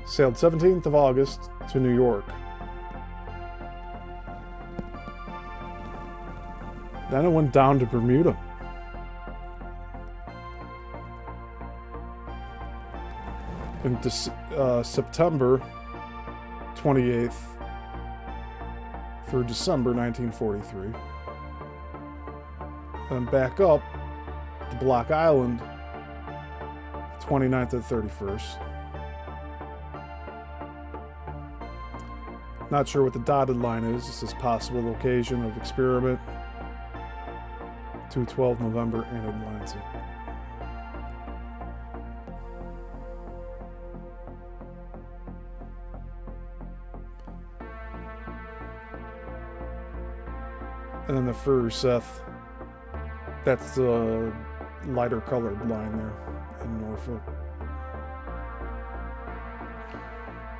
Sailed 17th of August to New York. Then it went down to Bermuda. in September 28th through December 1943. Then back up to Block Island, 29th to 31st. Not sure what the dotted line is. This is possible location of experiment. 2/12 November and Atlantic. And then the fur Seth, that's the lighter colored line there in Norfolk.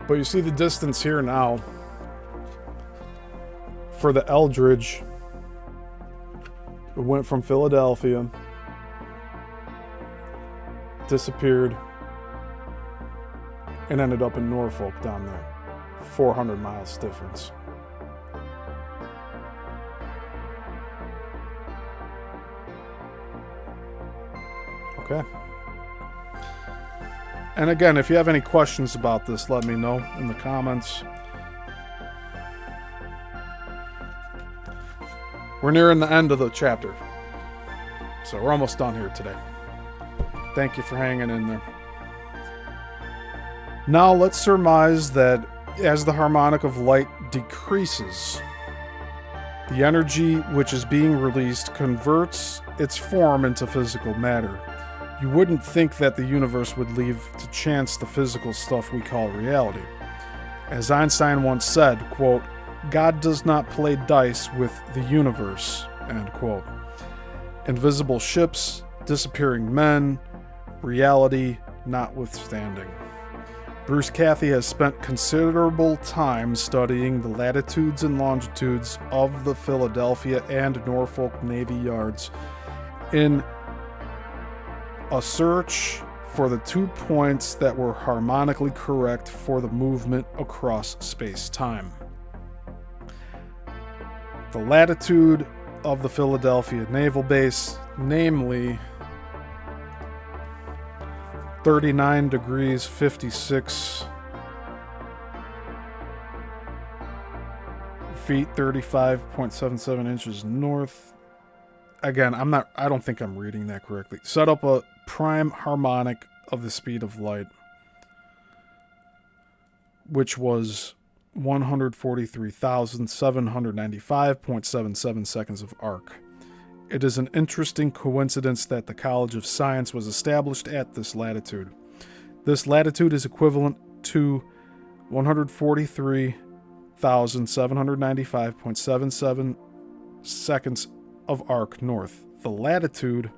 But you see the distance here now. For the Eldridge, it went from Philadelphia, disappeared, and ended up in Norfolk down there. 400 miles difference. Okay. And again, if you have any questions about this, let me know in the comments. We're nearing the end of the chapter, so we're almost done here today. Thank you for hanging in there. Now let's surmise that as the harmonic of light decreases, the energy which is being released converts its form into physical matter. You wouldn't think that the universe would leave to chance the physical stuff we call reality. As Einstein once said, quote, "God does not play dice with the universe," end quote. Invisible ships, disappearing men, reality notwithstanding. Bruce Cathy has spent considerable time studying the latitudes and longitudes of the Philadelphia and Norfolk Navy Yards in a search for the 2 points that were harmonically correct for the movement across space-time. The latitude of the Philadelphia Naval Base, namely 39 degrees 56 feet 35.77 inches north. Again, I don't think I'm reading that correctly. Set up a prime harmonic of the speed of light, which was 143,795.77 seconds of arc. It is an interesting coincidence that the College of Science was established at this latitude. This latitude is equivalent to 143,795.77 seconds of arc north. The latitude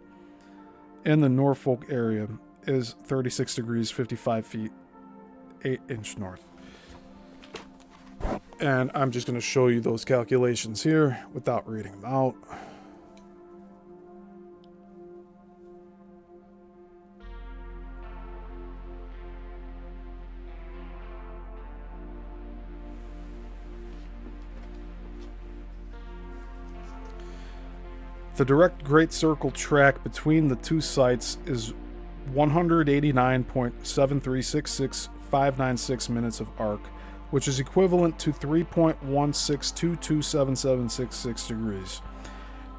in the Norfolk area is 36 degrees 55 feet 8 inch north. And I'm just going to show you those calculations here without reading them out. The direct Great Circle track between the two sites is 189.7366596 minutes of arc, which is equivalent to 3.16227766 degrees.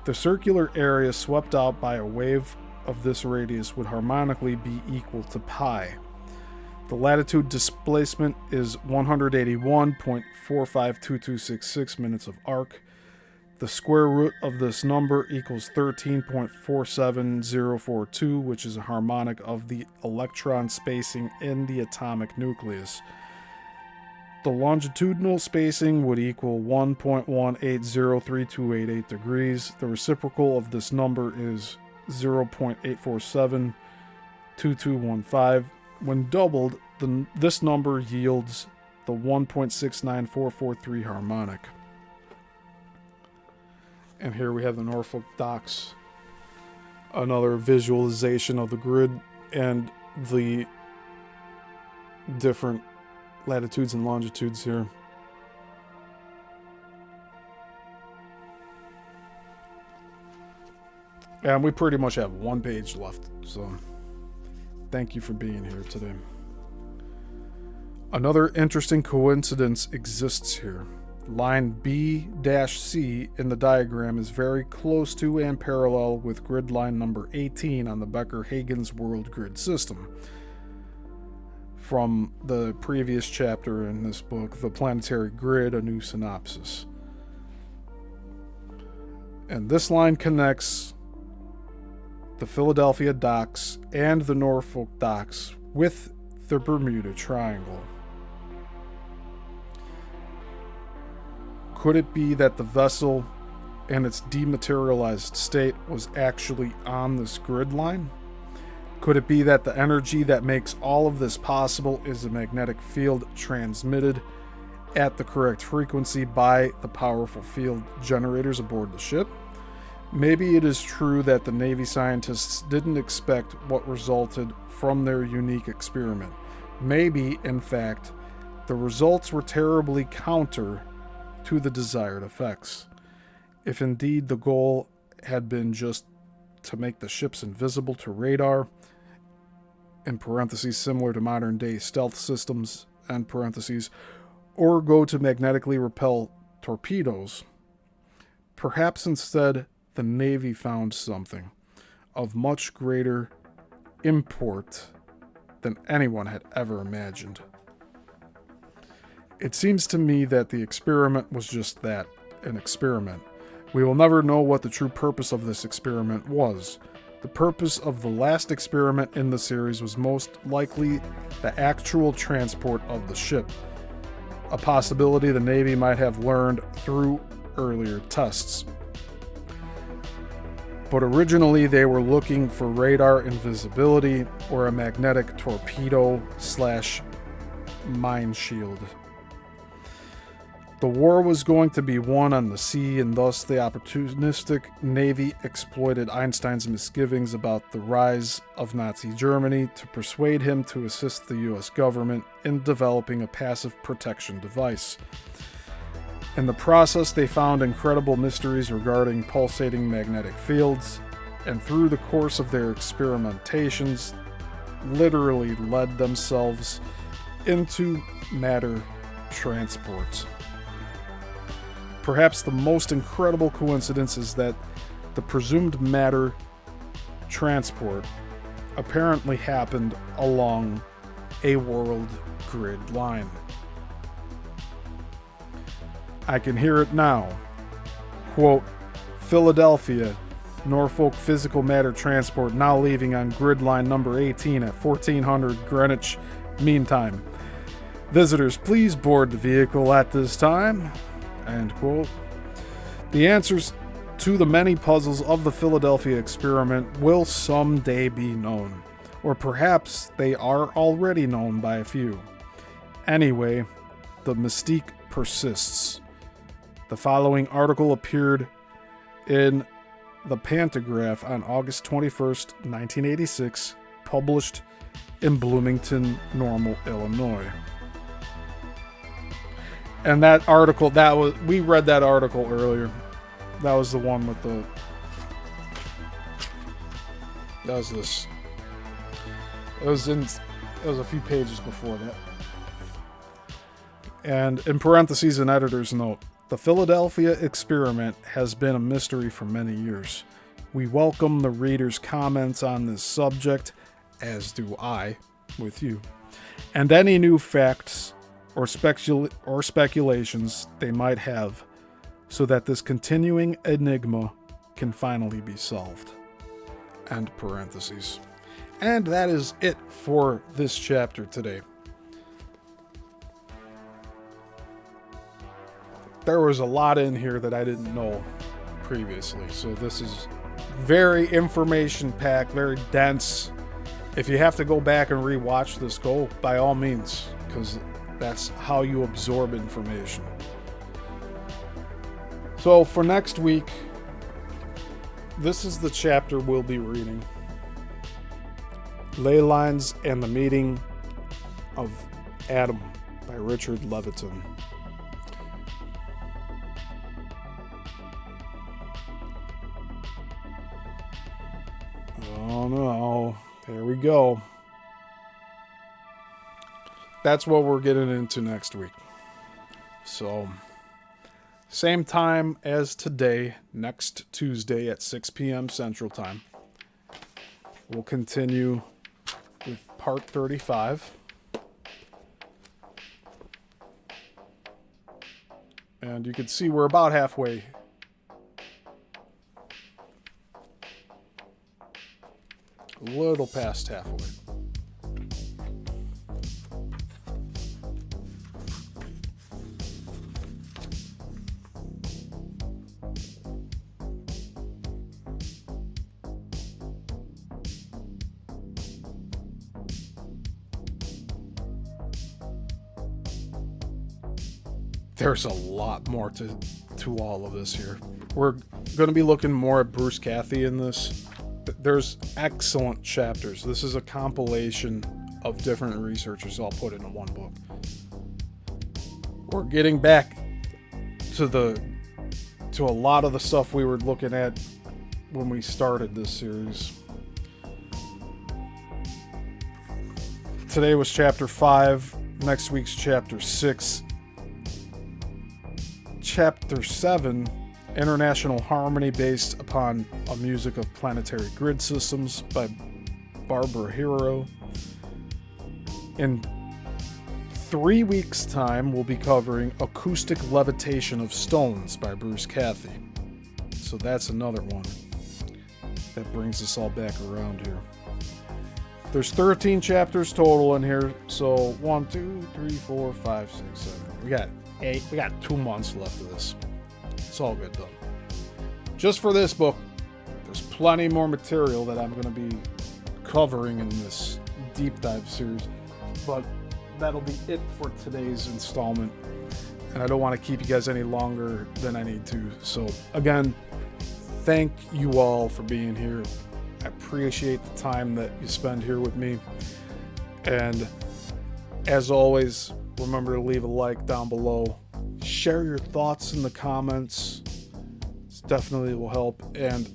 The circular area swept out by a wave of this radius would harmonically be equal to pi. The latitude displacement is 181.452266 minutes of arc. The square root of this number equals 13.47042, which is a harmonic of the electron spacing in the atomic nucleus. The longitudinal spacing would equal 1.1803288 degrees. The reciprocal of this number is 0.8472215. When doubled, this number yields the 1.69443 harmonic. And here we have the Norfolk docks. Another visualization of the grid and the different latitudes and longitudes here. And we pretty much have one page left, so thank you for being here today. Another interesting coincidence exists here. Line B-C in the diagram is very close to and parallel with grid line number 18 on the Becker-Huygens world grid system. From the previous chapter in this book, The Planetary Grid, A New Synopsis. And this line connects the Philadelphia docks and the Norfolk docks with the Bermuda Triangle. Could it be that the vessel in its dematerialized state was actually on this grid line? Could it be that the energy that makes all of this possible is a magnetic field transmitted at the correct frequency by the powerful field generators aboard the ship? Maybe it is true that the Navy scientists didn't expect what resulted from their unique experiment. Maybe, in fact, the results were terribly counter to the desired effects. If indeed the goal had been just to make the ships invisible to radar, in parentheses similar to modern day stealth systems, end parentheses, or go to magnetically repel torpedoes, perhaps instead the Navy found something of much greater import than anyone had ever imagined. It seems to me that the experiment was just that, an experiment. We will never know what the true purpose of this experiment was. The purpose of the last experiment in the series was most likely the actual transport of the ship, a possibility the Navy might have learned through earlier tests. But originally they were looking for radar invisibility or a magnetic torpedo/mine shield. The war was going to be won on the sea, and thus the opportunistic Navy exploited Einstein's misgivings about the rise of Nazi Germany to persuade him to assist the US government in developing a passive protection device. In the process, they found incredible mysteries regarding pulsating magnetic fields, and through the course of their experimentations, literally led themselves into matter transports. Perhaps the most incredible coincidence is that the presumed matter transport apparently happened along a world grid line. I can hear it now. Quote, Philadelphia, Norfolk physical matter transport now leaving on grid line number 18 at 1400 Greenwich Mean Time. Visitors, please board the vehicle at this time. End quote. The answers to the many puzzles of the Philadelphia experiment will someday be known, or perhaps they are already known by a few. Anyway, the mystique persists. The following article appeared in the Pantograph on August 21st, 1986, published in Bloomington, Normal, Illinois. And that article, we read that article earlier. That was the one with that was this. It was a few pages before that. And in parentheses, an editor's note, the Philadelphia experiment has been a mystery for many years. We welcome the reader's comments on this subject, as do I, with you, and any new facts or speculations they might have, so that this continuing enigma can finally be solved. End parentheses. And that is it for this chapter today. There was a lot in here that I didn't know previously, so this is very information-packed, very dense. If you have to go back and rewatch this, go by all means, because that's how you absorb information. So for next week, this is the chapter we'll be reading. Ley Lines and the Meeting of Adam by Richard Leviton. Oh no, there we go. that's what we're getting into next week. So, same time as today, next Tuesday at 6 p.m. Central Time. We'll continue with part 35. And you can see we're about halfway. A little past halfway. There's a lot more to all of this here. We're going to be looking more at Bruce Cathy in this. There's excellent chapters. This is a compilation of different researchers all put into one book. We're getting back to a lot of the stuff we were looking at when we started this series. Today was chapter 5. Next week's chapter 6. Chapter 7, International Harmony based upon a music of planetary grid systems by Barbara Hero. In 3 weeks' time, we'll be covering Acoustic Levitation of Stones by Bruce Cathy. So that's another one that brings us all back around here. There's 13 chapters total in here. So 1, 2, 3, 4, 5, 6, 7. We got 8. We got 2 months left of this. It's all good though. Just for this book, there's plenty more material that I'm going to be covering in this deep dive series. But that'll be it for today's installment. And I don't want to keep you guys any longer than I need to. So again, thank you all for being here. I appreciate the time that you spend here with me. And as always, remember to leave a like down below. Share your thoughts in the comments. It definitely will help. And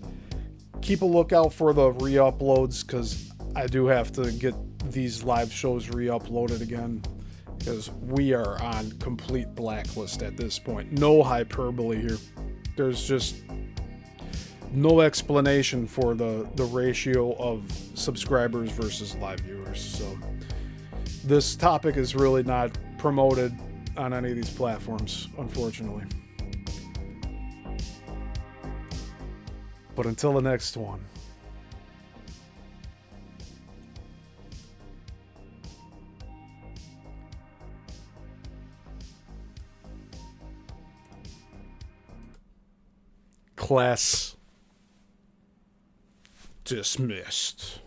keep a lookout for the re-uploads, because I do have to get these live shows re-uploaded again, because we are on complete blacklist at this point. No hyperbole here. There's just no explanation for the ratio of subscribers versus live viewers. So this topic is really not promoted on any of these platforms, unfortunately. But until the next one, class dismissed.